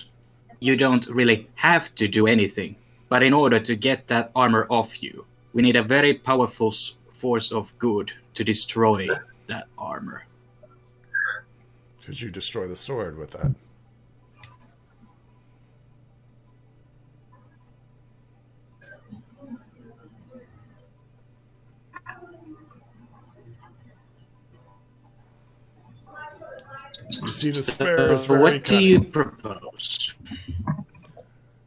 you don't really have to do anything. But in order to get that armor off you, we need a very powerful force of good to destroy that armor. Could you destroy the sword with that? You see, despair is very what do cunning. you propose?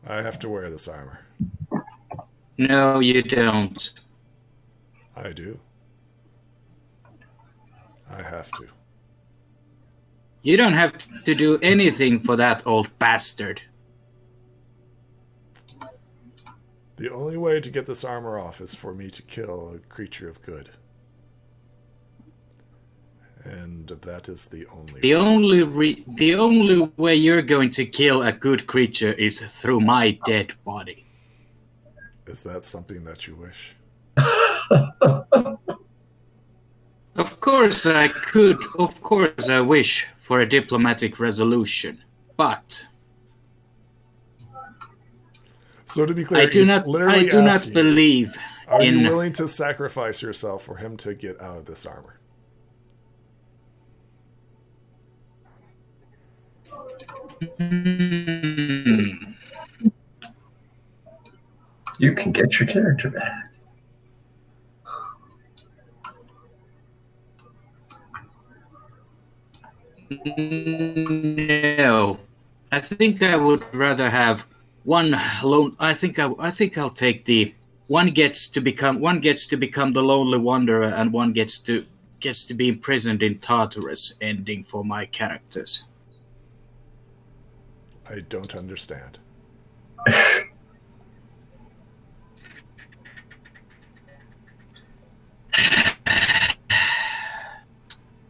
I have to wear this armor. No, you don't. I do. I have to. You don't have to do anything for that old bastard. The only way to get this armor off is for me to kill a creature of good. And that is the only way. The only way you're going to kill a good creature is through my dead body. Is that something that you wish? Of course I could. Of course I wish for a diplomatic resolution. But So to be clear, I do not believe are in... you willing to sacrifice yourself for him to get out of this armor? You can get your character back. No, I think I would rather have one lone. I think I'll take the one gets to become the lonely wanderer, and one gets to be imprisoned in Tartarus ending for my characters. I don't understand.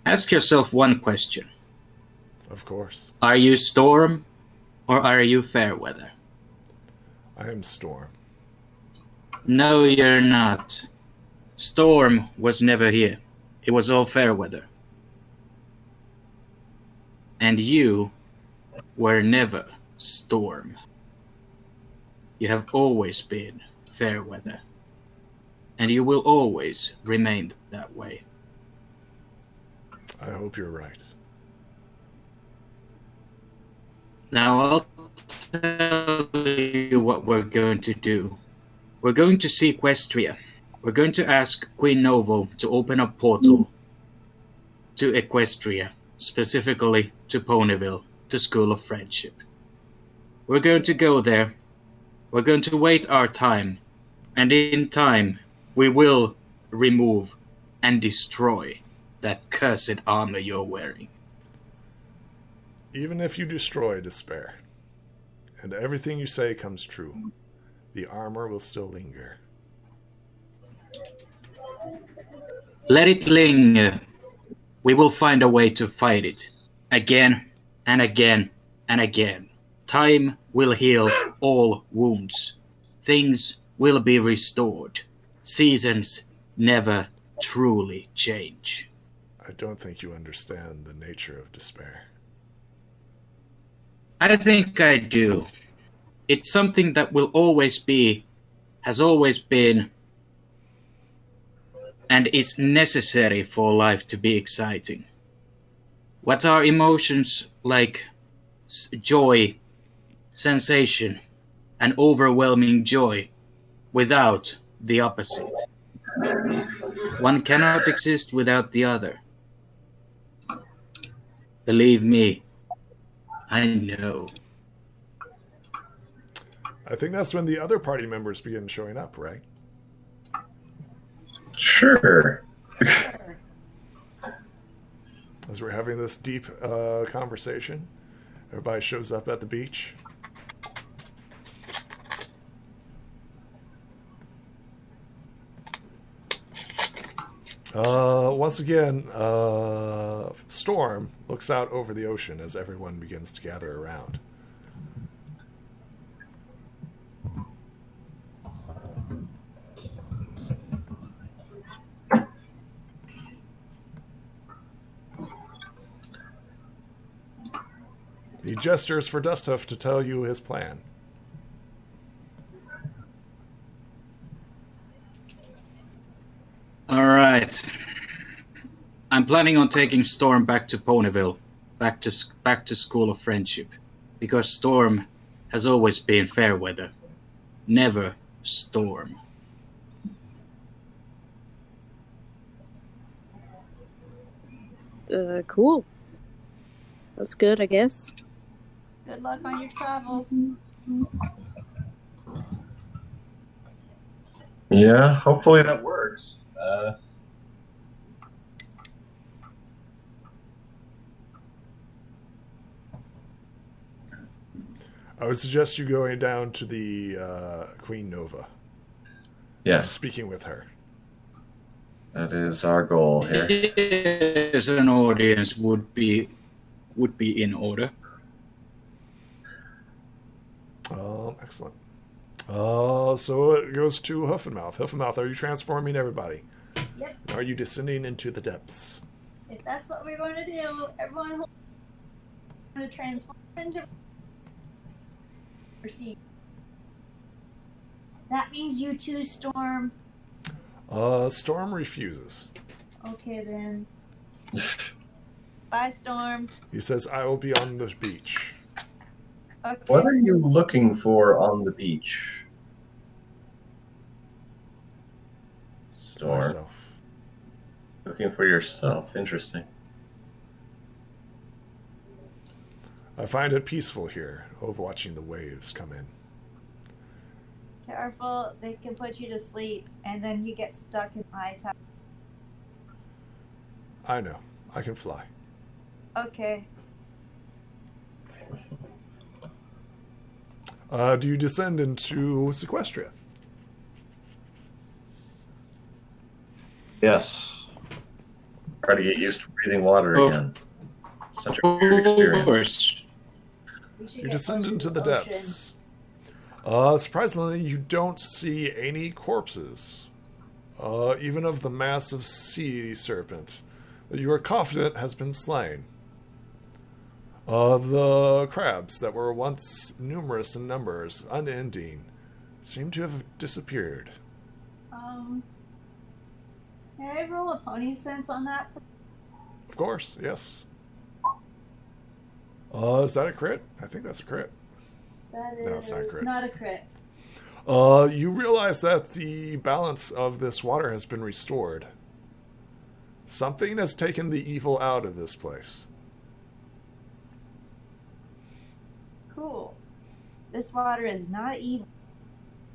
Ask yourself one question. Of course. Are you Storm or are you Fairweather? I am Storm. No, you're not. Storm was never here. It was all Fairweather. And you were never Storm. You have always been Fairweather. And you will always remain that way. I hope you're right. Now I'll tell you what we're going to do. We're going to see Equestria. We're going to ask Queen Novo to open a portal to Equestria, specifically to Ponyville, to School of Friendship. We're going to go there. We're going to wait our time. And in time, we will remove and destroy that cursed armor you're wearing. Even if you destroy despair, and everything you say comes true, the armor will still linger. Let it linger. We will find a way to fight it. Again and again and again. Time will heal all wounds. Things will be restored. Seasons never truly change. I don't think you understand the nature of despair. I think I do. It's something that will always be has always been and is necessary for life to be exciting. What are emotions like joy, sensation, and overwhelming joy without the opposite? One cannot exist without the other. Believe me, I know. I think that's when the other party members begin showing up, right? Sure. As we're having this deep conversation, everybody shows up at the beach. Once again, Storm looks out over the ocean as everyone begins to gather around. He gestures for Dusthoof to tell you his plan. All right. I'm planning on taking Storm back to Ponyville, back to School of Friendship, because Storm has always been fair weather, never storm. Cool. That's good, I guess. Good luck on your travels. Yeah, hopefully that works. I would suggest you going down to the Queen Nova. Yes. Speaking with her. That is our goal here. Yes, an audience would be in order. Excellent. So it goes to Huffenmouth. Huffenmouth, are you transforming everybody? Yep. Are you descending into the depths? If that's what we're going to do, everyone going to transform into. Proceed. That means you too, Storm. Storm refuses. Okay then. Bye, Storm. He says, I will be on the beach. Okay. What are you looking for on the beach? Storm. Myself. Looking for yourself. Interesting. I find it peaceful here, watching the waves come in. Careful, they can put you to sleep, and then you get stuck in high tide. I know. I can fly. Okay. Do you descend into Equestria? Yes. Try to get used to breathing water again. Such a Of weird experience. course. You descend into the depths. Surprisingly, you don't see any corpses, even of the massive sea serpent that you are confident has been slain. The crabs that were once numerous in numbers, unending, seem to have disappeared. Can I roll a pony sense on that? Of course, yes. Is that a crit? I think that's a crit. That is No, it's not a crit. not a crit. You realize that the balance of this water has been restored. Something has taken the evil out of this place. Cool. This water is not evil.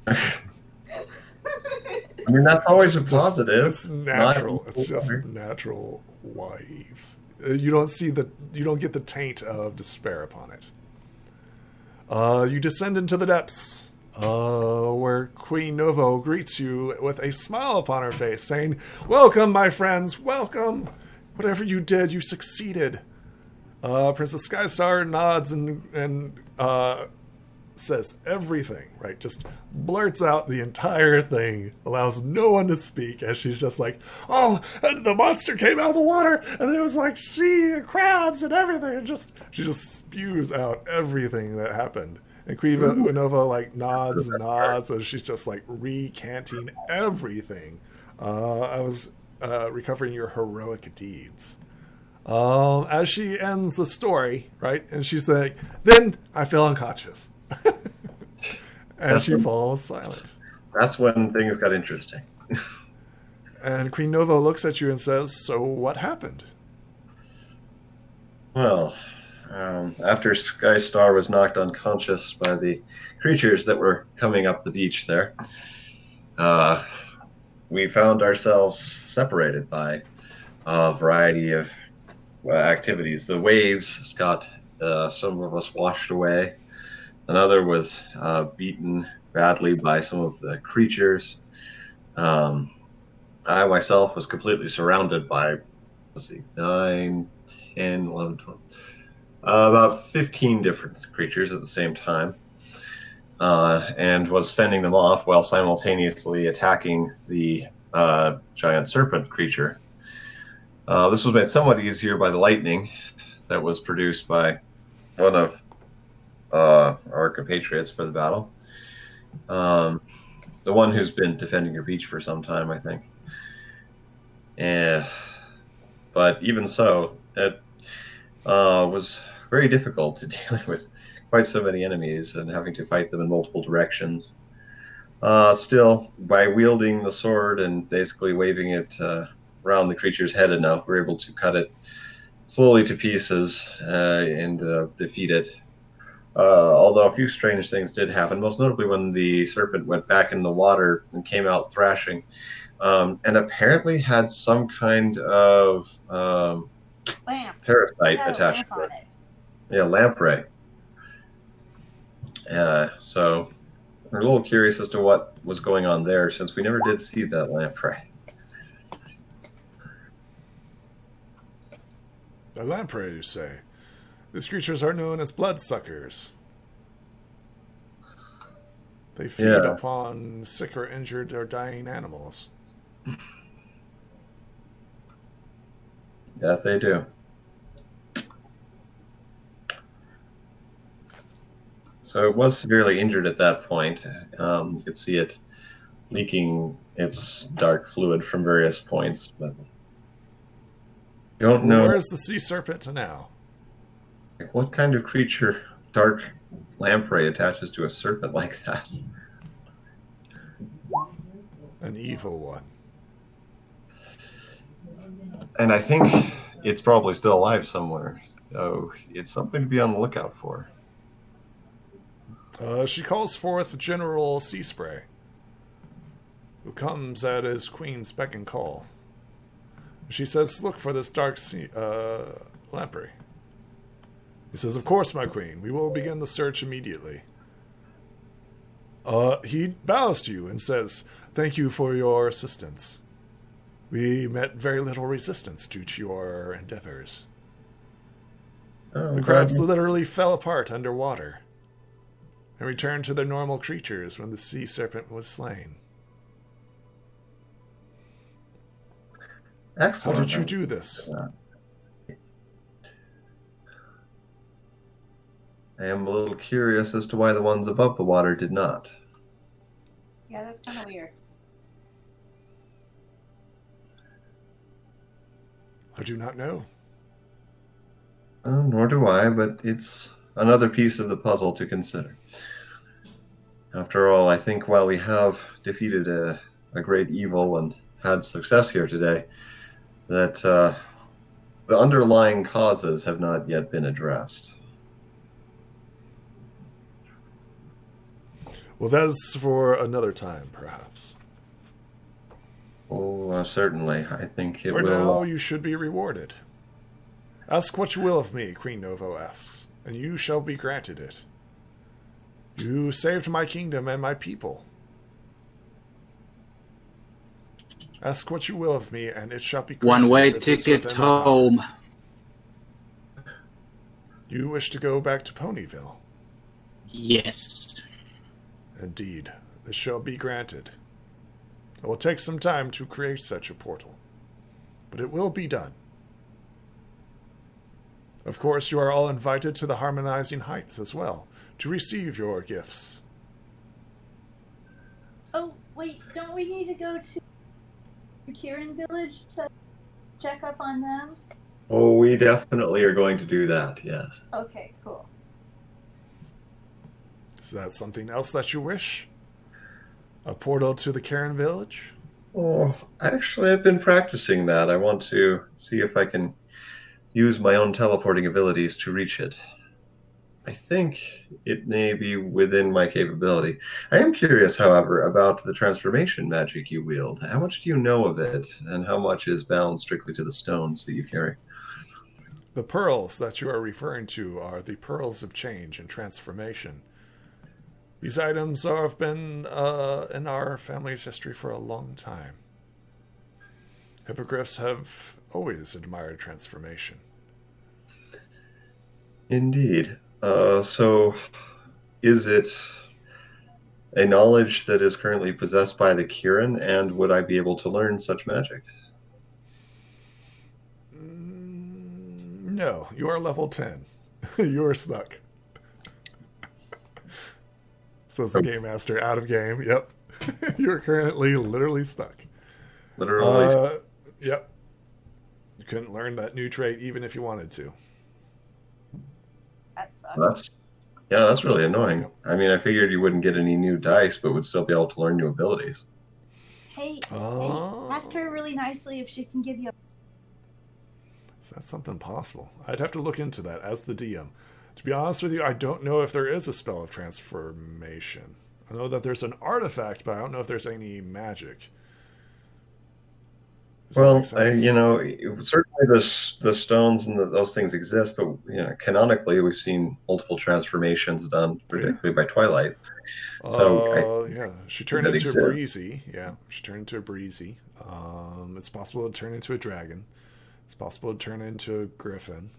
I mean, that's always a positive. It's natural. Not It's just evil. natural waves. You don't get the taint of despair upon it. You descend into the depths, where Queen Novo greets you with a smile upon her face, saying, "Welcome, my friends, welcome. Whatever you did, you succeeded." Princess Skystar nods and says everything, right? Just blurts out the entire thing, allows no one to speak, as she's just like, "Oh, and the monster came out of the water, and there was like sea and crabs and everything." And she just spews out everything that happened, And Queen Unova like nods and nods, and she's just like recanting everything. I was recovering your heroic deeds. As she ends the story, right? And she's like, then I feel unconscious. And she falls silent. That's when things got interesting. And Queen Nova looks at you and says, so what happened? Well, after Skystar was knocked unconscious by the creatures that were coming up the beach there, we found ourselves separated by a variety of activities. The waves got some of us washed away. Another was beaten badly by some of the creatures. I myself was completely surrounded by, 9, 10, 11, 12, about 15 different creatures at the same time, and was fending them off while simultaneously attacking the giant serpent creature. This was made somewhat easier by the lightning that was produced by one of our compatriots for the battle. The one who's been defending your beach for some time, I think. But even so, it was very difficult to deal with quite so many enemies and having to fight them in multiple directions. Still, by wielding the sword and basically waving it around the creature's head enough, we're able to cut it slowly to pieces and defeat it. Although a few strange things did happen, most notably when the serpent went back in the water and came out thrashing, and apparently had some kind of parasite attached to it. Yeah, lamprey. So we're a little curious as to what was going on there, since we never did see that lamprey. A lamprey, you say? These creatures are known as bloodsuckers. They feed upon sick or injured or dying animals. Yes, they do. So it was severely injured at that point. You could see it leaking its dark fluid from various points, but you don't know. Where's the sea serpent now? What kind of creature, dark lamprey, attaches to a serpent like that? An evil one. And I think it's probably still alive somewhere. So it's something to be on the lookout for. She calls forth General Sea Spray, who comes at his queen's beck and call. She says, look for this dark lamprey. He says, of course, my queen. We will begin the search immediately. He bows to you and says, thank you for your assistance. We met very little resistance due to your endeavors. The crabs literally fell apart underwater and returned to their normal creatures when the sea serpent was slain. Excellent. How did you do this? I am a little curious as to why the ones above the water did not. Yeah, that's kind of weird. I do not know. Nor do I, but it's another piece of the puzzle to consider. After all, I think while we have defeated a great evil and had success here today, that the underlying causes have not yet been addressed. Well, that is for another time, perhaps. Oh, certainly. I think it for will. For now, you should be rewarded. Ask what you will of me, Queen Novo asks, and you shall be granted it. You saved my kingdom and my people. Ask what you will of me, and it shall be granted. One-way ticket home. You wish to go back to Ponyville? Yes. Indeed, this shall be granted. It will take some time to create such a portal, but it will be done. Of course, you are all invited to the Harmonizing Heights as well, to receive your gifts. Oh, wait, don't we need to go to the Kieran village to check up on them? Oh, we definitely are going to do that, yes. Okay, cool. Is that something else that you wish? A portal to the Karen village? Oh, actually, I've been practicing that. I want to see if I can use my own teleporting abilities to reach it. I think it may be within my capability. I am curious, however, about the transformation magic you wield. How much do you know of it, and how much is bound strictly to the stones that you carry? The pearls that you are referring to are the pearls of change and transformation. These items have been in our family's history for a long time. Hippogriffs have always admired transformation. Indeed. So, is it a knowledge that is currently possessed by the Kieran, and would I be able to learn such magic? No, you are level 10. You are stuck. Says the game master, out of game. Yep. You're currently literally stuck. Literally. Yep. You couldn't learn that new trait even if you wanted to. That sucks. That's really annoying. I mean, I figured you wouldn't get any new dice, but would still be able to learn new abilities. Hey, ask her really nicely if she can give you a... Is that something possible? I'd have to look into that as the DM. To be honest with you, I don't know if there is a spell of transformation. I know that there's an artifact, but I don't know if there's any magic. Well, certainly the stones and those things exist, but canonically, we've seen multiple transformations done, particularly by Twilight. So she turned into a breezy. Yeah, she turned into a breezy. It's possible to turn into a dragon. It's possible to turn into a griffin.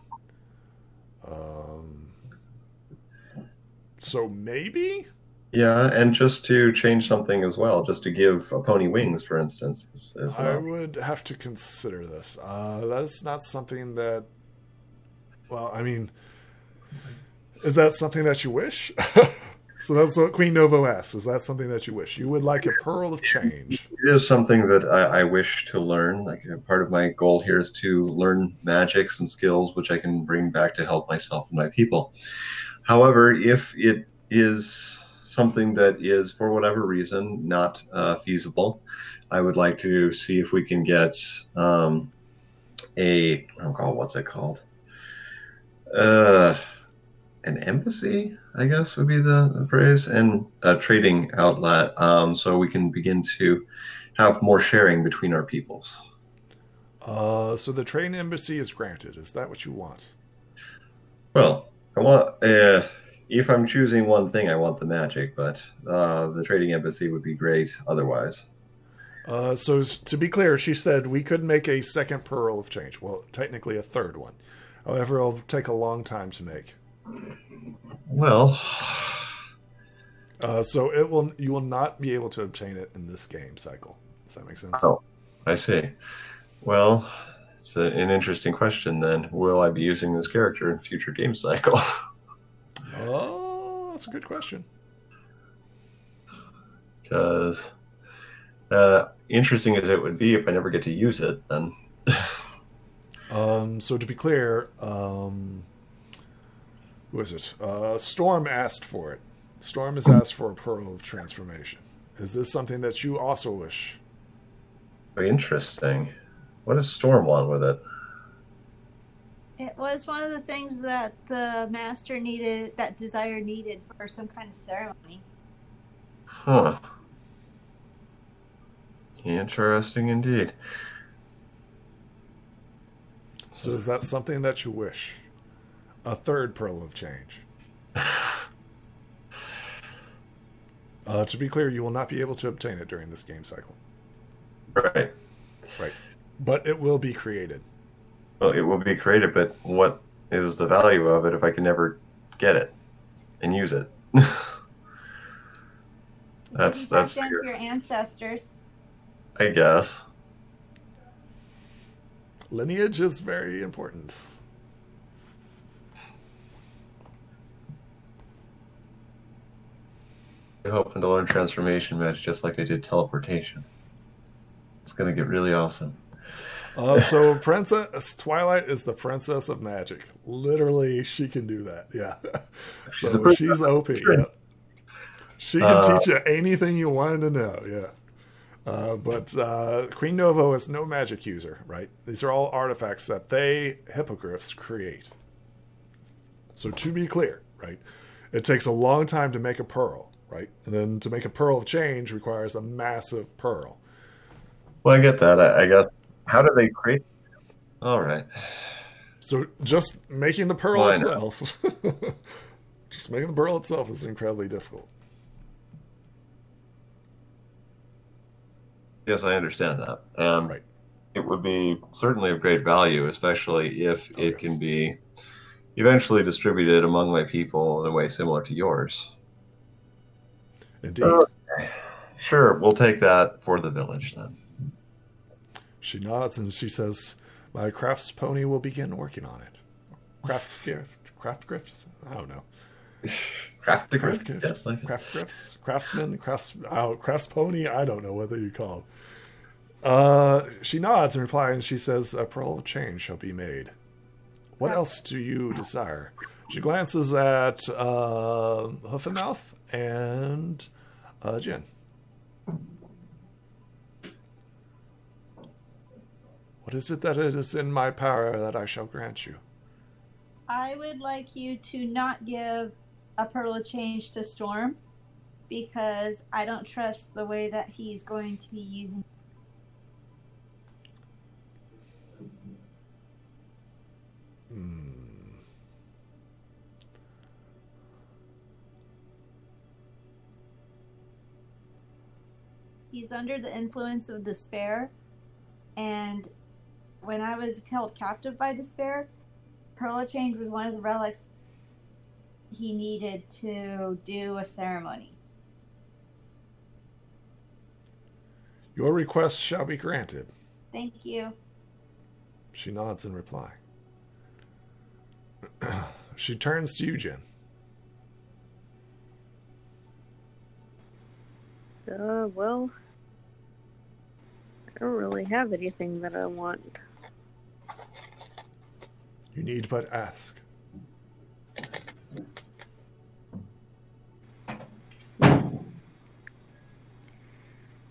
So maybe. Yeah, and just to change something as well, just to give a pony wings, for instance. I would have to consider this. That is not something that... Well, I mean... Is that something that you wish? So that's what Queen Novo asks. Is that something that you wish? You would like a pearl of change. It is something that I wish to learn. Like, part of my goal here is to learn magics and skills which I can bring back to help myself and my people. However, if it is something that is, for whatever reason, not feasible, I would like to see if we can get what's it called? An embassy, I guess would be the phrase, and a trading outlet, so we can begin to have more sharing between our peoples. So the trading embassy is granted. Is that what you want? Well, I want... if I'm choosing one thing, I want the magic, but the trading embassy would be great otherwise. So to be clear, she said we could make a second pearl of change. Well, technically a third one. However, it'll take a long time to make. Well... so you will not be able to obtain it in this game cycle. Does that make sense? Oh, I see. Well, it's an interesting question then. Will I be using this character in future game cycle? Oh, that's a good question. Because interesting as it would be if I never get to use it, then. So to be clear, who is it? Storm asked for it. Storm has asked for a pearl of transformation. Is this something that you also wish? Very interesting. What does Storm want with it? It was one of the things that the master needed, that Desire needed for some kind of ceremony. Huh. Interesting indeed. So is that something that you wish? A third pearl of change. To be clear, you will not be able to obtain it during this game cycle. Right. Right. But it will be created. Well, it will be created, but what is the value of it if I can never get it and use it? that's your ancestors. I guess. Lineage is very important. hoping to learn transformation magic just like I did teleportation. It's going to get really awesome. So Princess Twilight is the princess of magic. Literally, she can do that. Yeah. So she's OP. Yeah. She can teach you anything you wanted to know. Yeah. But Queen Novo is no magic user, right? These are all artifacts that they, hippogriffs, create. So to be clear, right, it takes a long time to make a pearl, right? And then to make a pearl of change requires a massive pearl. Well, I get that. I guess. How do they create? All right. So just making the pearl itself, just making the pearl itself is incredibly difficult. Yes, I understand that. And Right. it would be certainly of great value, especially if it can be eventually distributed among my people in a way similar to yours. Indeed. Sure, we'll take that for the village then. She nods and she says, "My crafts pony will begin working on it." Craft grift? I don't know. Craft gift? Yes, like Craft grifts? Craftsman? Crafts pony? I don't know what you call it. She nods in reply and she says, "A pearl of change shall be made. What else do you desire?" She glances at Hoof and Mouth and Jen. What is it that it is in my power that I shall grant you? I would like you to not give a pearl of change to Storm, because I don't trust the way that he's going to be using. He's under the influence of despair, and when I was held captive by despair, Pearl of Change was one of the relics he needed to do a ceremony. Your request shall be granted. Thank you. She nods in reply. She turns to you, Jen. Well, I don't really have anything that I want. You need but ask.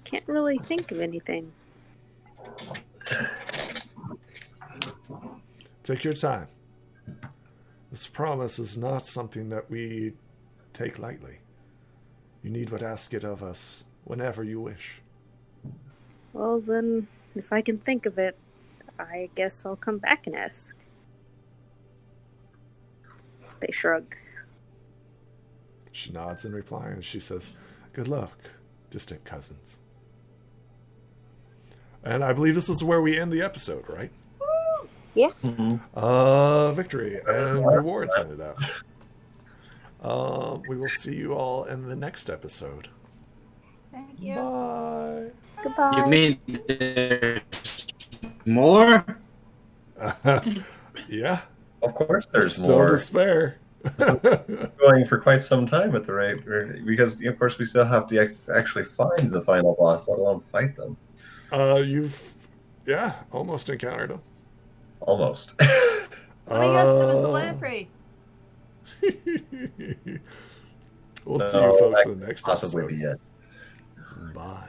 Can't really think of anything. Take your time. This promise is not something that we take lightly. You need but ask it of us whenever you wish. Well, then, if I can think of it, I guess I'll come back and ask. They shrug. She nods in reply and she says, "Good luck, distant cousins." And I believe this is where we end the episode, right? Yeah. Victory and rewards ended up. We will see you all in the next episode. Thank you. Bye. Goodbye. You mean there's more? Yeah. Of course, there's Still more. despair. Going for quite some time at the rate, because of course we still have to actually find the final boss, let alone fight them. You've, almost encountered them. Almost. Oh my gosh, that was the lamprey. We'll see you folks in the next possibly episode. be it. Bye.